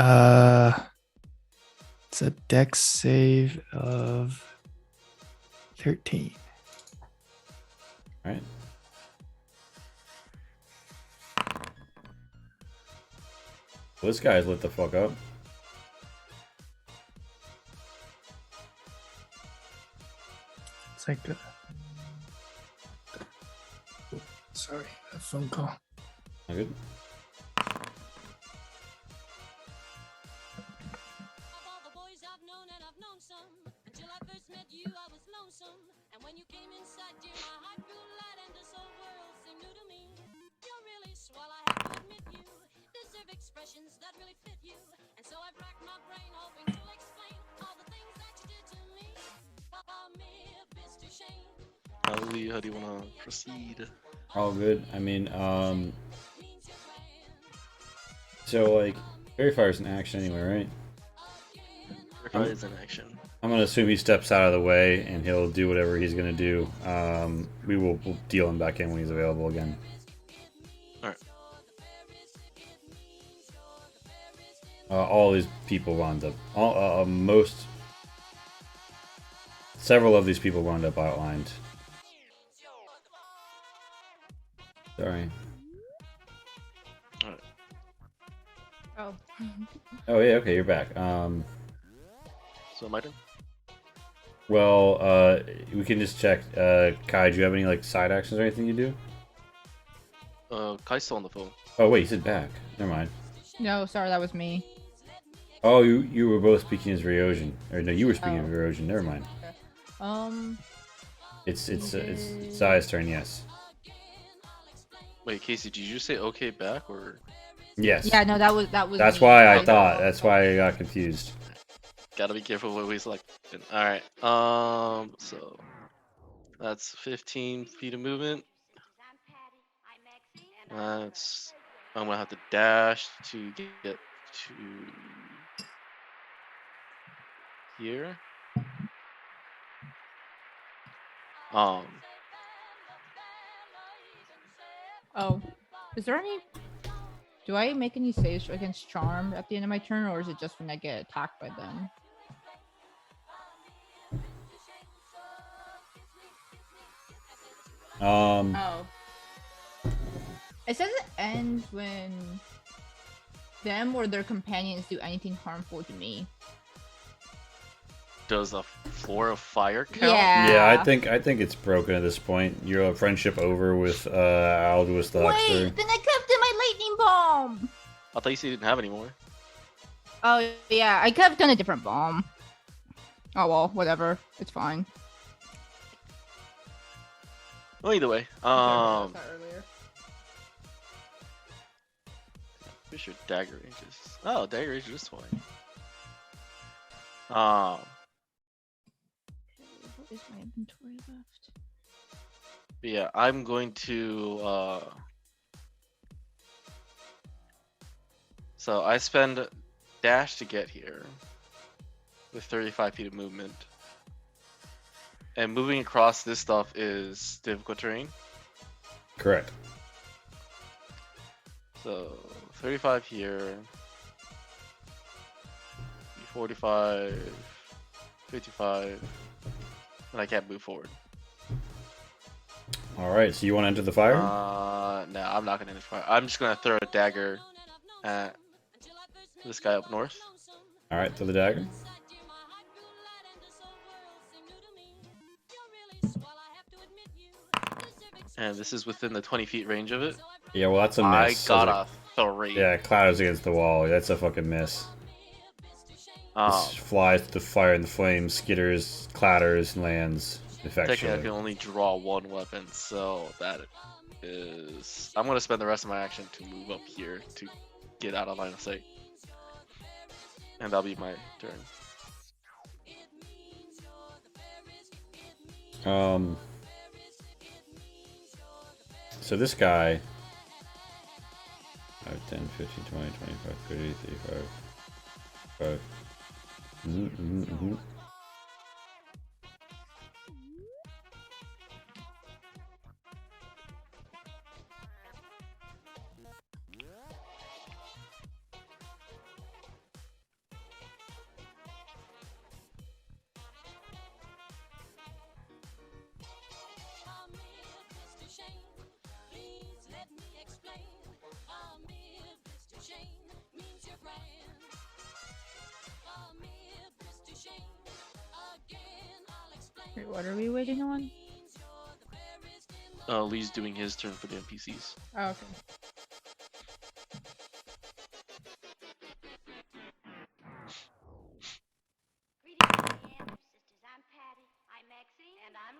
a dex save of 13. All right. Well, this guy's lit the fuck up. It's like a... Sorry, a phone call. All good. Of all the boys I've known, and I've known some, until I first met you, I was lonesome. And when you came inside, dear, my heart grew light, and this whole world seemed new to me. You're really swell, I have to admit you deserve expressions that really fit you. And so I've racked my brain, hoping to explain all the things that you did to me. Call me Mr. Shane. Lee, how do you want to proceed? All good. I mean, So like, Fairy Fire's in action anyway, right? Verify is in action. I'm gonna assume he steps out of the way and he'll do whatever he's gonna do. We'll deal him back in when he's available again. Alright. All these people wound up. Several of these people wound up outlined. Sorry. Alright. Oh. Oh yeah, okay, you're back. So my turn? Well, we can just check. Kai, do you have any like side actions or anything you do? Kai's still on the phone. Oh wait, you said back. Never mind. No, sorry, that was me. Oh, you were both speaking as Ryojin, or no, you were speaking as Oh. Ryojin. Never mind. It's Zai's turn. Yes. Wait, Casey, did you just say okay back or? Yes. Yeah, no, that was That's me. why I Okay. thought. That's why I got confused. Gotta be careful what we select. Alright. So that's 15 feet of movement. That's I'm gonna have to dash to get to here. Um, Oh, is there any? Do I make any saves against charm at the end of my turn, or is it just when I get attacked by them? Oh. It says it ends when them or their companions do anything harmful to me. does a floor of fire count? Yeah. Yeah, I think it's broken at this point. Your friendship over with Aldous the Huckster. Wait, then I kept in my lightning bomb. I thought you said you didn't have any more. Oh yeah, I could have done a different bomb. Oh well, whatever. It's fine. Well, either way, where's your dagger ranges? Oh, dagger range is 20. What is my inventory left? But yeah, I'm going to so I spend dash to get here with 35 feet of movement. And moving across this stuff is difficult terrain. Correct. So 35 here, 45, 55, and I can't move forward. All right. So you want to enter the fire? No, I'm not gonna enter fire. I'm just gonna throw a dagger at this guy up north. All right. Throw the dagger. And this is within the 20 feet range of it. Yeah. Well, that's a I miss. got So a 3. yeah, clatters against the wall. That's a fucking miss. This flies through the fire and the flames, skitters, clatters, and lands Technically, I effectually. can only draw one weapon, so that is. I'm gonna spend the rest of my action to move up here to get out of line of sight, and that'll be my turn. So this guy 5, 10, 15, 20, 25, 30, 35, 5. Wait, what are we waiting on? Lee's doing his turn for the NPCs. Oh, okay. Greetings, Leanne, sisters. I'm Patty. I'm Maxine. And I'm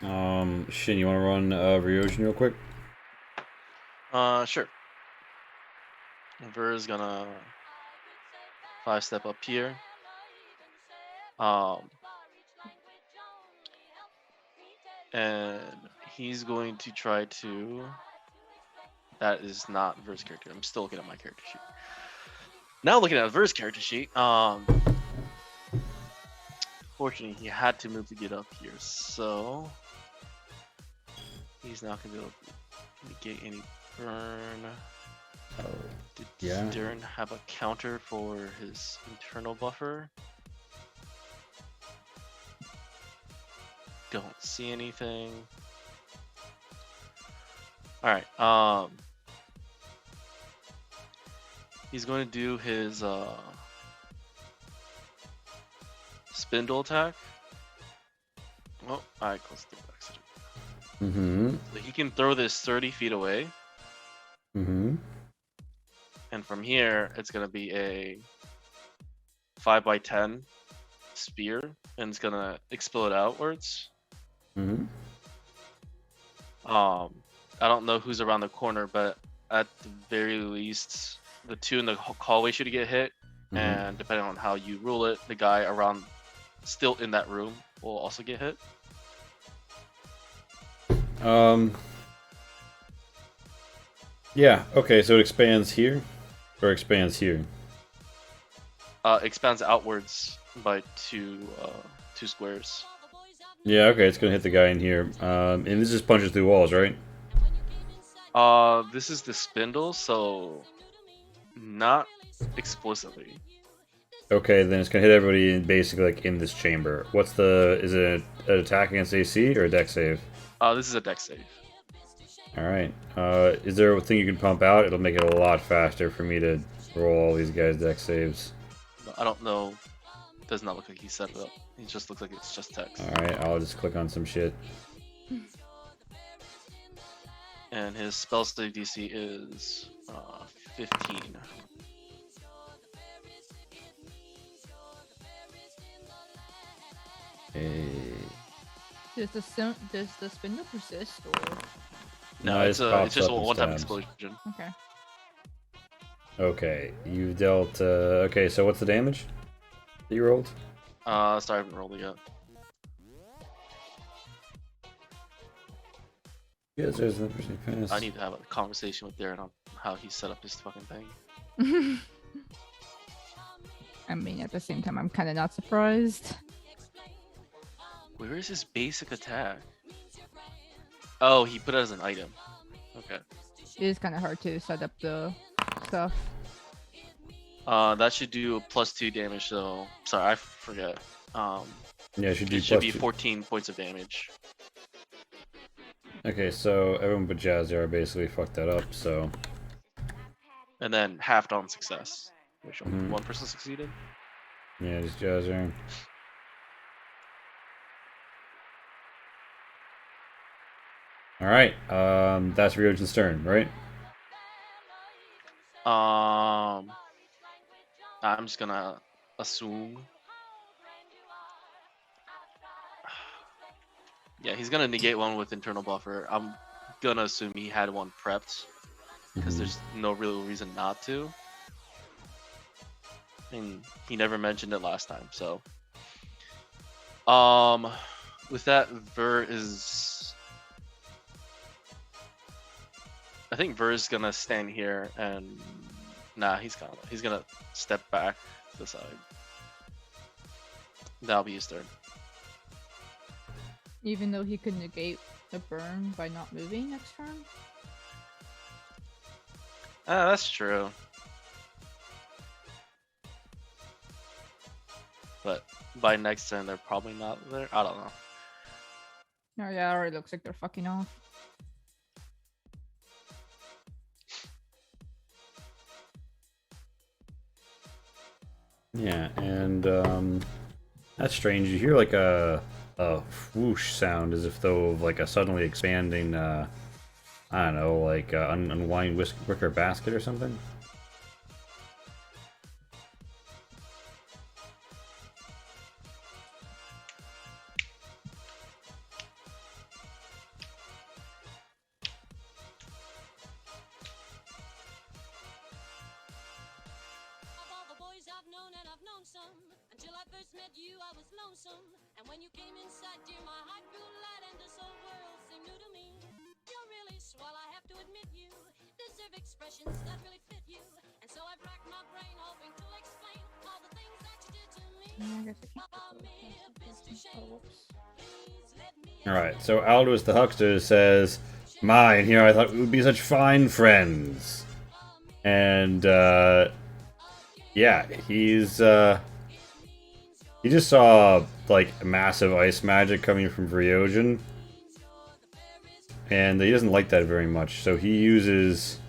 Laverne. Shin, you want to run Ryojin real quick? Sure. Ver's gonna 5-step up here. And he's going to try to That is not Ver's character. I'm still looking at my character sheet. Now looking at Ver's character sheet. Fortunately, he had to move to get up here, so he's not gonna be able to get any burn. Oh, Did yeah. Stern have a counter for his internal buffer? Don't see anything. Alright, he's going to do his spindle attack. Oh, I closed the accident. Mm-hmm. So he can throw this 30 feet away, Mm-hmm. and from here it's gonna be a 5x10 spear, and it's gonna explode outwards. Mm-hmm. I don't know who's around the corner, but at the very least, the two in the hallway should get hit, and depending on how you rule it, the guy around still in that room will also get hit. Yeah, okay, so it expands here? Or expands here? Expands outwards by two squares. Yeah, okay, it's gonna hit the guy in here. And this just punches through walls, right? This is the spindle, so not explicitly. Okay, then it's gonna hit everybody basically like in this chamber. What's the... is it an attack against AC or a dex save? This is a dex save. Alright. Is there a thing you can pump out? It'll make it a lot faster for me to roll all these guys' dex saves. I don't know. Does not look like he set it up. It just looks like it's just text. Alright, I'll just click on some shit. And his spell save DC is 15. Hey. Does the spindle persist or? No, it it's pops just up a and one-time stabs. explosion. Okay. Okay, you dealt... okay, so what's the damage that you rolled? Sorry, I haven't rolled it yet. Yes, there's an interesting pass. I need to have a conversation with Darren on how he set up his fucking thing. I mean, at the same time, I'm kind of not surprised. Where is his basic attack? Oh, he put it as an item. Okay. It is kind of hard to set up the stuff. That should do a +2 damage. So sorry, I forget. Yeah, it should do It should plus be two. 14 points of damage. Okay, so everyone but Jazzy basically fucked that up, so... And then halved on success. Which Mhm. one person succeeded? Yeah, just Jazzy. Alright, that's Ryojin's turn, right? I'm just gonna assume. Yeah, he's gonna negate one with internal buffer. I'm gonna assume he had one prepped, because there's no real reason not to. And he never mentioned it last time, so. With that, Ver is. I think Ver's gonna stand here and. Nah, he's gonna step back to the side. That'll be his turn. Even though he could negate the burn by not moving next turn. That's true. But by next turn, they're probably not there. I don't know. Oh yeah, it already looks like they're fucking off. Yeah, and that's strange. You hear like a whoosh sound as if though of like a suddenly expanding I don't know, like unwind wicker basket or something. Of all the boys I've known, and I've known some, until I first met you, I was lonesome. And when you came inside, dear, my heart grew light, and this whole world seemed new to me. You're really swell, I have to admit you. This deserve expressions that really fit you. And so I've racked my brain hoping to explain all the things that you did to me. I guess I can't. Oh, whoops. Alright, so Aldous the Huckster says, "My, and here I thought we would be such fine friends." And, yeah, he just saw, like, massive ice magic coming from Ryojin. And he doesn't like that very much, so he uses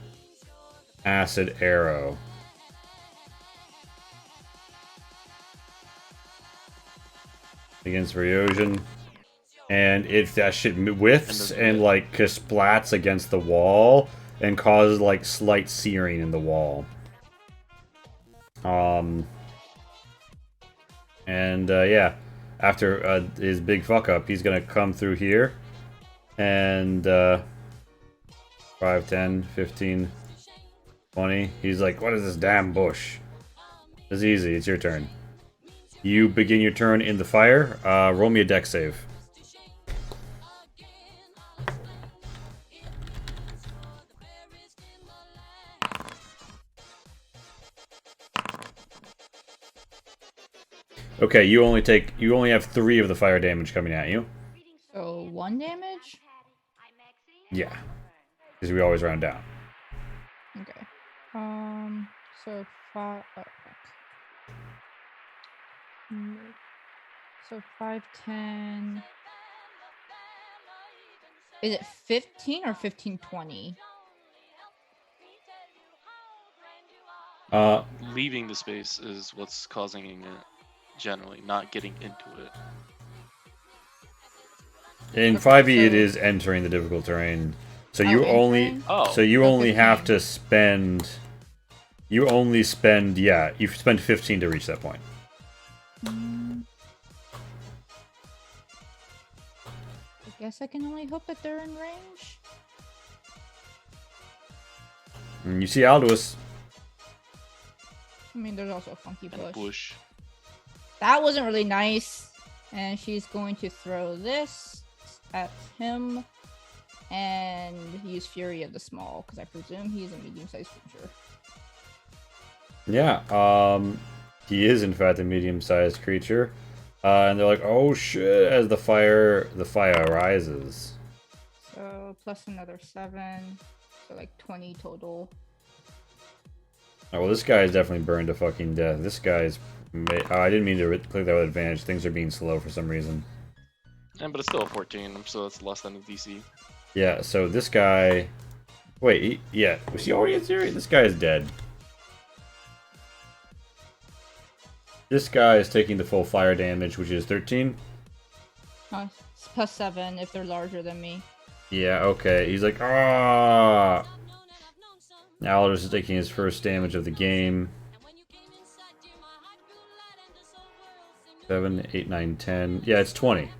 Acid Arrow. Against Ryojin. And if that shit whiffs and, like, splats against the wall and causes, like, slight searing in the wall. Yeah, after his big fuck up, he's gonna come through here and 5, 10, 15, 20. He's like, what is this damn bush? It's easy, it's your turn. You begin your turn in the fire. Roll me a dex save. Okay, you only have 3 of the fire damage coming at you. So 1 damage? Yeah, because we always round down. Okay. So 5. Oh, so 5, 10. Is it 15 or 15, 20? Leaving the space is what's causing it. Generally, not getting into it. In Okay, 5e, it so- is entering the difficult terrain. So Oh, you only, entering? Oh. so you So only have 15. to spend. You only spend, yeah. You spend 15 to reach that point. I guess I can only hope that they're in range. And you see Aldous. I mean, there's also a funky And bush. That wasn't really nice. And she's going to throw this at him and use Fury of the Small, because I presume he's a medium-sized creature. Yeah, he is in fact a medium-sized creature. And they're like, oh shit, as the fire rises. So plus another 7, so like 20 total. Oh, well, this guy is definitely burned to fucking death. This guy's. I didn't mean to click that with advantage. Things are being slow for some reason. Yeah, but it's still a 14, so it's less than a DC. Yeah, so this guy. Wait, yeah. Was he already in series? This guy is dead. This guy is taking the full fire damage, which is 13. It's plus 7 if they're larger than me. Yeah, okay. He's like, ah. Aldous is taking his first damage of the game. 7, 8, 9, 10. Yeah, it's 20.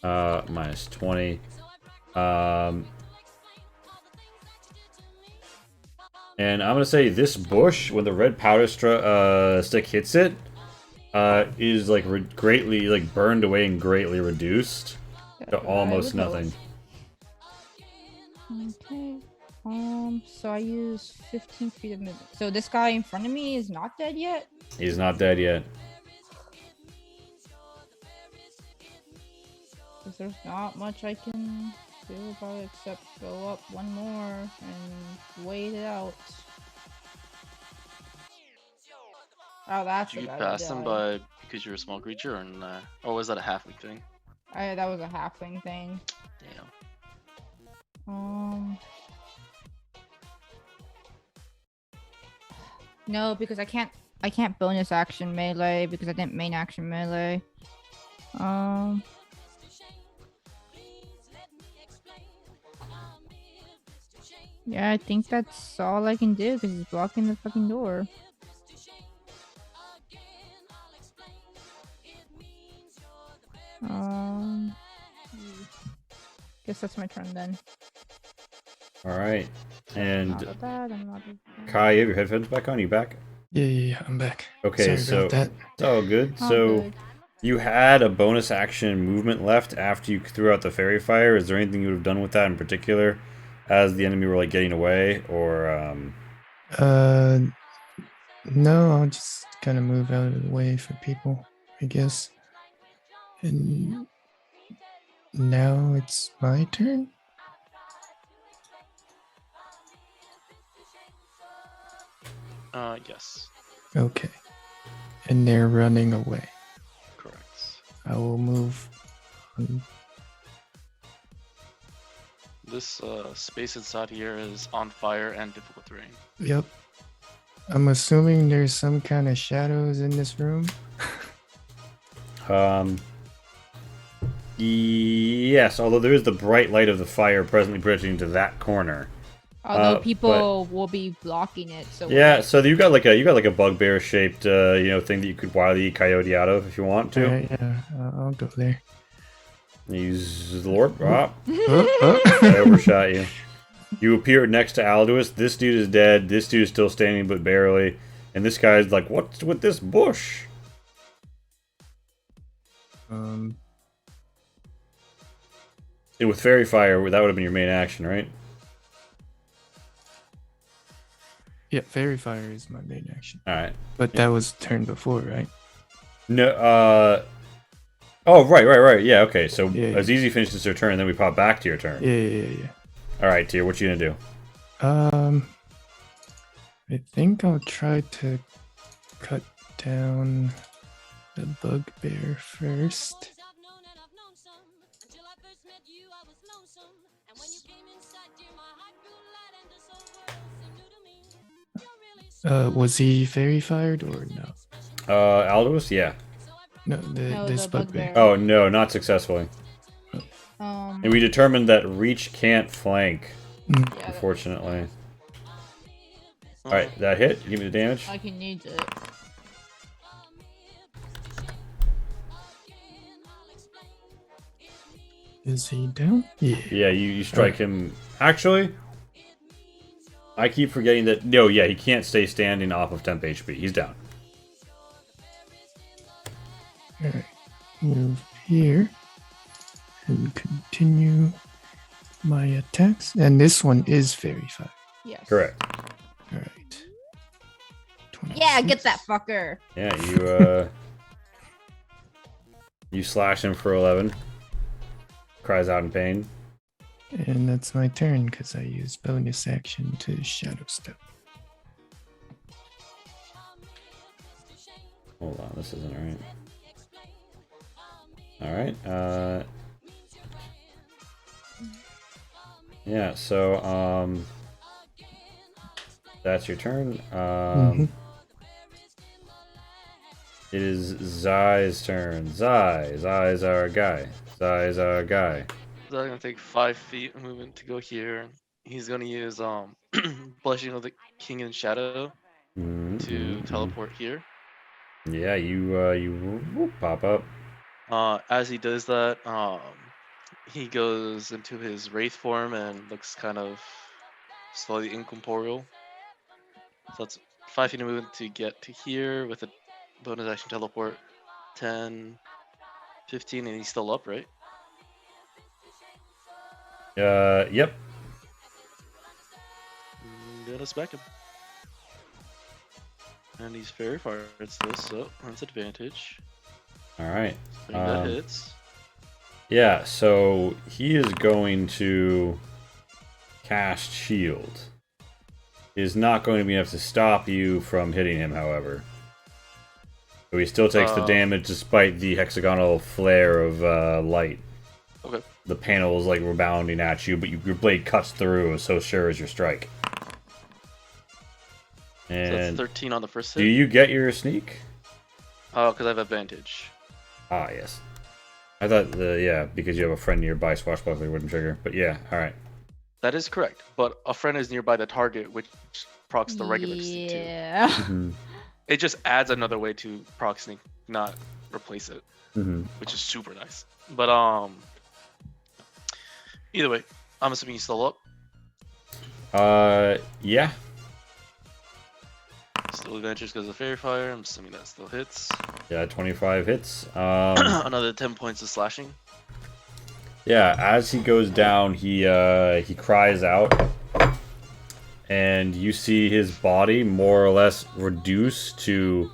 Minus 20. And I'm gonna say this bush, when the red powder stick hits it, is like greatly like burned away and greatly reduced to almost nothing. Okay. So I use 15 feet of movement. So this guy in front of me is not dead yet? He's not dead yet. Because there's not much I can do about it except go up one more and wait it out. Oh, that's Did you the guy pass that them died. by because you're a small creature, or nah? Or was that a halfling thing? That was a halfling thing. Damn. No, because I can't bonus action melee because I didn't main action melee. Yeah, I think that's all I can do because he's blocking the fucking door. Guess that's my turn then. Alright. And Not of that, I'm not of that. Kai, you have your headphones back on? You back? Yeah, I'm back. Okay, Sorry so about that. it's all good. All So good. you had a bonus action movement left after you threw out the fairy fire. Is there anything you would have done with that in particular? as the enemy were like getting away, or No, I'll just kind of move out of the way for people, I guess. And now it's my turn? Yes, Okay. And they're running away. correct. I will move on. This space inside here is on fire and difficult terrain. Yep. I'm assuming there's some kind of shadows in this room. Yes, although there is the bright light of the fire presently bridging to that corner. Although people will be blocking it, so Yeah, so you got like a bugbear shaped thing that you could wile the coyote out of if you want to. Alright, yeah, I'll go there. Use the Lord. Ah, Oh, I overshot you. You appear next to Aldous. This dude is dead. This dude is still standing, but barely. And this guy's like, "What's with this bush?" oh. And with fairy fire, that would have been your main action, right? Yeah, fairy fire is my main action. All right. But that was turn before, right? No. Oh, right. Yeah. Okay. So Yeah, as Easy finishes her turn, then we pop back to your turn. Yeah. All right, Tier. What you gonna do? I think I'll try to cut down the bugbear first. Was he fairy fired or no? Aldous? Yeah. No, No, this the bugbear. bugbear. Oh, no, not successfully. And we determined that Reach can't flank, Mm. yeah, unfortunately. Alright, that hit. Give me the damage. like he needs it. Is he down? Yeah. Yeah, you strike him. Actually, I keep forgetting that. No, yeah, he can't stay standing off of temp HP. He's down. Alright. Move here. And continue my attacks. And this one is fairy fire. Yes. Correct. Alright. Yeah, get that fucker. Yeah, you you slash him for 11. Cries out in pain. And that's my turn because I use bonus action to shadow step. Hold on, this isn't right. Alright, yeah, so that's your turn. It is Zai's turn. Zai's our guy. Zai's our guy. So I'm gonna take 5 feet of movement to go here. He's gonna use Blushing of the King in Shadow to teleport here. Yeah, you pop up. As he does that, he goes into his wraith form and looks kind of slightly incorporeal. So that's 5 feet of movement to get to here with a bonus action teleport. 10, 15, and he's still up, right? Yep. Gonna smack him. And he's fairy fire. It's this, so that's advantage. All right. I think that hits. Yeah, so he is going to cast shield. It is not going to be enough to stop you from hitting him, however. So he still takes the damage despite the hexagonal flare of light. Okay. The panel is like rebounding at you, but your blade cuts through, so sure is your strike. So that's And 13 on the first do hit. you get your sneak? Oh, because I have advantage. Ah, yes. I thought because you have a friend nearby, swashbuckler wouldn't trigger. But yeah, all right. That is correct. But a friend is nearby the target, which procs the regular sneak too. Yeah. It just adds another way to proc sneak, not replace it, Mm-hmm. which is super nice. But either way, I'm assuming he's still up. Yeah. Still advantage because of fairy fire. I'm assuming that still hits. Yeah, 25 hits. Another 10 points of slashing. Yeah, as he goes down, he cries out, and you see his body more or less reduced to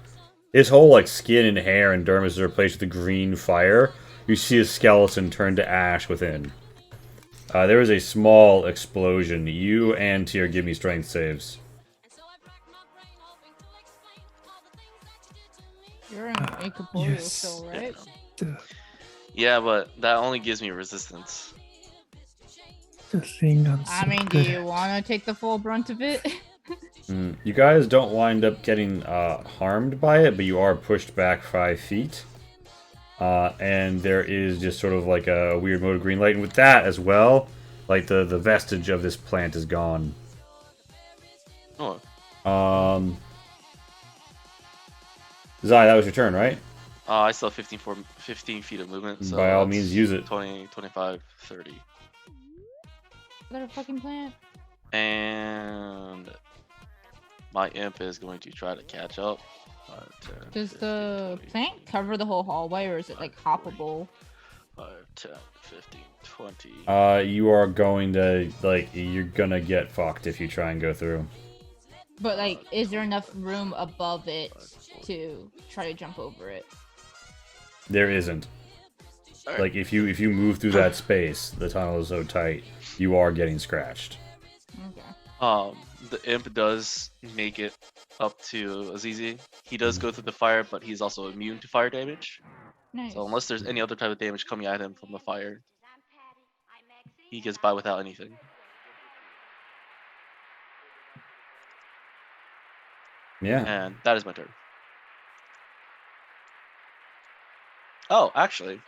his whole like skin and hair and dermis is replaced with a green fire. You see his skeleton turn to ash within. There is a small explosion. You and Tyr give me strength saves. You're incorporeal yes. still, right? Yeah, but that only gives me resistance. The thing I'm so I mean, do good you at. want to take the full brunt of it? You guys don't wind up getting harmed by it, but you are pushed back 5 feet. And there is just sort of like a weird mode of green light. And with that as well, like the vestige of this plant is gone. Oh, Zai, that was your turn, right? I still have 15 feet of movement. So By all that's means, use it. 20, 25, 30. Another fucking plant. And my imp is going to try to catch up. 10, Does 15, the 20, plant cover the whole hallway, or is it like hoppable? 5, 10, 15, 20. You are going to, like, you're gonna get fucked if you try and go through. But like, is there enough room above it to try to jump over it? There isn't. Alright. Like, if you move through that space, the tunnel is so tight, you are getting scratched. Okay. The imp does make it up to Azizi. He does go through the fire, but he's also immune to fire damage. Nice. So unless there's any other type of damage coming at him from the fire, he gets by without anything. Yeah. And that is my turn. Oh, actually,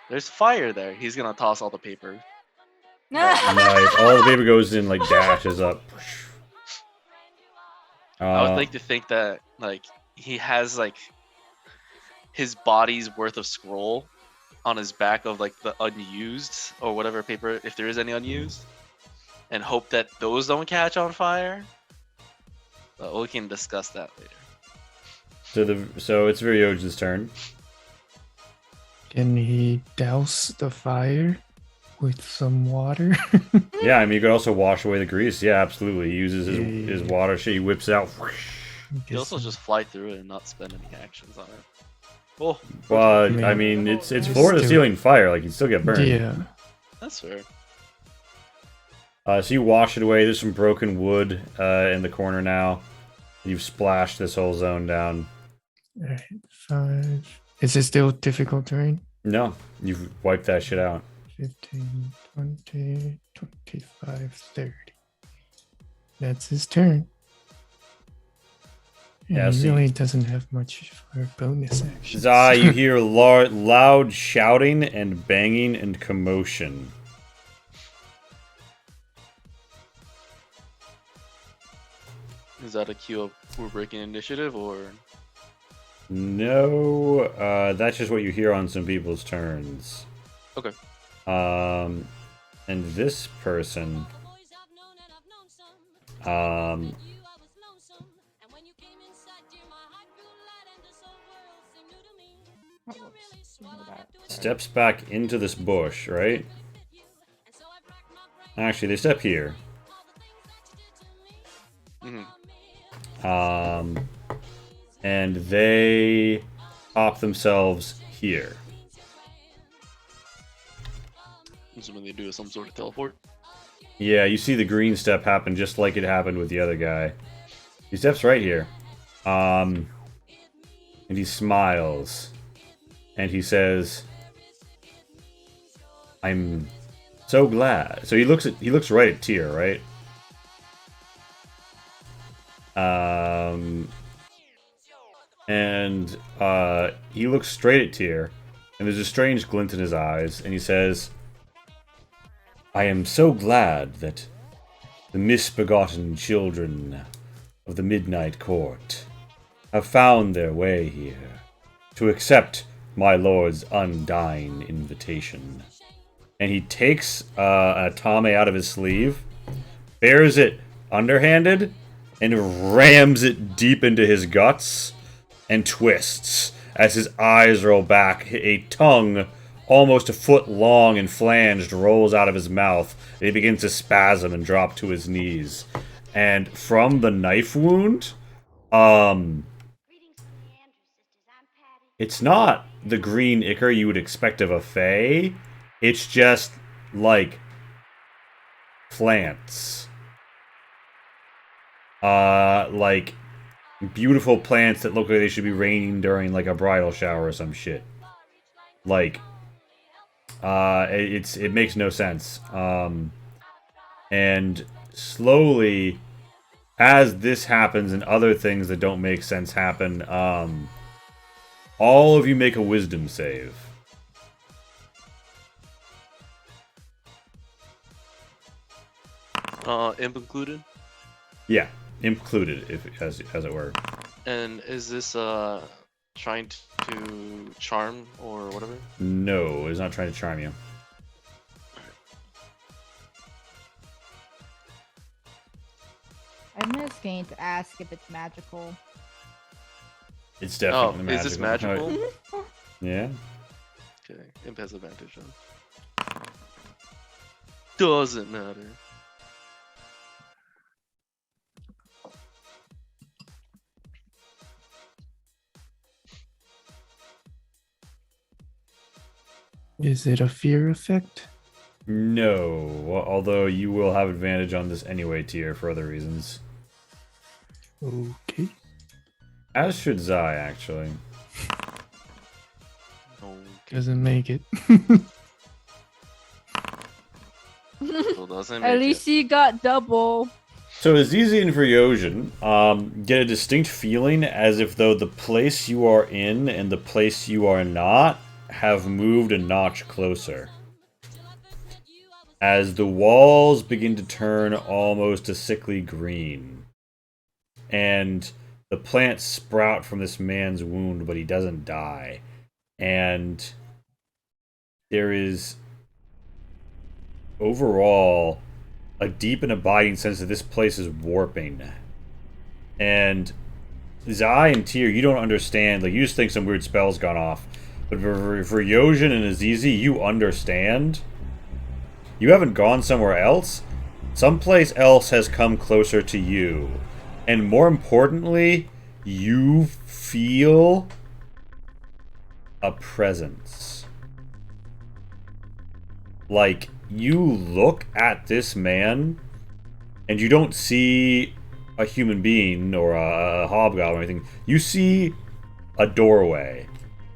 there's fire there. He's gonna toss all the paper. Nice. All the paper goes in, like, dashes up. I would like to think that like he has like his body's worth of scroll on his back of like the unused or whatever paper, if there is any unused, and hope that those don't catch on fire. But we can discuss that later. So it's Viryojin's turn. Can he douse the fire with some water? Yeah, I mean, you could also wash away the grease. Yeah, absolutely. He uses his water shit. He whips it out. You also just fly through it and not spend any actions on it. Oh, But I mean, it's floor to ceiling fire. Like, you'd still get burned. Yeah. that's fair. So you wash it away. There's some broken wood in the corner now. You've splashed this whole zone down. Alright, 5. Is it still difficult terrain? No, you've wiped that shit out. 15, 20, 25, 30. That's his turn. And Yeah, he see- really doesn't have much for bonus actions. Zai, you hear loud shouting and banging and commotion. Is that a cue of we're breaking initiative or? No, that's just what you hear on some people's turns. Okay. And this person, Oh, whoops. Ignore that. Sorry. steps back into this bush, right? Actually, they step here. Mhm. And they pop themselves here. Assuming they do some sort of teleport. Yeah, you see the green step happen just like it happened with the other guy. He steps right here. And he smiles. And he says, I'm so glad. So he looks right at Tyr, right? And he looks straight at Tyr, and there's a strange glint in his eyes, and he says, I am so glad that the misbegotten children of the Midnight Court have found their way here to accept my lord's undying invitation. And he takes a Atame out of his sleeve, bears it underhanded, and rams it deep into his guts, and twists as his eyes roll back, a tongue almost a foot long and flanged, rolls out of his mouth. And he begins to spasm and drop to his knees. And from the knife wound, it's not the green ichor you would expect of a fae. It's just, like, plants. Like, beautiful plants that look like they should be raining during, like, a bridal shower or some shit. Like, it makes no sense. And slowly, as this happens and other things that don't make sense happen, all of you make a wisdom save. Imp included. Yeah, included, if as it were. And is this trying to charm or whatever? No, it's not trying to charm you. I'm just going to ask if it's magical. It's definitely magical. Is this magical? Yeah. Okay, Imp has advantage on. Doesn't matter. Is it a fear effect? No, although you will have advantage on this anyway, Tier, for other reasons. Okay. As should Zai, actually. Okay. Doesn't make it. Still doesn't At make least it. he got double. So Azizi and Vryosion get a distinct feeling as if though the place you are in and the place you are not have moved a notch closer. As the walls begin to turn almost a sickly green. And the plants sprout from this man's wound, but he doesn't die. And there is overall a deep and abiding sense that this place is warping. And Zai and Tyr, you don't understand. Like, you just think some weird spell's gone off. But for Yojin and Azizi, you understand. You haven't gone somewhere else. Someplace else has come closer to you. And more importantly, you feel a presence. Like, you look at this man, and you don't see a human being or a hobgoblin or anything. You see a doorway.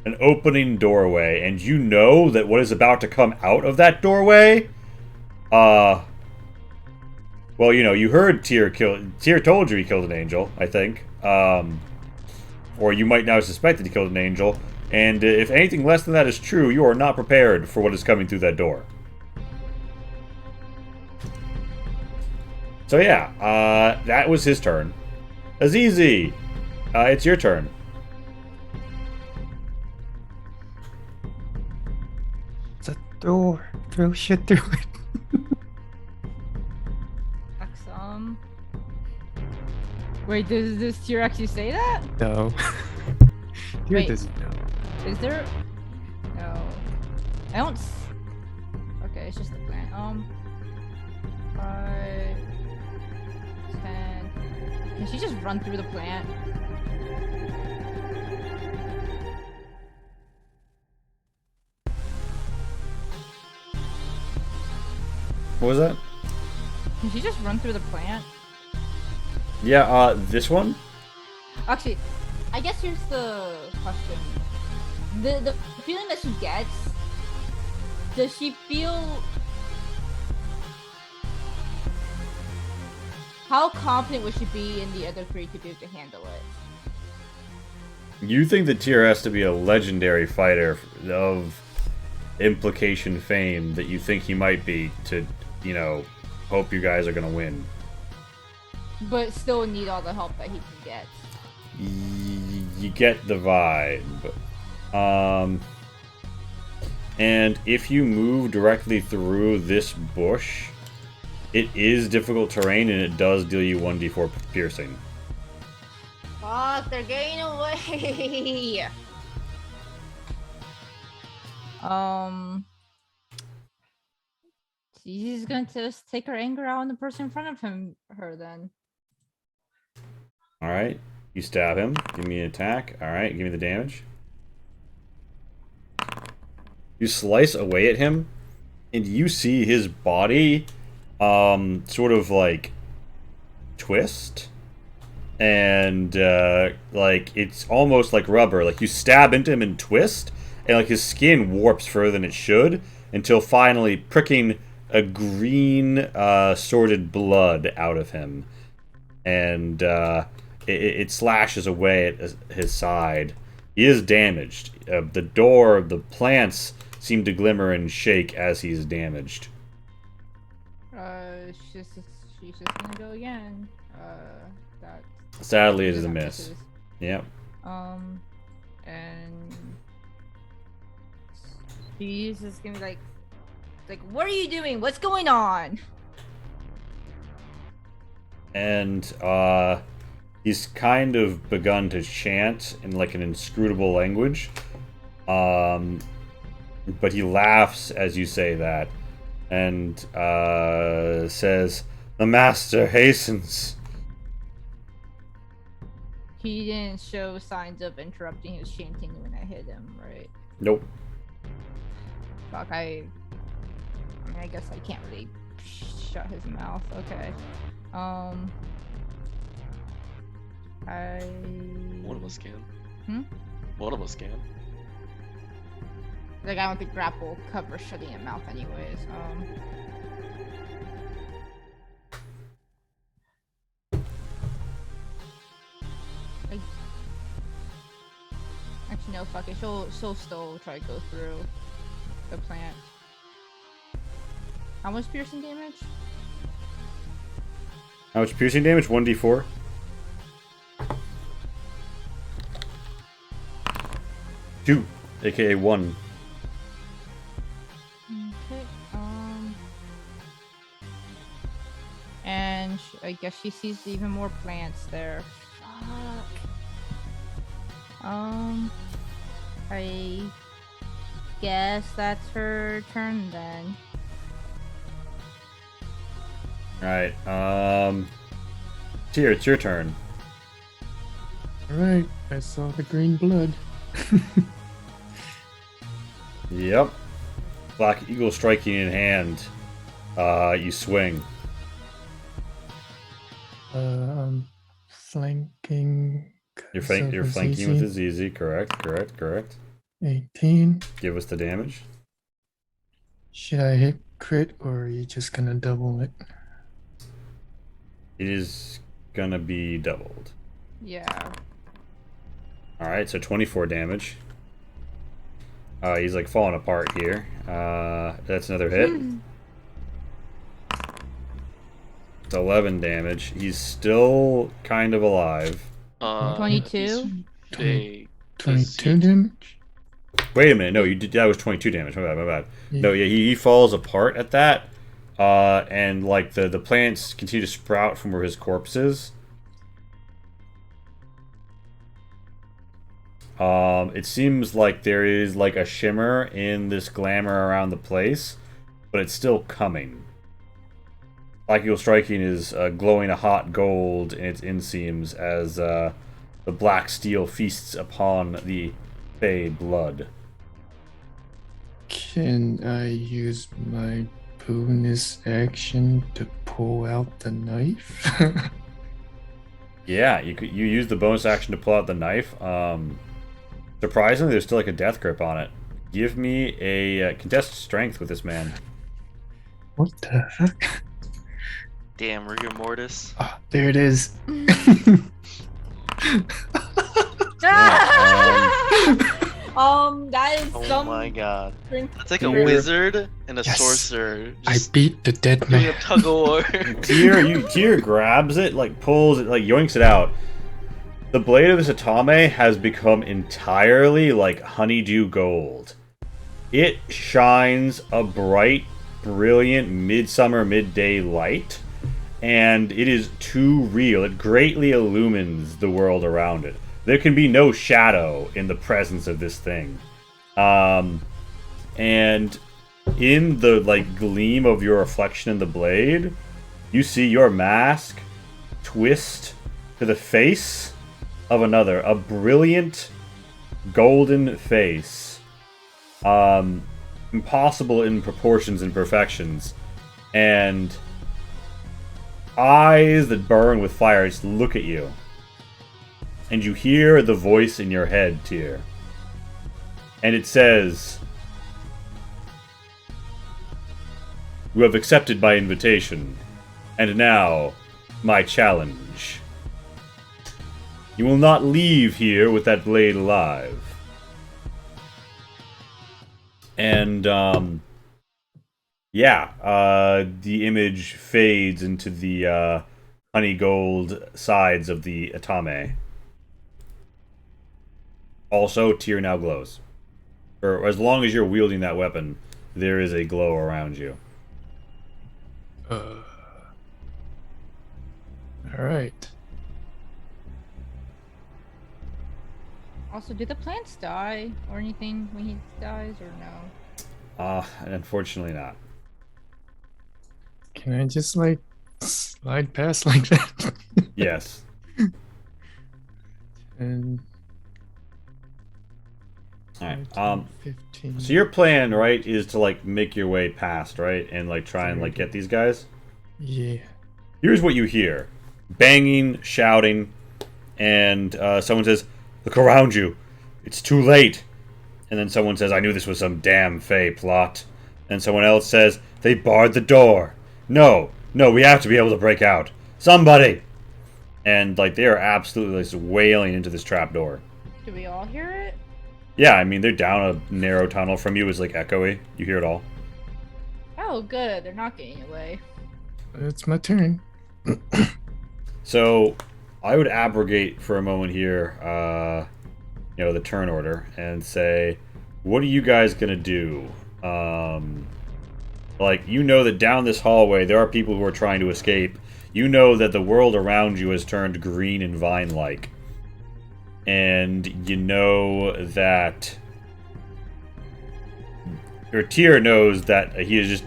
An opening doorway. And you know that what is about to come out of that doorway... well, you know, you heard Tyr told you he killed an angel, I think. Or you might now suspect that he killed an angel. And if anything less than that is true, you are not prepared for what is coming through that door. So yeah, that was his turn. Azizi, it's your turn. It's a door. Throw shit through it. Wait, does Tyr actually say that? No. Here Wait. doesn't know. Is there? No. I don't. Okay, it's just the plant. 5, 10. Can she just run through the plant? What was that? Can she just run through the plant? Yeah, this one? Actually, I guess here's the question. The feeling that she gets, does she feel... How confident would she be in the other three to be able to handle it? You think that Tyr has to be a legendary fighter of implication fame that you think he might be to, you know, hope you guys are gonna win. But still need all the help that he can get. You get the vibe. And if you move directly through this bush, it is difficult terrain and it does deal you 1d4 piercing. Fuck, they're getting away! She's going to just take her anger out on the person in front of her then. All right. You stab him. Give me an attack. All right. Give me the damage. You slice away at him, and you see his body, sort of like twist, and like it's almost like rubber. Like you stab into him and twist, and like his skin warps further than it should until finally pricking a green, sorted blood out of him, and it slashes away at his side. He is damaged. The door, the plants seem to glimmer and shake as he's damaged. She's just gonna go again. That. Sadly, it is a miss. Yep. And she's just gonna be like, what are you doing? What's going on? And he's kind of begun to chant in like an inscrutable language. But he laughs as you say that, and says, "The master hastens." He didn't show signs of interrupting his chanting when I hit him, right? Nope. Fuck, I mean, I guess I can't really shut his mouth. Okay. One of us can. Hmm? One of us can. Like, I don't think grapple covers shutting your mouth anyways. Actually, no, fuck it. She'll still try to go through the plant. How much piercing damage? How much piercing damage? 1d4. Two, aka 1. Okay, and I guess she sees even more plants there. Fuck. I guess that's her turn then. Alright, Tyr, it's your turn. Alright, I saw the green blood. Yep. Black Eagle striking in hand. You swing. I'm flanking. You're so flanking it's with easy. his easy. Correct. 18. Give us the damage. Should I hit crit or are you just gonna double it? It is gonna be doubled. Yeah. Alright, so 24 damage. He's like falling apart here. That's another hit. It's 11 damage. He's still kind of alive. 22? They 22 damage? Wait a minute, no, you did. That was 22 damage. My bad. Yeah. No, yeah, he falls apart at that, and like the plants continue to sprout from where his corpse is. It seems like there is like a shimmer in this glamour around the place, but it's still coming. Black Eagle Striking is glowing a hot gold in its inseams as the black steel feasts upon the fey blood. Can I use my bonus action to pull out the knife? Yeah, you use the bonus action to pull out the knife. Surprisingly, there's still like a death grip on it. Give me a contested strength with this man. What the heck? Damn, rigor mortis. Ah, there it is. That is Oh some. my god. Drink. That's like a Here. wizard and a Yes. sorcerer. I Just beat the dead doing a man. tug of war. Tyr grabs it, like pulls it, like yoinks it out. The blade of this Atame has become entirely like honeydew gold. It shines a bright, brilliant midsummer midday light, and it is too real. It greatly illumines the world around it. There can be no shadow in the presence of this thing. And in the like gleam of your reflection in the blade, you see your mask twist to the face of another, a brilliant golden face, impossible in proportions and perfections, and eyes that burn with fire just look at you. And you hear the voice in your head, Tyr. And it says, "You have accepted my invitation, and now my challenge. You will not leave here with that blade alive." And, the image fades into the honey gold sides of the Atame. Also, Tyr now glows. For as long as you're wielding that weapon, there is a glow around you. Alright. Also, do the plants die or anything when he dies, or no? Unfortunately not. Can I just, like, slide past like that? Yes. And Alright, 15. so your plan, right, is to, like, make your way past, right? And, like, try and, like, get these guys? Yeah. Here's what you hear. Banging, shouting, and someone says, "Look around you. It's too late." And then someone says, "I knew this was some damn Fey plot." And someone else says, "They barred the door. No, we have to be able to break out. Somebody!" And, like, they are absolutely just wailing into this trapdoor. Do we all hear it? Yeah, I mean, they're down a narrow tunnel from you. It's, like, echoey. You hear it all. Oh, good. They're not getting away. It's my turn. So, I would abrogate for a moment here, the turn order, and say, what are you guys gonna do? Like, you know that down this hallway there are people who are trying to escape. You know that the world around you has turned green and vine-like. And you know that... Or Tyr knows that he is just...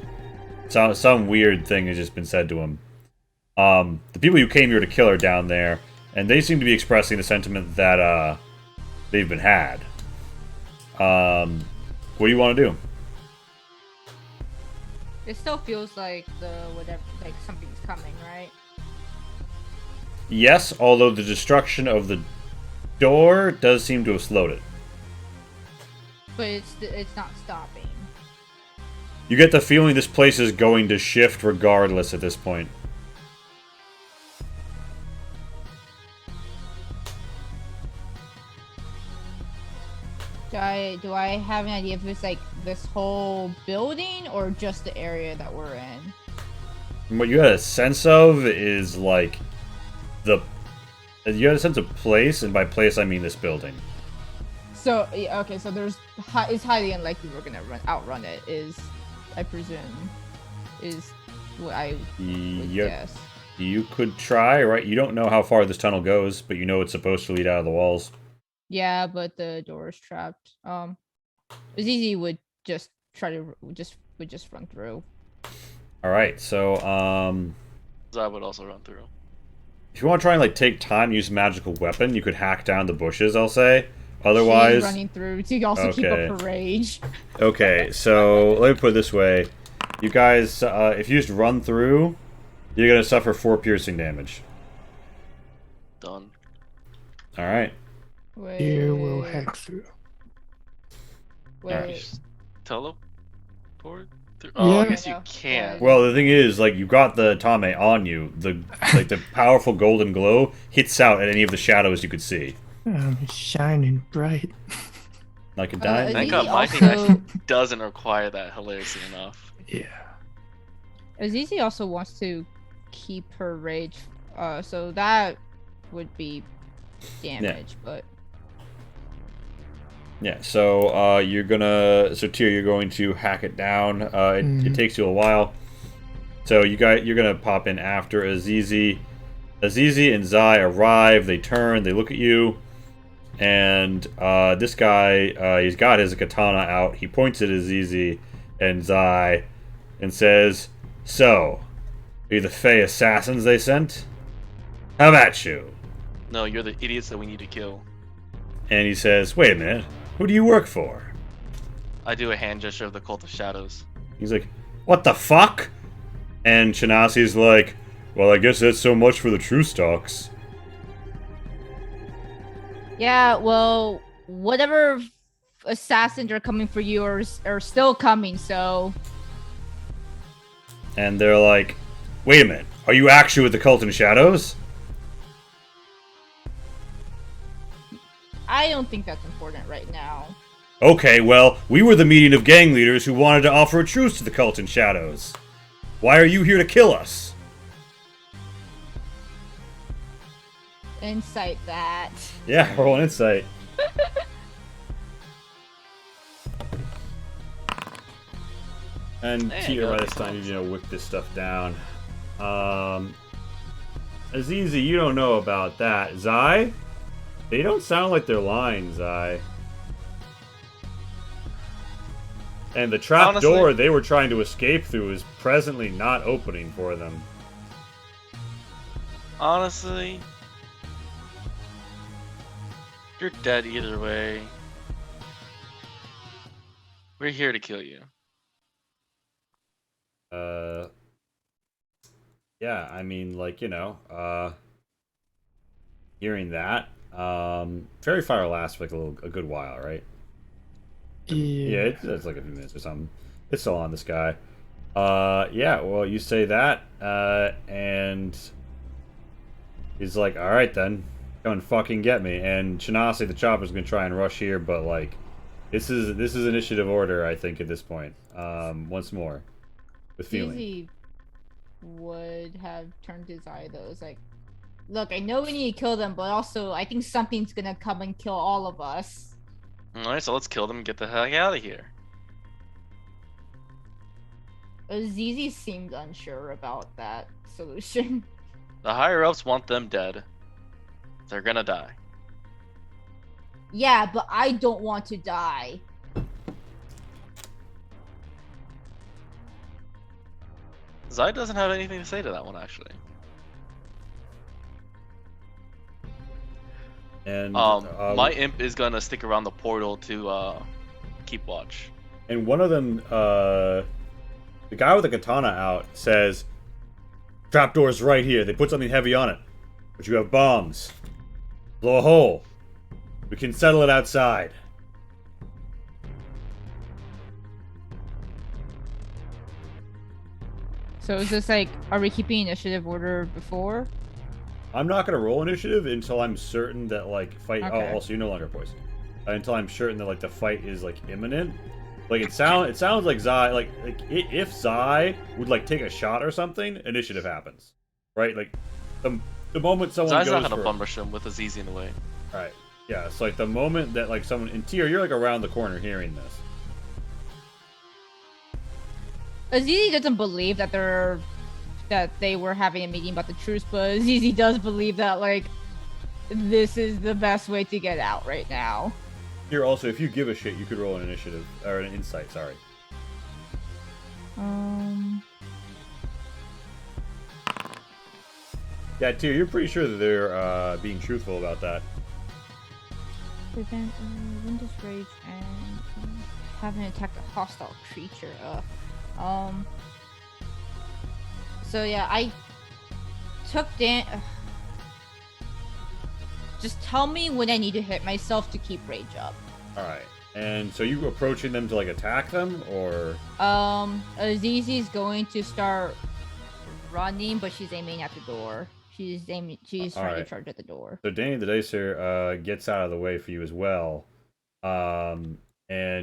Some weird thing has just been said to him. The people you came here to kill are down there, and they seem to be expressing the sentiment that, they've been had. What do you want to do? It still feels like something's coming, right? Yes, although the destruction of the door does seem to have slowed it. But it's not stopping. You get the feeling this place is going to shift regardless at this point. Do I have an idea if it's like this whole building or just the area that we're in? And what you had a sense of is like you had a sense of place, and by place I mean this building. So yeah, okay, so it's highly unlikely we're gonna outrun it. I presume is what I would guess. You could try, right? You don't know how far this tunnel goes, but you know it's supposed to lead out of the walls. Yeah, but the door is trapped. Azizi would just try to just run through. All right, so I would also run through. if you want to try and like take time, use a magical weapon, you could hack down the bushes. I'll say. Otherwise, she's running through to also keep up her rage. Okay, so let me put it this way: you guys, if you just run through, you're gonna suffer 4 piercing damage. Done. All right. Wait. Here we'll hack through. Wait. Alright. Teleport through? Oh, Yeah. I guess you No. can. Well, the thing is, like, you got the Tame on you. The powerful golden glow hits out at any of the shadows you could see. I'm shining bright. Like a dime. Thank Azizi God my thing also- actually doesn't require that, hilariously enough. Yeah. Azizi also wants to keep her rage, so that would be damage, but Yeah, so you're gonna, so Tyr, you're going to hack it down. It takes you a while. So you're gonna pop in after Azizi. Azizi and Zai arrive. They turn. They look at you, And this guy, he's got his katana out. He points at Azizi and Zai and says, "So, are you the Fey assassins they sent? How about you?" No, you're the idiots that we need to kill. And he says, "Wait a minute. Who do you work for?" I do a hand gesture of the Cult of Shadows. He's like, "What the fuck?" And Shanasi's like, "Well, I guess that's so much for the true stocks." Yeah, well, whatever assassins are coming for you are still coming, so... And they're like, "Wait a minute. Are you actually with the Cult in Shadows?" I don't think that's important right now. Okay, well, we were the meeting of gang leaders who wanted to offer a truce to the Cult in Shadows. Why are you here to kill us? Insight that. Yeah, roll an insight. And There you Tia, go. by this time, you know, whip this stuff down. Azizi, you don't know about that. Zai? They don't sound like they're lying, Zai. And the trap Honestly- door they were trying to escape through is presently not opening for them. Honestly, you're dead either way. We're here to kill you. Yeah, I mean, like, you know, hearing that, Fairy Fire lasts for like a good while, right? Yeah, it's like a few minutes or something. It's still on this guy. Yeah, well, you say that, and he's like, "All right then, come and fucking get me." And Shanasi, the chopper's gonna try and rush here, but like, this is initiative order, I think, at this point. Once more, with feeling. Easy would have turned his eye though. It's like, look, I know we need to kill them, but also I think something's gonna come and kill all of us. Alright, so let's kill them and get the heck out of here. Azizi seemed unsure about that solution. The higher ups want them dead. They're gonna die. Yeah, but I don't want to die. Zai doesn't have anything to say to that one, actually. And My imp is gonna stick around the portal to keep watch. and one of them, the guy with the katana out says, "Trapdoor's right here. They put something heavy on it, but you have bombs. Blow a hole. We can settle it outside." So is this like, are we keeping initiative order before? I'm not gonna roll initiative until I'm certain that like fight. Okay. Oh, also you're no longer poisoned. Until I'm certain that like the fight is like imminent. Like it sounds like Zai if Zai would like take a shot or something, initiative happens, right? Like the moment someone Zai's goes not gonna for bum rush him with Azizi in the way. right, yeah. It's like the moment that like someone in tier, you're like around the corner hearing this. Azizi doesn't believe that they were having a meeting about the truce, but Azizi does believe that like this is the best way to get out right now. Here also, if you give a shit, you could roll an initiative or an insight. Sorry. Yeah, tier, you're pretty sure that they're being truthful about that. Prevent Windows Rage and having attacked a hostile creature. So yeah, I took just tell me when I need to hit myself to keep rage up. All right. And so you approaching them to like attack them, or Azizi's going to start running, but she's aiming at the door. She's trying to charge at the door. so Danny the Dicer gets out of the way for you as well. And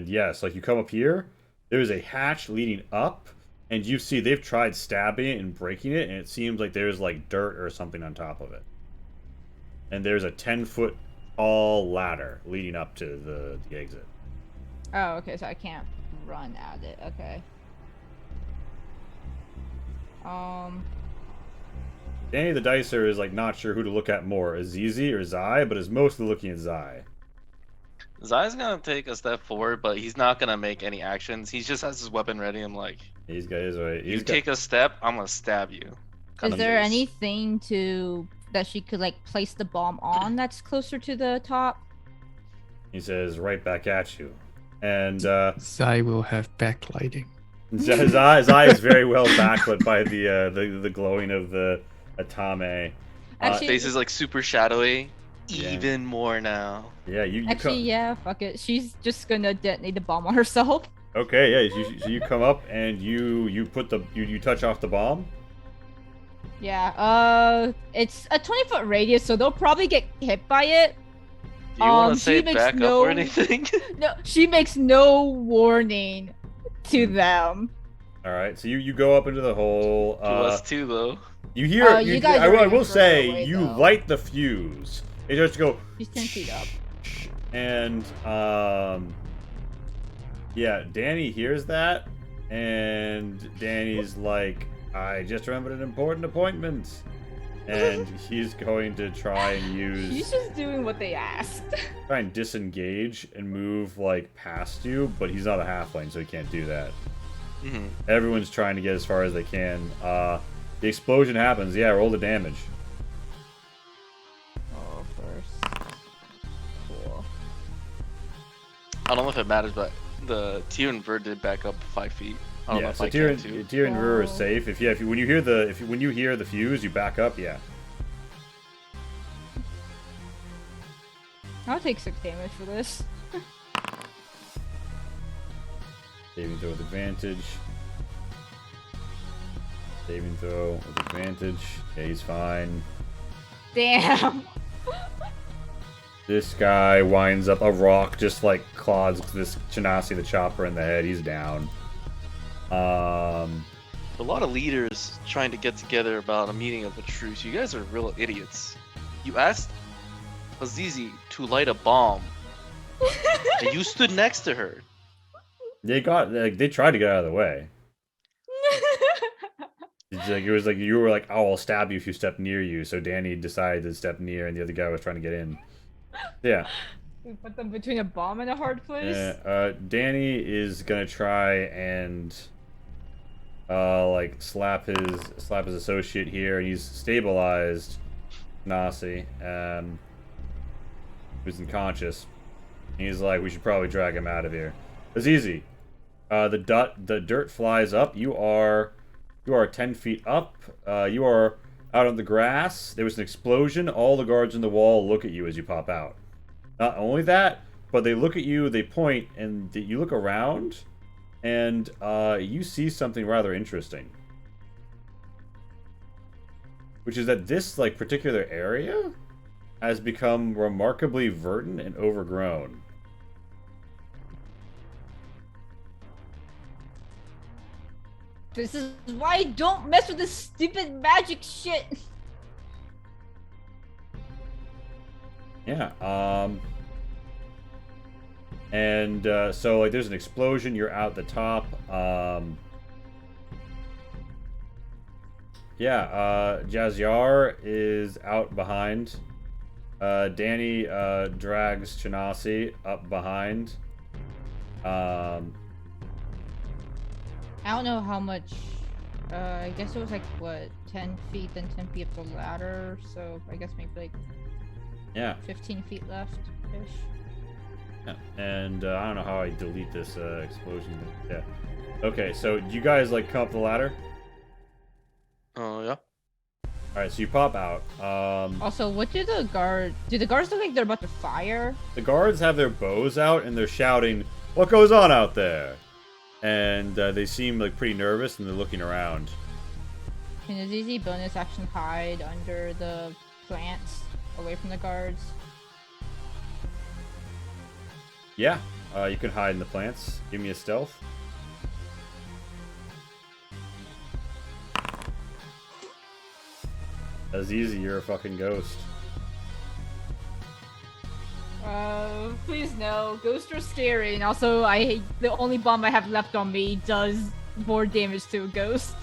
yes, like you come up here, there is a hatch leading up, and you see they've tried stabbing it and breaking it, and it seems like there's like dirt or something on top of it. And there's a 10-foot tall ladder leading up to the exit. Oh, okay, so I can't run at it. Okay. Danny the Dicer is like not sure who to look at more, Azizi or Zai, but is mostly looking at Zai. Zai's gonna take a step forward, but he's not gonna make any actions. He just has his weapon ready. I'm like, He's got his way. you He's got. take a step, I'm gonna stab you. Is Kinda there face. anything that she could like place the bomb on that's closer to the top? He says, "Right back at you," and Zai will have backlighting. his eye is very well backlit by the glowing of the Atame. Actually, Face is like super shadowy. Yeah. Even more now. Yeah, you Actually, yeah, fuck it. She's just gonna detonate the bomb on herself. Okay, yeah. So you come up and you put you touch off the bomb. Yeah, it's a 20-foot radius, so they'll probably get hit by it. Do you want to She say makes back up no- or anything? No, she makes no warning to them. All right, so you go up into the hole. to us too, though. You hear. You guys I are will even further say away, you though. light the fuse. It starts to go. She's 10 feet up. And yeah, Danny hears that, and Danny's like, "I just remembered an important appointment," and he's going to try and She's just doing what they asked. try and disengage and move like past you, but he's not a halfling, so he can't do that. Mhm. Everyone's trying to get as far as they can. The explosion happens. Yeah, roll the damage. Oh, first. Cool. I don't know if it matters, but the Tier and Vert did back up 5 feet. I don't know Yeah, if so I can Tyrion too. and Rur is Oh. safe. When you hear the fuse, you back up. Yeah. I'll take 6 damage for this. Saving throw with advantage. Saving throw with advantage. Yeah, he's fine. Damn. This guy winds up a rock, just like clods this Chanasi the chopper in the head. He's down. A lot of leaders trying to get together about a meeting of a truce. You guys are real idiots. You asked Azizi to light a bomb, and you stood next to her. they tried to get out of the way. It was like you were like, "Oh, I'll stab you if you step near you." So Danny decided to step near, and the other guy was trying to get in. Yeah. We put them between a bomb and a hard place. Danny is gonna try and like slap his associate here, and he's stabilized Nasi, who's unconscious. And he's like, we should probably drag him out of here. It's easy. The dirt flies up. You are 10 feet up. You are out on the grass. There was an explosion. All the guards in the wall look at you as you pop out. Not only that, but they look at you, they point, and you look around, and you see something rather interesting. Which is that this like particular area has become remarkably verdant and overgrown. This is why I don't mess with this stupid magic shit. Yeah, and so like there's an explosion, you're out the top. Jazyar is out behind. Danny drags Chanasi up behind. I don't know how much. I guess it was like what, 10 feet, then 10 feet up the ladder. So I guess maybe like Yeah. 15 feet left ish. Yeah. And I don't know how I delete this explosion. Yeah. Okay, so you guys like come up the ladder? Oh yeah. Alright, so you pop out. Also, what do the guards look like they're about to fire? The guards have their bows out and they're shouting, "What goes on out there?" And they seem like pretty nervous and they're looking around. Can Azizi bonus action hide under the plants away from the guards? Yeah, you can hide in the plants. Give me a stealth. Azizi, you're a fucking ghost. Please no. Ghosts are scary, and also the only bomb I have left on me does more damage to a ghost.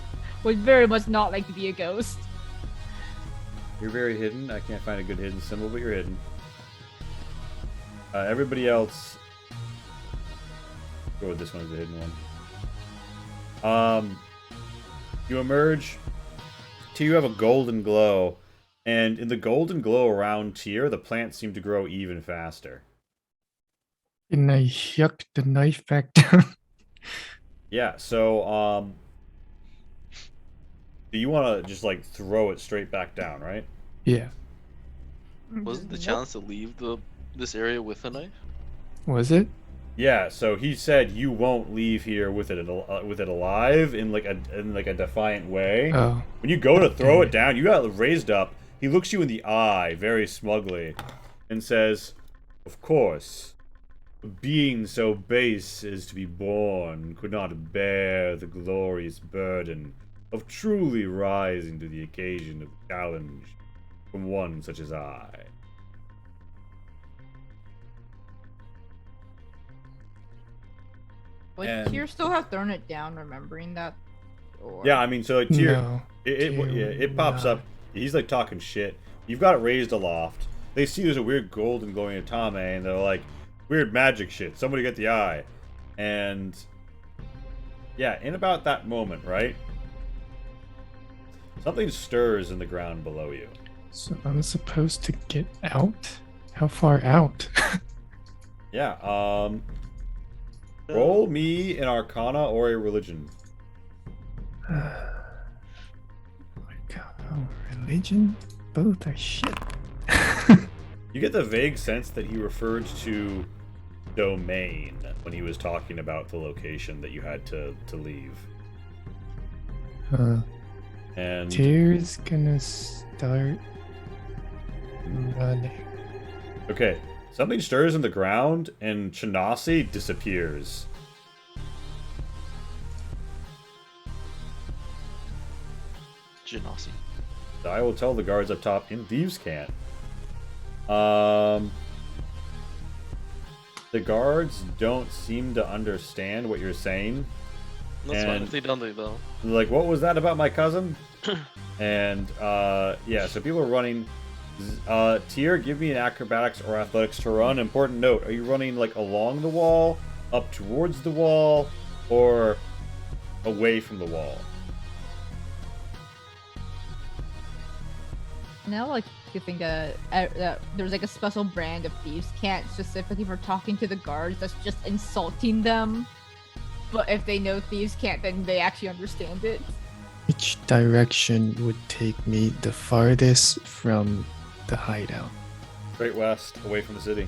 Would very much not like to be a ghost. You're very hidden. I can't find a good hidden symbol, but you're hidden. Everybody else. Go with this one as the hidden one. You emerge. Till you have a golden glow, and in the golden glow around Tyr, the plants seem to grow even faster. And I yuck the knife back down. Yeah. So do you want to just like throw it straight back down, right? Yeah. Was the Nope. challenge to leave this area with a knife? Was it? Yeah, so he said you won't leave here with it alive in like a defiant way. Oh. When you go to throw damn it it. down, you got it raised up. He looks you in the eye very smugly and says, "Of course, a being so base as to be born could not bear the glorious burden of truly rising to the occasion of the challenge from one such as I." Would And- Tyr still have thrown it down, remembering that? Or... Yeah, I mean, so like Tyr, No. it pops up. He's like talking shit. You've got it raised aloft. They see there's a weird golden glowing atame, and they're like, weird magic shit. Somebody get the eye. And yeah, in about that moment, right? Something stirs in the ground below you. So I'm supposed to get out? How far out? Yeah, roll me an arcana or a religion. Religion? Both are shit. You get the vague sense that he referred to domain when he was talking about the location that you had to leave. And Tyr's gonna start running. okay, something stirs in the ground and Chanasi disappears. Genasi. I will tell the guards up top, and thieves can't. The guards don't seem to understand what you're saying. That's fine And- if they don't, they don't. They're like, what was that about my cousin? And yeah, so people are running. Tyr, give me an acrobatics or athletics to run. Important note: are you running like along the wall, up towards the wall, or away from the wall? Now, like, you think that there's like a special brand of thieves can't specifically for talking to the guards that's just insulting them. But if they know thieves can't, then they actually understand it. Which direction would take me the farthest from the hideout? Straight west, away from the city.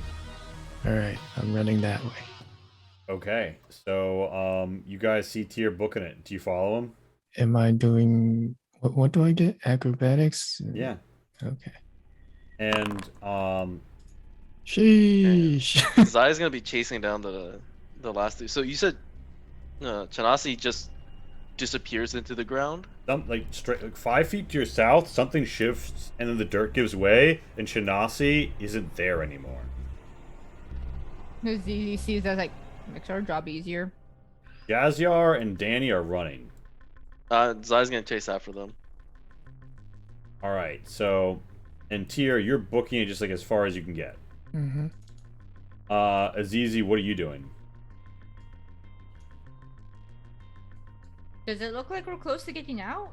Alright, I'm running that way. Okay, so you guys see Tyr booking it. Do you follow him? Am I doing what do I get? Acrobatics? Yeah. Okay. And Sheesh. Zai's gonna be chasing down the last two. So you said Chanasi just disappears into the ground? some like straight like 5 feet to your south, something shifts, and then the dirt gives way, and Shanasi isn't there anymore. He sees that like makes our job easier. Gazyar and Danny are running. Zai's gonna chase after them. All right, so and Tyr, you're booking it just like as far as you can get. Mm-hmm. Azizi, what are you doing? Does it look like we're close to getting out,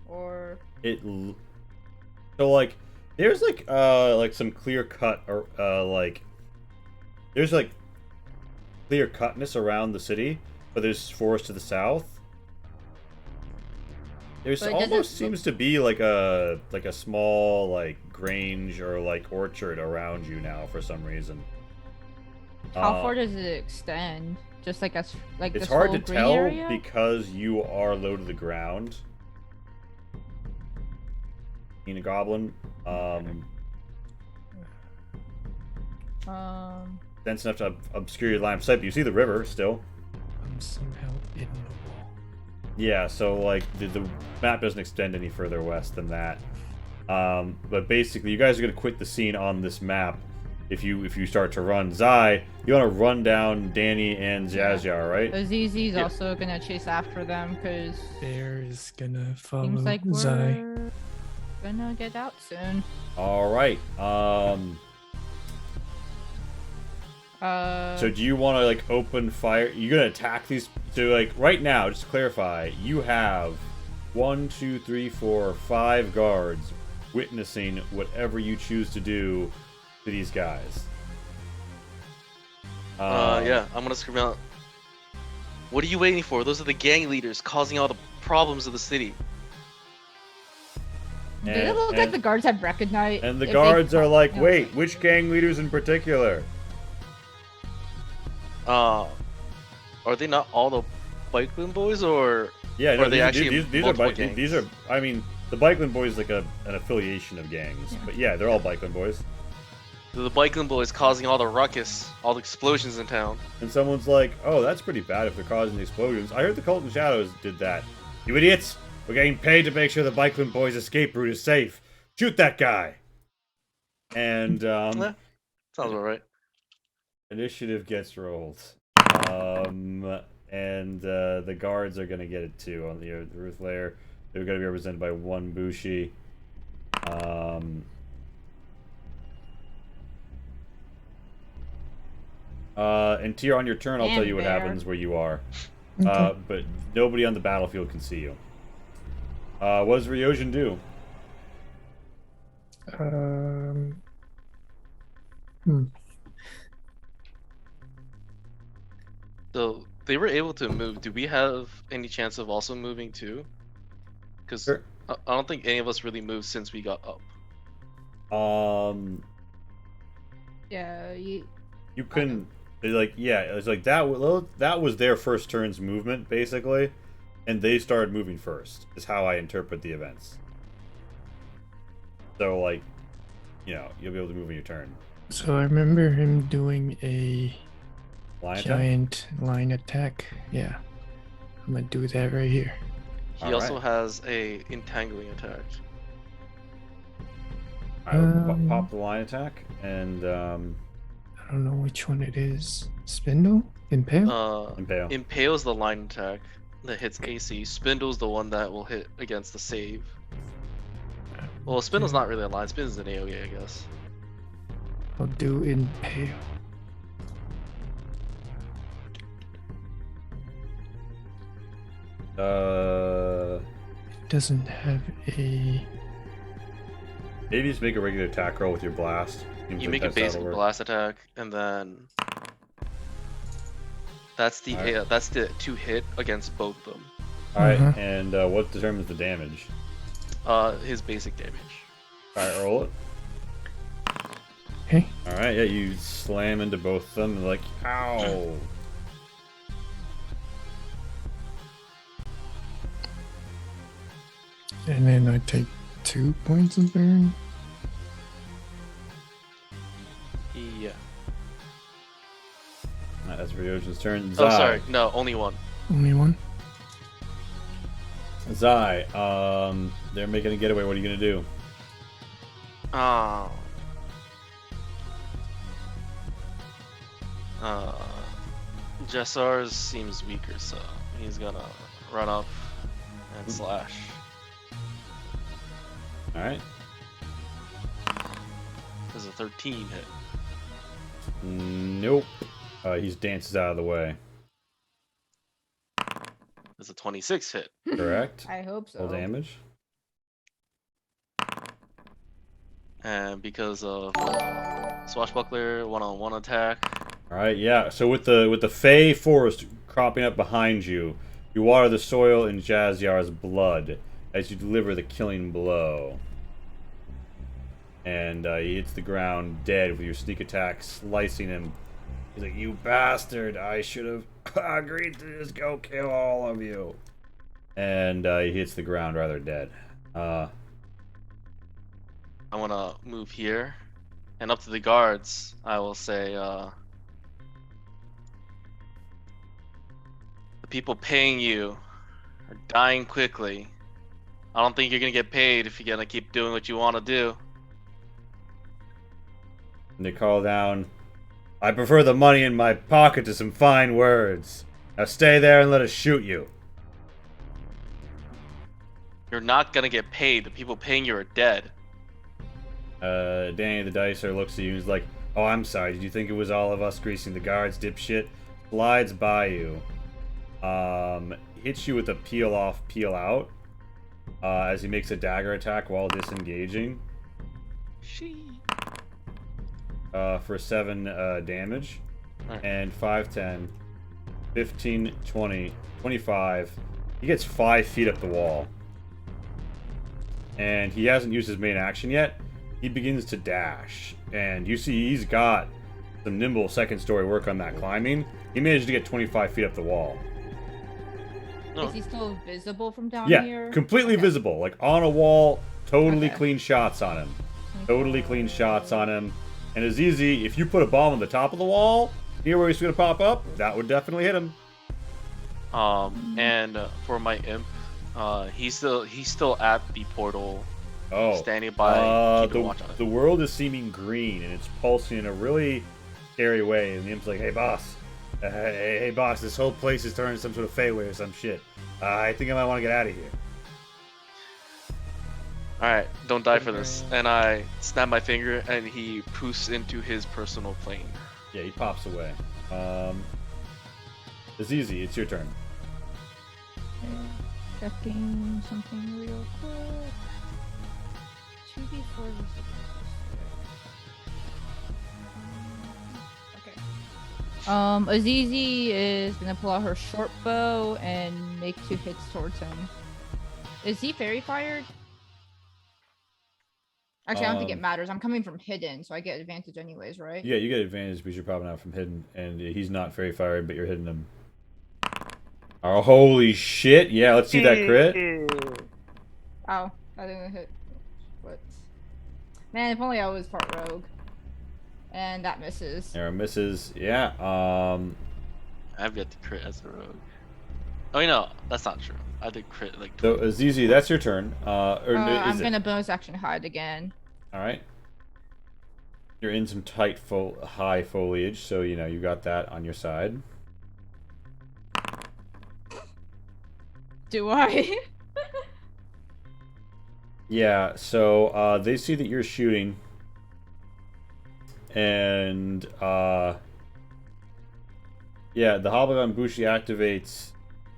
or So like there's like some clear cut or like there's like clear cutness around the city, but there's forest to the south. There's But does it almost look- seems to be like a small like grange or like orchard around you now for some reason. how far does it extend? Just like us, like It's this hard whole to green tell area? because you are low to the ground. Being a goblin, dense enough to obscure your line of sight, but you see the river still. I'm somehow in the wall. Yeah, so like the map doesn't extend any further west than that. But basically, you guys are gonna quit the scene on this map if you start to run. Zai, you want to run down Danny and Zazyar, right? Azizi's Yeah. also gonna chase after them because Bear is gonna follow seems like Zai. we're gonna get out soon. All right. So do you want to like open fire? You're gonna attack these. So like right now, just to clarify, you have 1, 2, 3, 4, 5 guards witnessing whatever you choose to do to these guys. Yeah, I'm gonna scream out. What are you waiting for? Those are the gang leaders causing all the problems of the city. Does it look like and- the guards have recognized? And the if they guards are like, no, wait, which gang leaders in particular? Are they not all the Bikeman boys, or Yeah, Or no, are they actually these are multiple bike. These are. gangs? I mean, the Bikeland Boys is like an affiliation of gangs, but yeah, they're all Bikeland Boys. the Bikeman boys causing all the ruckus, all the explosions in town? And someone's like, "Oh, that's pretty bad if they're causing the explosions." I heard the Cult and Shadows did that. You idiots! We're getting paid to make sure the Bikeland Boys' escape route is safe. Shoot that guy! And Sounds about right. initiative gets rolled. And the guards are gonna get it too on the roof layer. They're gonna be represented by one Bushi. And Tyr, on your turn, I'll tell And you what bear. happens where you are. Okay. But nobody on the battlefield can see you. What does Ryojin do? Hmm. So they were able to move. Do we have any chance of also moving too? Because Sure. I don't think any of us really moved since we got up. Yeah, You can it's like that was their first turn's movement basically, and they started moving first. Is how I interpret the events. So like, you'll be able to move in your turn. So I remember him doing a Line attack? giant line attack. Yeah. I'm gonna do that right here. He All also right. has a entangling attack. Alright, pop the line attack and I don't know which one it is. Spindle? Impale? impale. Impale's the line attack that hits AC. Spindle's the one that will hit against the save. Well, Spindle's not really a line. Spindle's an AoE, I guess. I'll do impale. It doesn't have a. Maybe just make a regular attack roll with your blast. Seems You like make a that's how it'll basic work. blast attack, and then that's the Alright. that's the 2 hit against both of them. Alright, Mhm. and what determines the damage? His basic damage. Alright, roll it. Okay. Alright, yeah, you slam into both of them and like, ow! And then I take 2 points of burn. Yeah. That's Ryojin's turn. Oh, sorry. No, only 1. Only one. Zai, they're making a getaway. What are you gonna do? Oh. Jessars seems weaker, so he's gonna run up and slash. Alright. There's a 13 hit. Nope. He dances out of the way. There's a 26 hit. Correct. I hope so. Full damage. And because of swashbuckler, one-on-one attack. Alright, yeah. So with the Fey forest cropping up behind you, you water the soil in Jazyar's blood as you deliver the killing blow. And he hits the ground dead with your sneak attack, slicing him. He's like, "You bastard! I should have agreed to just go kill all of you." And he hits the ground rather dead. I want to move here. And up to the guards, I will say, the people paying you are dying quickly. I don't think you're going to get paid if you're going to keep doing what you want to do. And they call down, "I prefer the money in my pocket to some fine words. Now stay there and let us shoot you." You're not going to get paid. The people paying you are dead. Danny the Dicer looks at you and is like, Oh, I'm sorry. Did you think it was all of us greasing the guards, dipshit? Slides by you. Hits you with a peel off, peel out. As he makes a dagger attack while disengaging. For 7 damage. Alright. And 5, 10, 15, 20, 25. He gets 5 feet up the wall. And he hasn't used his main action yet. He begins to dash. And you see he's got some nimble second story work on that climbing. He managed to get 25 feet up the wall. No. Is he still visible from down Yeah, here? completely Okay. visible. Like on a wall, totally Okay. clean shots on him. Totally clean shots on him. And it's easy, if you put a bomb on the top of the wall, near where he's going to pop up, that would definitely hit him. And for my imp, he's still at the portal, Oh. standing by, keeping watch on it. The world is seeming green, and it's pulsing in a really scary way. And the imp's like, hey, boss. Hey, boss, this whole place is turning some sort of Feyway or some shit. I think I might want to get out of here. Alright, don't die for this. And I snap my finger, and he poofs into his personal plane. Yeah, he pops away. It's easy. It's your turn. Checking something real quick. 2d4 Okay. Azizi is gonna pull out her short bow and make 2 hits towards him. Is he fairy fired? Actually, I don't think it matters. I'm coming from hidden, so I get advantage anyways, right? Yeah, you get advantage because you're popping out from hidden, and he's not fairy fired, but you're hitting him. Oh, holy shit! Yeah, let's see that crit. Oh, I didn't hit. What? Man, if only I was part rogue. And that misses. Arrow misses. Yeah. I've yet to crit as a rogue. Oh, no, that's not true. I did crit like So 20. Azizi, that's your turn. I'm gonna bonus action hide again. All right. You're in some tight, high foliage, so you know you got that on your side. Do I? Yeah. So they see that you're shooting, and yeah, the Hobgoblin Bushi activates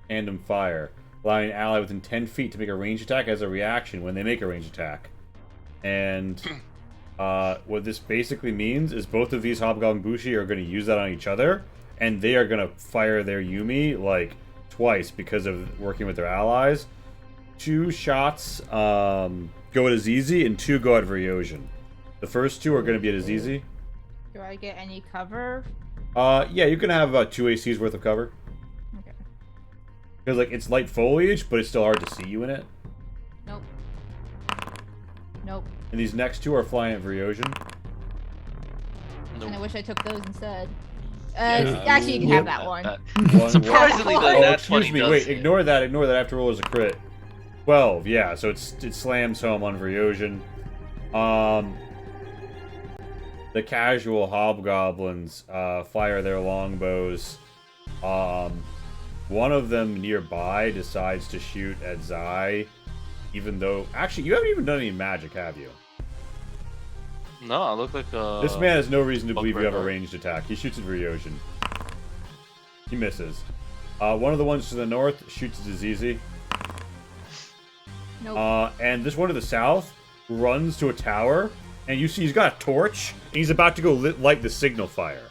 tandem fire, allowing an ally within 10 feet to make a ranged attack as a reaction when they make a ranged attack. And what this basically means is both of these Hobgoblin Bushi are going to use that on each other, and they are going to fire their Yumi like twice because of working with their allies. 2 shots go at Azizi, and 2 go at Vyozhin. The first 2 are going to be at Azizi. Do I get any cover? Yeah, you can have 2 ACs worth of cover. Okay. Because like it's light foliage, but it's still hard to see you in it. Nope. Nope. And these next 2 are flying at Vyozhin. And I Nope. wish I took those instead. Yeah, Actually, you can have that one. Surprisingly, Oh, though, that excuse 20 me. does Wait, hit. ignore that. Ignore that. After roll is a crit. 12. Yeah, so it slams home on Vyozhin. The casual hobgoblins fire their longbows. One of them nearby decides to shoot at Zai, even though actually you haven't even done any magic, have you? No, I look like a... This man has no reason to believe you have a Bugbear. ranged attack. He shoots at Vyozhin. He misses. One of the ones to the north shoots at Azizi. Nope. And this one to the south runs to a tower, and you see he's got a torch, and he's about to go light the signal fire.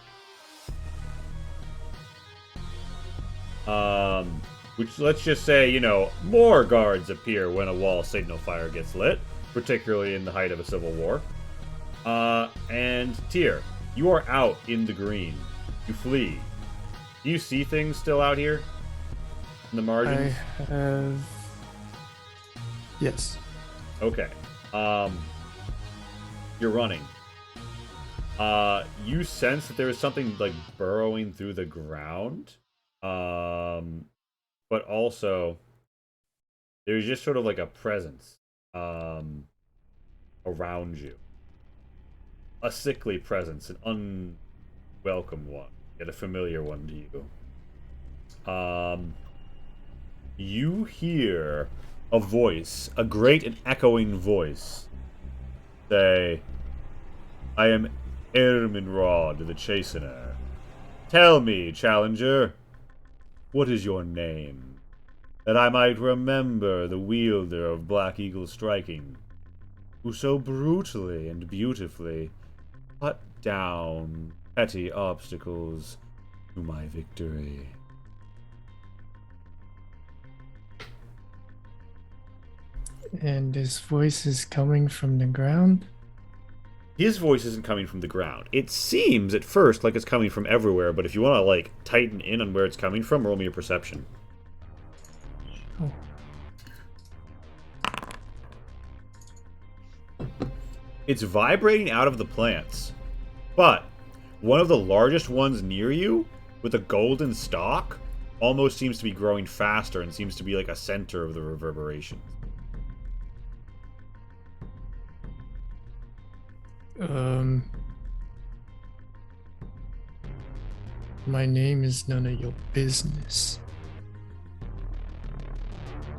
Which, let's just say, you know, more guards appear when a wall signal fire gets lit, particularly in the height of a civil war. And Tyr, you are out in the green. You flee. Do you see things still out here? In the margins? I have. Yes. Okay. You're running. You sense that there is something like burrowing through the ground. But also there's just sort of like a presence around you. A sickly presence, an unwelcome one, yet a familiar one to you. You hear a voice, a great and echoing voice, say, I am Ermenrod the Chastener. Tell me, challenger, what is your name, that I might remember the wielder of Black Eagle Striking, who so brutally and beautifully cut down petty obstacles to my victory. And his voice is coming from the ground? His voice isn't coming from the ground. It seems at first like it's coming from everywhere, but if you want to like tighten in on where it's coming from, roll me a perception. Oh. It's vibrating out of the plants, but one of the largest ones near you, with a golden stalk, almost seems to be growing faster and seems to be like a center of the reverberation. My name is none of your business.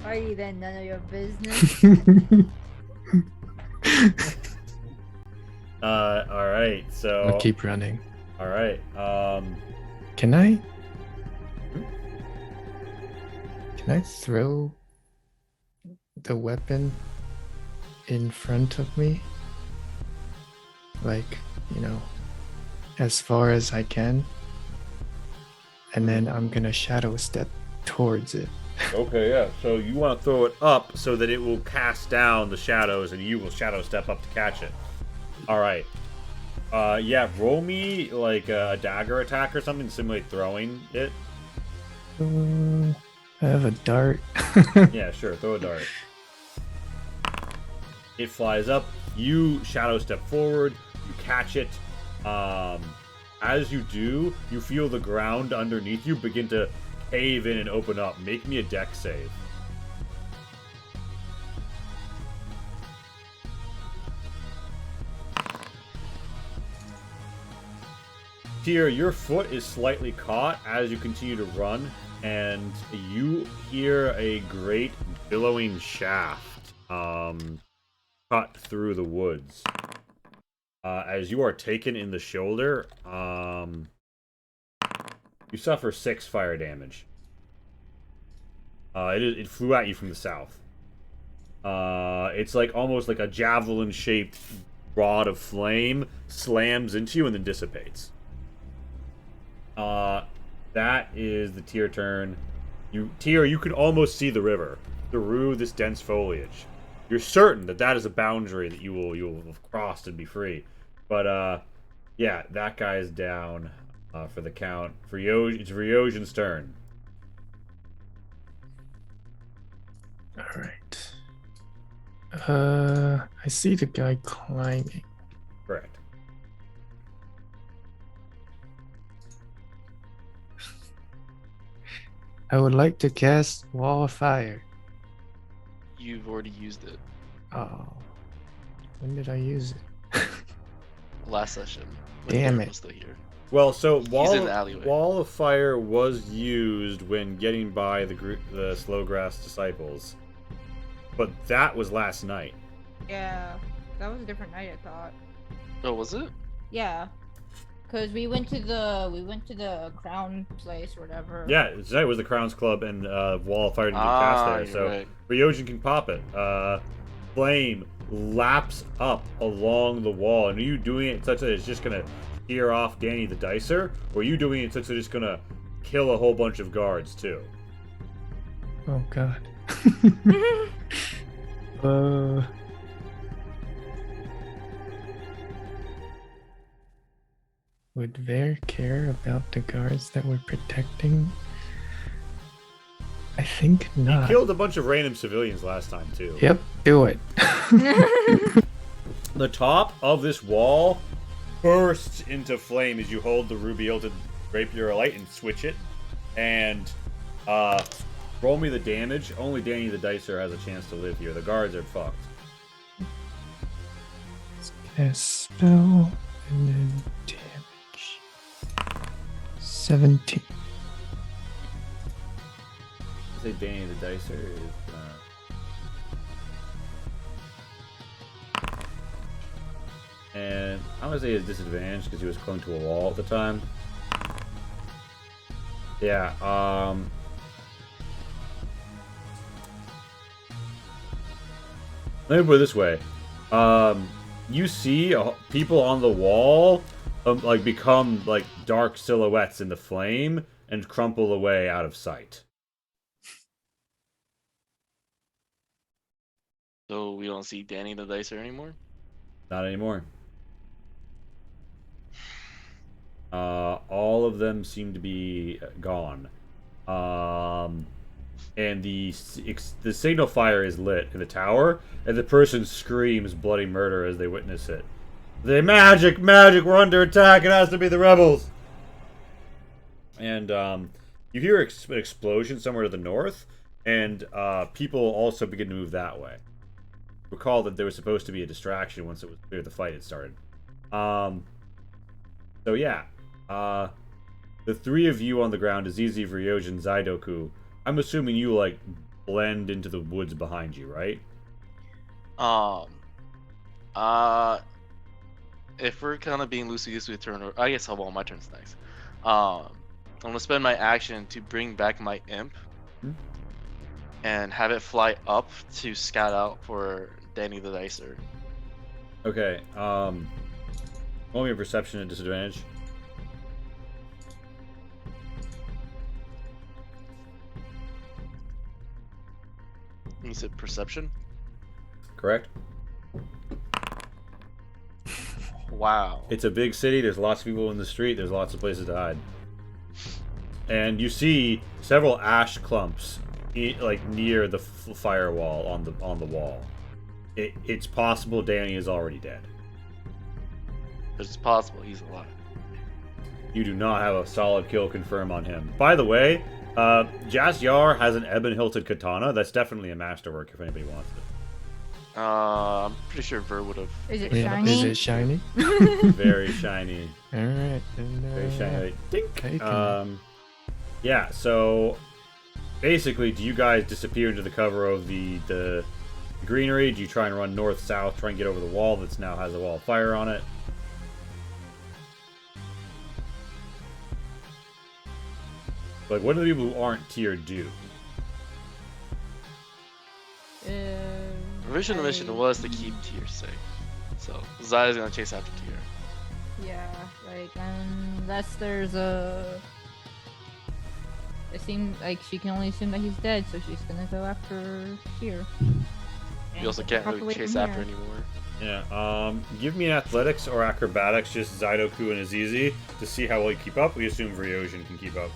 Alrighty then, none of your business. Alright, so... I'll keep running. Alright, Can I? Can I throw the weapon in front of me? Like, you know, as far as I can. And then I'm gonna shadow step towards it. Okay, yeah. So you want to throw it up so that it will cast down the shadows and you will shadow step up to catch it. Alright. Yeah, roll me like a dagger attack or something to simulate throwing it. I have a dart. Yeah, sure. Throw a dart. It flies up. You shadow step forward. You catch it. As you do, you feel the ground underneath you begin to cave in and open up. Make me a dex save. Tyr, your foot is slightly caught as you continue to run, and you hear a great billowing shaft cut through the woods. As you are taken in the shoulder, you suffer 6 fire damage. It flew at you from the south. It's like almost like a javelin-shaped rod of flame slams into you and then dissipates. That is the Tyr turn. Tyr, you can almost see the river through this dense foliage. You're certain that that is a boundary that you will have crossed and be free. But yeah, that guy is down for the count. It's Ryojin's turn. All right. I see the guy climbing. Correct. I would like to cast Wall of Fire. You've already used it Oh, when did I use it? last session. When Damn Darren it. was still here. Well, so in the Wall alleyway. of Fire was used when getting by the Slowgrass disciples, but that was last night. Yeah, that was a different night, I thought. Oh, was it? Yeah, cause we went to the Crown place or whatever. Yeah, tonight was the Crowns Club and Wall of Fire didn't get cast there, you're so right. Ryojin can pop it. Flame laps up along the wall, and are you doing it such that it's just gonna tear off Danny the Dicer, or are you doing it such that it's gonna kill a whole bunch of guards too? Oh God. Would Ver care about the guards that we're protecting? I think He not. killed a bunch of random civilians last time too. Yep, do it. The top of this wall bursts into flame as you hold the ruby hilted rapier alight and switch it. And roll me the damage. Only Danny the Dicer has a chance to live here. The guards are fucked. Cast spell and then damage. 17. I say Danny the Dicer is. And I'm gonna say his disadvantage because he was clung to a wall at the time. Yeah, let me put it this way. You see people on the wall like become like dark silhouettes in the flame and crumple away out of sight. So we don't see Danny the Dicer anymore? Not anymore. All of them seem to be gone. And the signal fire is lit in the tower, and the person screams bloody murder as they witness it. They magic, we're under attack. It has to be the rebels. And you hear an explosion somewhere to the north, and people also begin to move that way. Recall that there was supposed to be a distraction once it was clear the fight had started. So yeah, the three of you on the ground, Azizi, Ryojin, Zaidoku. I'm assuming you like blend into the woods behind you, right? If we're kind of being loosey-goosey with turn, I guess well, my turn's next. I'm gonna spend my action to bring back my imp and have it fly up to scout out for Danny the Dicer. Okay. Roll me a perception at disadvantage. You said perception? Correct. Wow. It's a big city. There's lots of people in the street. There's lots of places to hide. And you see several ash clumps, like near the firewall on the wall. It's possible Danny is already dead. It's possible he's alive. You do not have a solid kill confirm on him. By the way, Jas Yar has an ebon hilted katana. That's definitely a masterwork if anybody wants it. I'm pretty sure Ver would have. Is it Is shiny? it shiny? Very shiny. All right. Very shiny. Dink. Taken. Yeah, so basically, do you guys disappear into the cover of the greenery? Do you try and run north-south, try and get over the wall that's now has a wall of fire on it? Like, what do the people who aren't tiered do? Original mission was to keep Tier safe. So Zaya's gonna chase after Tier. Yeah, like unless there's a. It seems like she can only assume that he's dead, so she's gonna go after here. You also can't really chase after anymore. Yeah, give me an athletics or acrobatics, just Zaidoku and Azizi, to see how well you keep up. We assume Ryojin can keep up.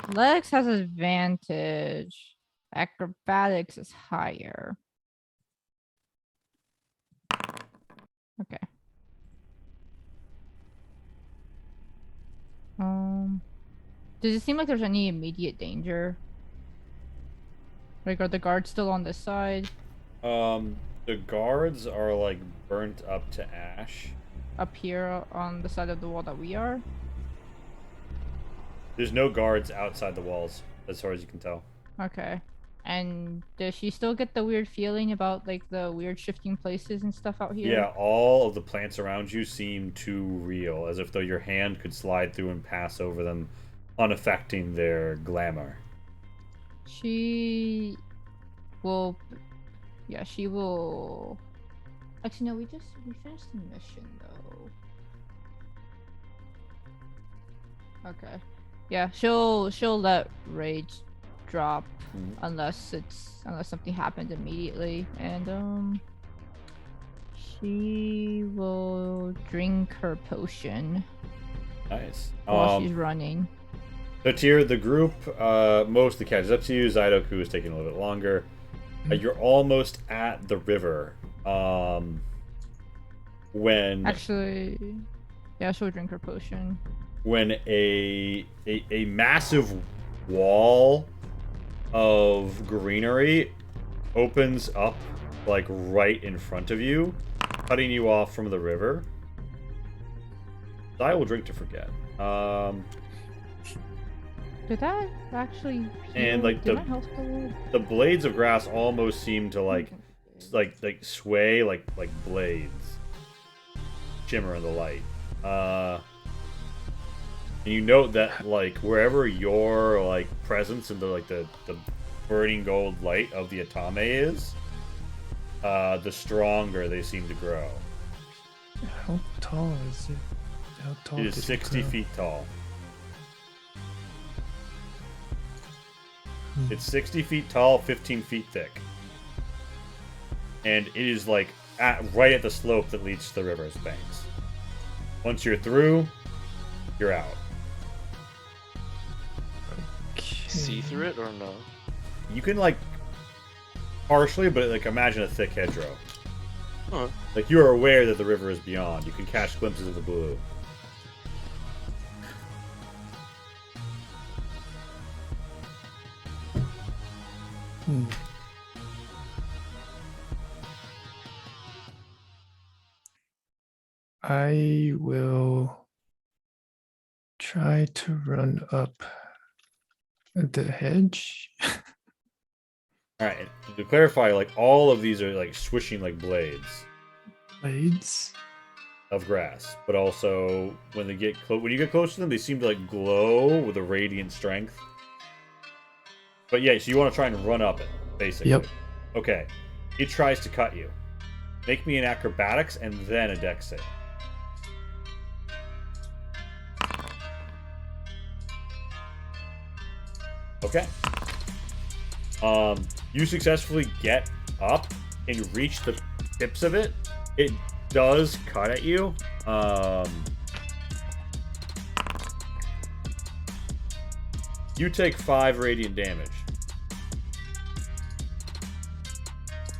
Athletics has advantage. Acrobatics is higher. Okay. Does it seem like there's any immediate danger? Like, are the guards still on this side? The guards are like burnt up to ash. Up here on the side of the wall that we are? There's no guards outside the walls, as far as you can tell. Okay. And does she still get the weird feeling about like the weird shifting places and stuff out here? Yeah, all of the plants around you seem too real, as if though your hand could slide through and pass over them, unaffecting their glamour. She will. Yeah, she will. Actually, no. We finished the mission though. Okay. Yeah, she'll let rage drop unless something happens immediately, and she will drink her potion Nice. while she's running. So Tyr, the group mostly catches up to you. Zaidoku is taking a little bit longer. You're almost at the river. When Actually, yeah, she'll drink her potion. When a massive wall of greenery opens up like right in front of you, cutting you off from the river. I will drink to forget. Did that actually And, heal? like, Did my health go up? The blades of grass almost seem to like sway like blades, shimmer in the light. And you note that like wherever your like presence in the burning gold light of the Atame is, the stronger they seem to grow. How tall is it? How tall It is did 60 grow? feet tall. It's 60 feet tall, 15 feet thick. And it is like right at the slope that leads to the river's banks. Once you're through, you're out. See through it or no? You can like partially, but like imagine a thick hedgerow. Huh. Like you are aware that the river is beyond. You can catch glimpses of the blue. I will try to run up the hedge. All right. And to clarify, like all of these are like swishing like blades Blades. of grass, but also when they get when you get close to them, they seem to like glow with a radiant strength. But yeah, so you want to try and run up it, basically. Yep. Okay. It tries to cut you. Make me an acrobatics and then a dex save. Okay. You successfully get up and reach the tips of it. It does cut at you. You take 5 radiant damage.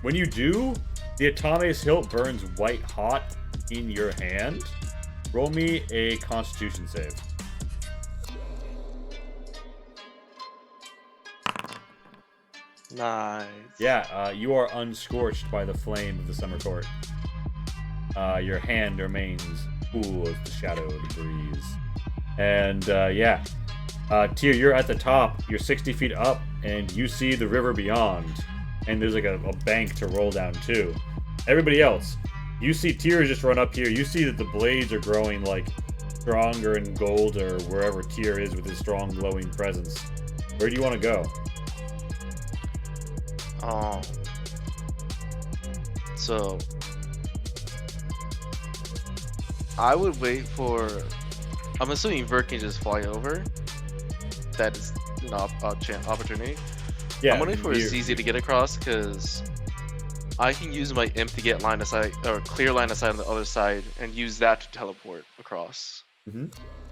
When you do, the Atame's hilt burns white hot in your hand. Roll me a Constitution save. Nice. Yeah, you are unscorched by the flame of the summer court. Your hand remains cool as the shadow of the breeze. And yeah, Tyr, you're at the top. You're 60 feet up, and you see the river beyond. And there's like a bank to roll down too. Everybody else, you see Tyr just run up here. You see that the blades are growing like stronger and golder wherever Tyr is with his strong glowing presence. Where do you want to go? Oh. So I would wait for. I'm assuming Vert can just fly over. That is an opportunity. Yeah, I'm waiting for you're- ZZ to get across because I can use my imp to get line of sight or clear line of sight on the other side and use that to teleport across.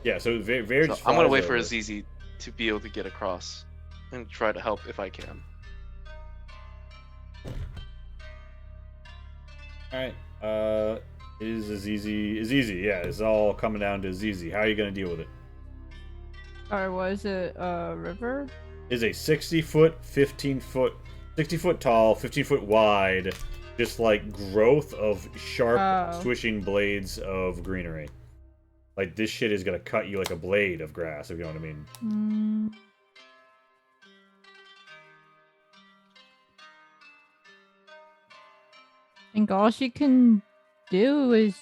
Yeah, so very. So I'm gonna wait for a ZZ to be able to get across and try to help if I can. Alright, is easy. Yeah, it's all coming down to ZZ. How are you gonna deal with it? Or was it a river? Is a 60 foot, 15 foot, 60 foot tall, 15 foot wide, just like growth of sharp, Oh. swishing blades of greenery. Like this shit is gonna cut you like a blade of grass, if you know what I mean. I think all she can do is.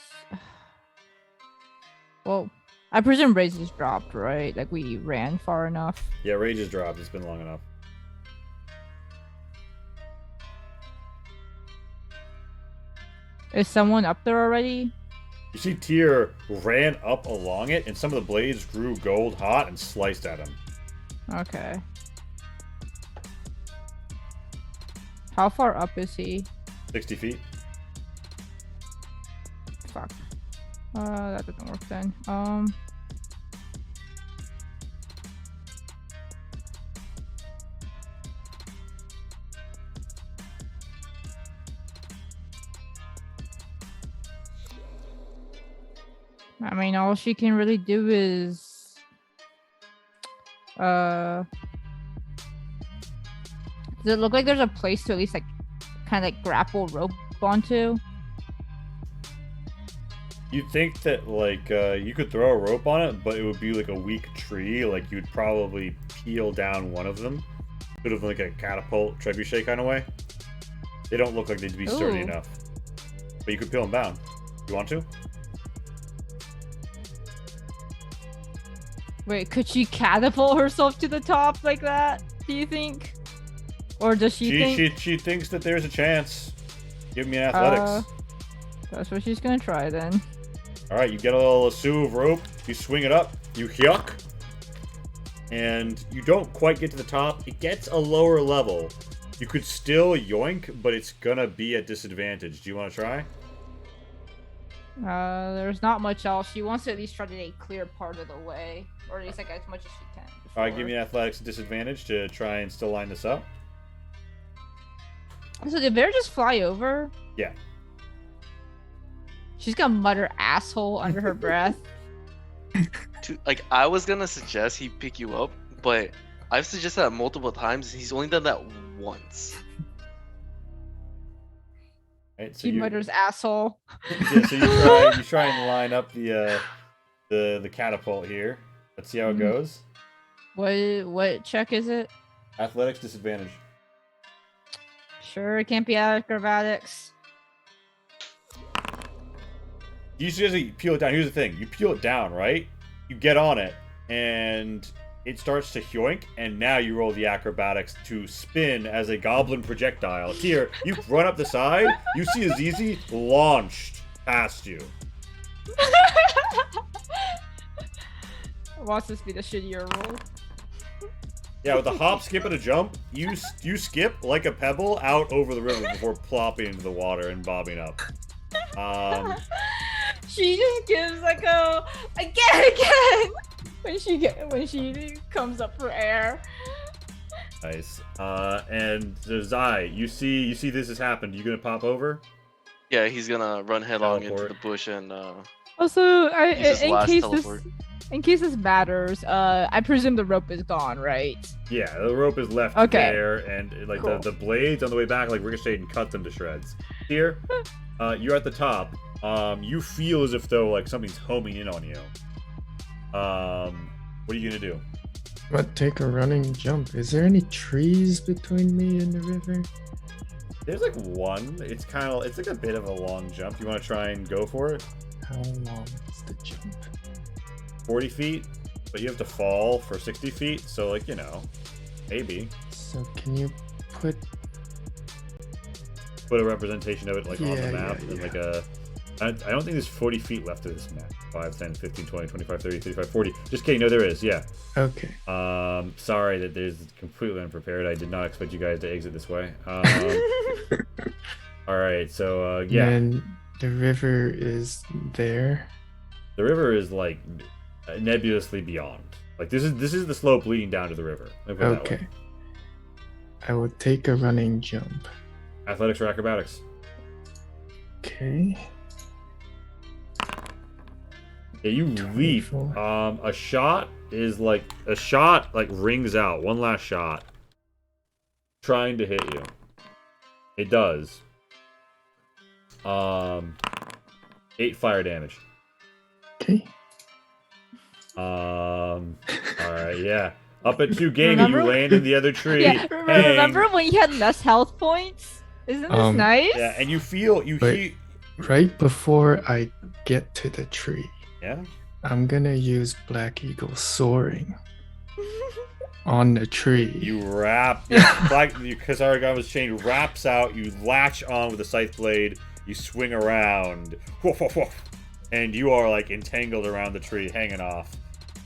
Well, I presume Raise is dropped, right? Like we ran far enough. Yeah, rage has dropped. It's been long enough. Is someone up there already? You see Tyr ran up along it, and some of the blades grew gold hot and sliced at him. Okay. How far up is he? 60 feet. Fuck. That doesn't work then. I mean, all she can really do is, does it look like there's a place to at least like, kind of like grapple rope onto? You'd think that like you could throw a rope on it, but it would be like a weak tree. Like you'd probably peel down one of them, sort of like a catapult trebuchet kind of way. They don't look like they'd be sturdy Ooh. enough, but you could peel them down. You want to? Wait, could she catapult herself to the top like that? Do you think? Or does she think? She thinks that there's a chance. Give me an athletics. That's what she's gonna try then. All right, you get a little lasso of rope. You swing it up. You yuck, and you don't quite get to the top. It gets a lower level. You could still yoink, but it's gonna be at disadvantage. Do you want to try? There's not much else. She wants to at least try to clear part of the way, or at least like as much as she can. All right, before. give me an athletics disadvantage to try and still line this up. So did Bear just fly over? Yeah. She's gonna mutter asshole under her breath. Like, I was gonna suggest he pick you up, but I've suggested that multiple times. He's only done that once. Right, so She mutters asshole. yeah, so you try and line up the catapult here. Let's see how it goes. What check is it? Athletics disadvantage. Sure, it can't be acrobatics. You usually peel it down. Here's the thing: you peel it down, right? You get on it, and it starts to yoink, and now you roll the acrobatics to spin as a goblin projectile. Here, you run up the side. You see Azizi launched past you. Watch this be the shittier roll. Yeah, with a hop, skip, and a jump, you skip like a pebble out over the river before plopping into the water and bobbing up. She just gives like a again when she comes up for air. Nice. And Zai, you see this has happened. You gonna pop over? Yeah, he's gonna run headlong into Teleport. the bush and Also, use his last teleport. in case this matters, I presume the rope is gone, right? Yeah, the rope is left Okay. there, and like Cool. the blades on the way back like ricocheted and cut them to shreds. Here, you're at the top. You feel as if though like something's homing in on you. What are you gonna do? But take a running jump. Is there any trees between me and the river? There's like one. It's like a bit of a long jump. You want to try and go for it? How long is the jump? 40 feet, but you have to fall for 60 feet. So like maybe So can you put put a representation of it like on the Yeah, map yeah, and yeah. like a. I don't think there's 40 feet left of this map. 5, 10, 15, 20, 25, 30, 35, 40. Just kidding. No, there is. Yeah. Okay. Sorry that there's completely unprepared. I did not expect you guys to exit this way. All right. So yeah, And the river is there. the river is like nebulously beyond. Like this is the slope leading down to the river. Let me put it that way. Okay. I will take a running jump. Athletics or acrobatics? Okay. Yeah, you leap. 24. A shot rings out. One last shot. Trying to hit you. It does. 8 fire damage. Okay. Alright, yeah. Up at 2 gaming, you Remember? land in the other tree. Yeah, hang. remember when you had less health points? Isn't this nice? Yeah, and you feel Wait. Right before I get to the tree, yeah. I'm gonna use Black Eagle soaring on the tree. You wrap, like your Kasaragawa's chain wraps out. You latch on with a scythe blade. You swing around, woof, woof, woof, and you are like entangled around the tree, hanging off.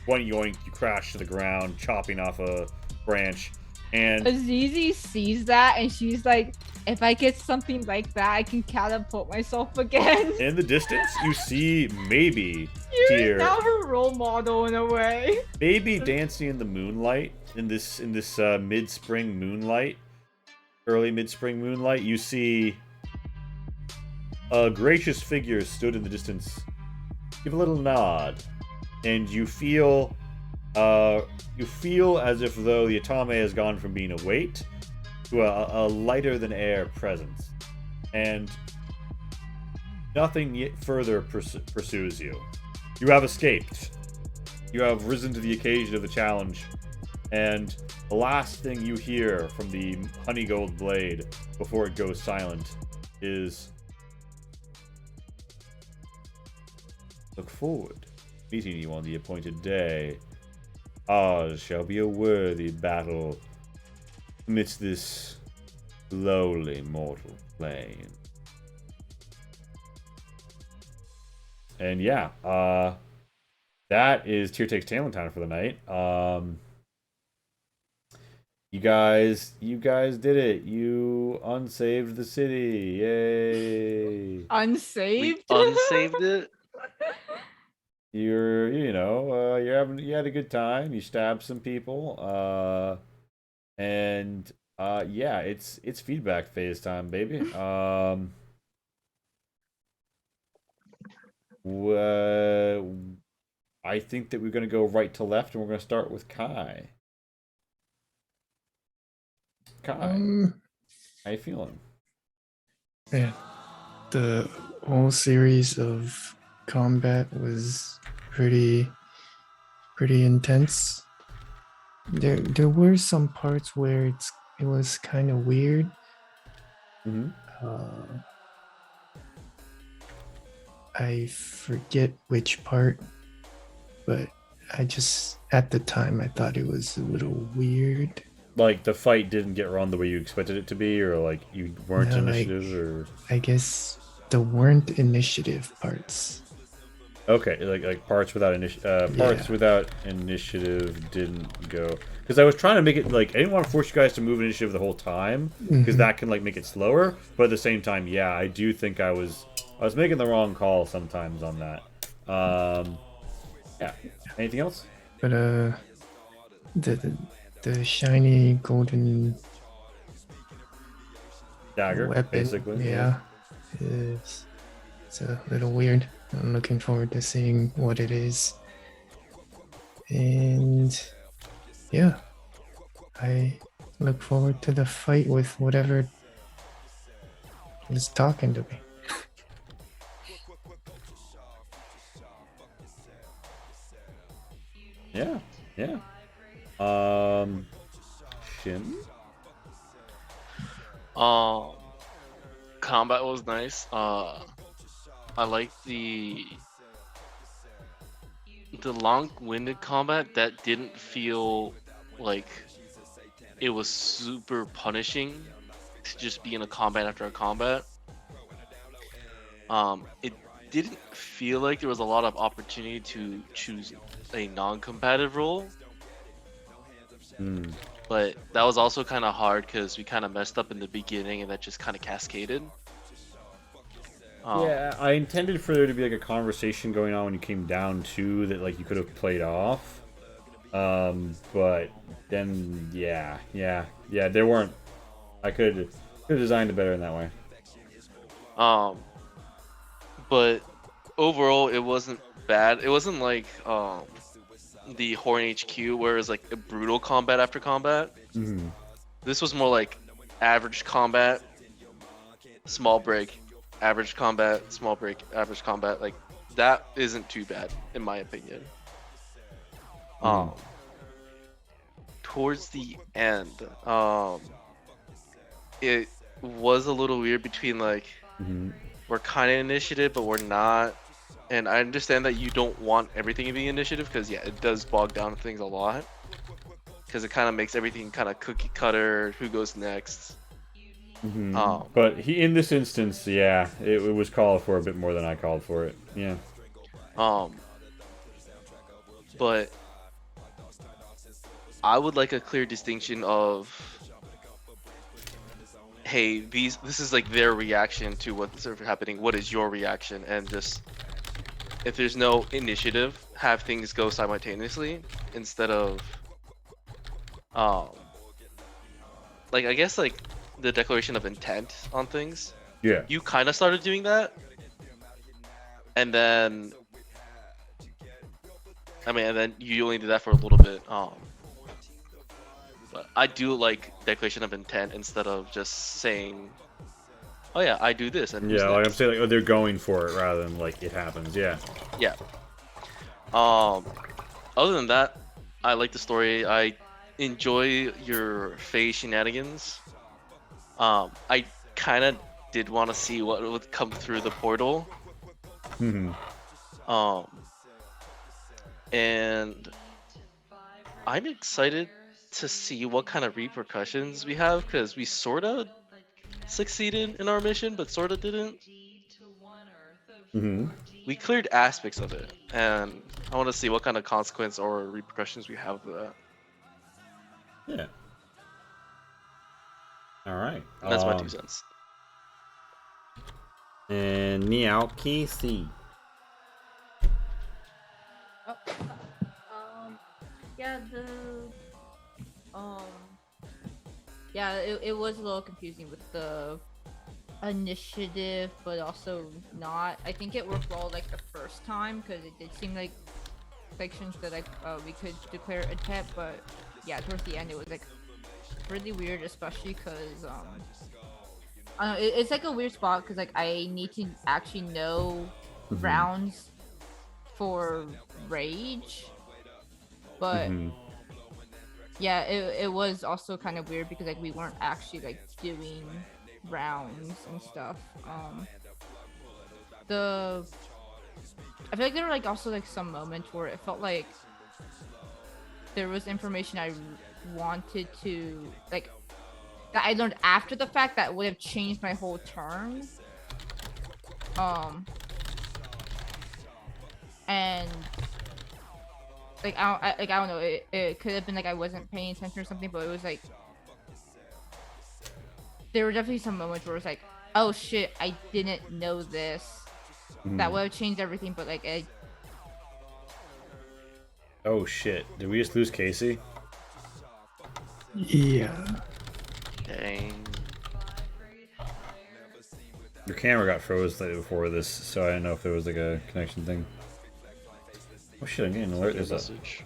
One yoink, you crash to the ground, chopping off a branch, and Azizi sees that and she's like, if I get something like that, I can catapult myself again. in the distance you see maybe You're here, now her role model in a way. maybe dancing in the moonlight in this mid-spring moonlight, early mid-spring moonlight. You see a gracious figure stood in the distance. Give a little nod, and you feel as if though the Atame has gone from being a weight to a lighter than air presence, and nothing yet further pursues you. You have escaped. You have risen to the occasion of the challenge, and the last thing you hear from the honeygold blade before it goes silent is, "Look forward to meeting you on the appointed day. Ours shall be a worthy battle amidst this lowly mortal plane." And yeah, that is Tier Takes Tanlyn time for the night. You guys did it. You unsaved the city. Yay! We Unsaved? unsaved it. You had a good time. You stabbed some people. And yeah, it's feedback phase time, baby. I think that we're gonna go right to left, and we're gonna start with Kai. Kai, how you feeling? Yeah, the whole series of combat was pretty intense. There were some parts where it was kind of weird. Mm-hmm. I forget which part, but I just at the time I thought it was a little weird. Like the fight didn't get run the way you expected it to be, or like you weren't No, initiative, or I guess the weren't initiative parts. okay, like parts without Yeah. without initiative didn't go, because I was trying to make it like I didn't want to force you guys to move initiative the whole time because that can like make it slower, but at the same time, yeah, I do think I was making the wrong call sometimes on that. Yeah. Anything else? But the shiny golden Dagger, weapon, basically. yeah, it's a little weird. I'm looking forward to seeing what it is. And yeah, I look forward to the fight with whatever is talking to me. Yeah, yeah. Shin. Combat was nice. I like the long-winded combat that didn't feel like it was super punishing to just be in a combat after a combat. It didn't feel like there was a lot of opportunity to choose a non-combative role. But that was also kind of hard because we kind of messed up in the beginning and that just kind of cascaded. Yeah, I intended for there to be like a conversation going on when you came down too that like you could have played off. But then yeah, there weren't. I could have designed it better in that way. But overall it wasn't bad. It wasn't like the Horn HQ where it was like a brutal combat after combat. This was more like average combat, small break, average combat, small break, average combat. Like that isn't too bad in my opinion. Towards the end, it was a little weird between like we're kind of initiative but we're not, and I understand that you don't want everything to be initiative because yeah, it does bog down things a lot because it kind of makes everything kind of cookie cutter, who goes next. But in this instance, yeah, it was called for a bit more than I called for it. Yeah. But I would like a clear distinction of, hey, this is like their reaction to what's happening. What is your reaction? And just if there's no initiative, have things go simultaneously instead of, like I guess like the declaration of intent on things. Yeah. You kind of started doing that, and then you only did that for a little bit. But I do like declaration of intent instead of just saying oh yeah, I do this, and who's Yeah, like I'm next? saying, like, oh, they're going for it rather than like it happens. Yeah. Yeah. Um, other than that, I like the story. I enjoy your Faye shenanigans. I kind of did want to see what would come through the portal. Hmm. Um, and I'm excited to see what kind of repercussions we have because we sort of succeeded in our mission, but sort of didn't. Hmm. We cleared aspects of it, and I want to see what kind of consequence or repercussions we have with that. Yeah. All right. And that's my 2 cents. And Meow Casey. Oh, yeah, um, yeah, it was a little confusing with the initiative, but also not. I think it worked well like the first time because it did seem like sections that we could declare intent, but yeah, towards the end it was like really weird, especially because I don't know, it's like a weird spot because like I need to actually know rounds for rage, but Hmm. yeah, it was also kind of weird because like we weren't actually like doing rounds and stuff. The I feel like there were like also like some moments where it felt like there was information I wanted to like that I learned after the fact that would have changed my whole turn. And like I don't know, it could have been like I wasn't paying attention or something, but it was like there were definitely some moments where it was like, oh shit, I didn't know this. That would have changed everything, but like Oh shit! Did we just lose Casey? Yeah. Dang. Your camera got froze like, before this, so I didn't know if there was like a connection thing. Oh shit! I'm getting an alert. There's a Message.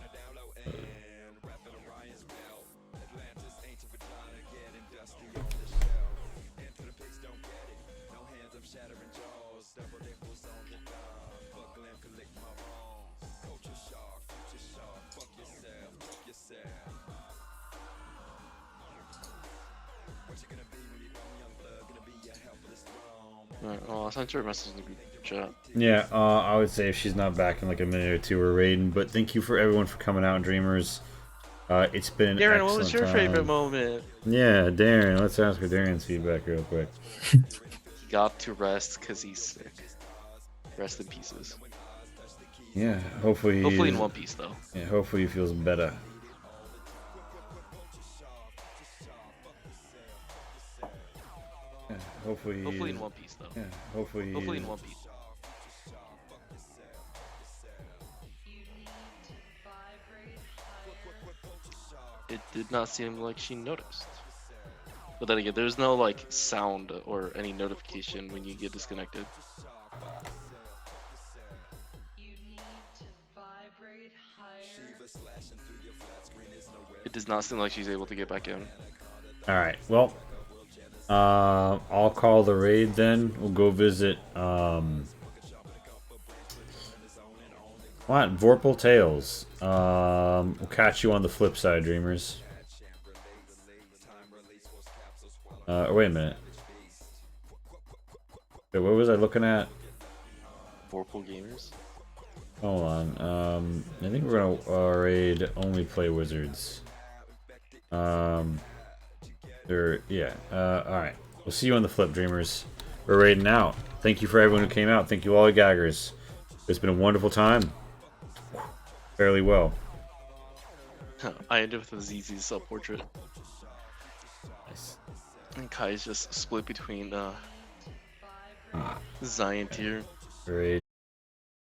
Alright, well, I sent her a message in the group chat. Yeah, I would say if she's not back in like a minute or two, we're raiding. But thank you for everyone for coming out, Dreamers. It's been an Darren, excellent what was your time. favorite moment? Yeah, Darren. Let's ask for Darren's feedback real quick. He got to rest because he's sick. Rest in pieces. Yeah, hopefully. Hopefully in one piece though. Yeah, hopefully he feels better. Yeah, hopefully in one piece though. Yeah, hopefully in one piece. It did not seem like she noticed. But then again, there's no like sound or any notification when you get disconnected. It does not seem like she's able to get back in. All right. Well, I'll call the raid then. We'll go visit. What? Vorpal Tales. We'll catch you on the flip side, Dreamers. Wait a minute. Wait, what was I looking at? Vorpal gamers. Hold on. I think we're gonna raid only play wizards. Yeah. All right. We'll see you on the flip, Dreamers. We're raiding out. Thank you for everyone who came out. Thank you all the gaggers. It's been a wonderful time. Fairly well. I ended with a ZZ self-portrait. Nice. And Kai's just split between Zion tier. Raid.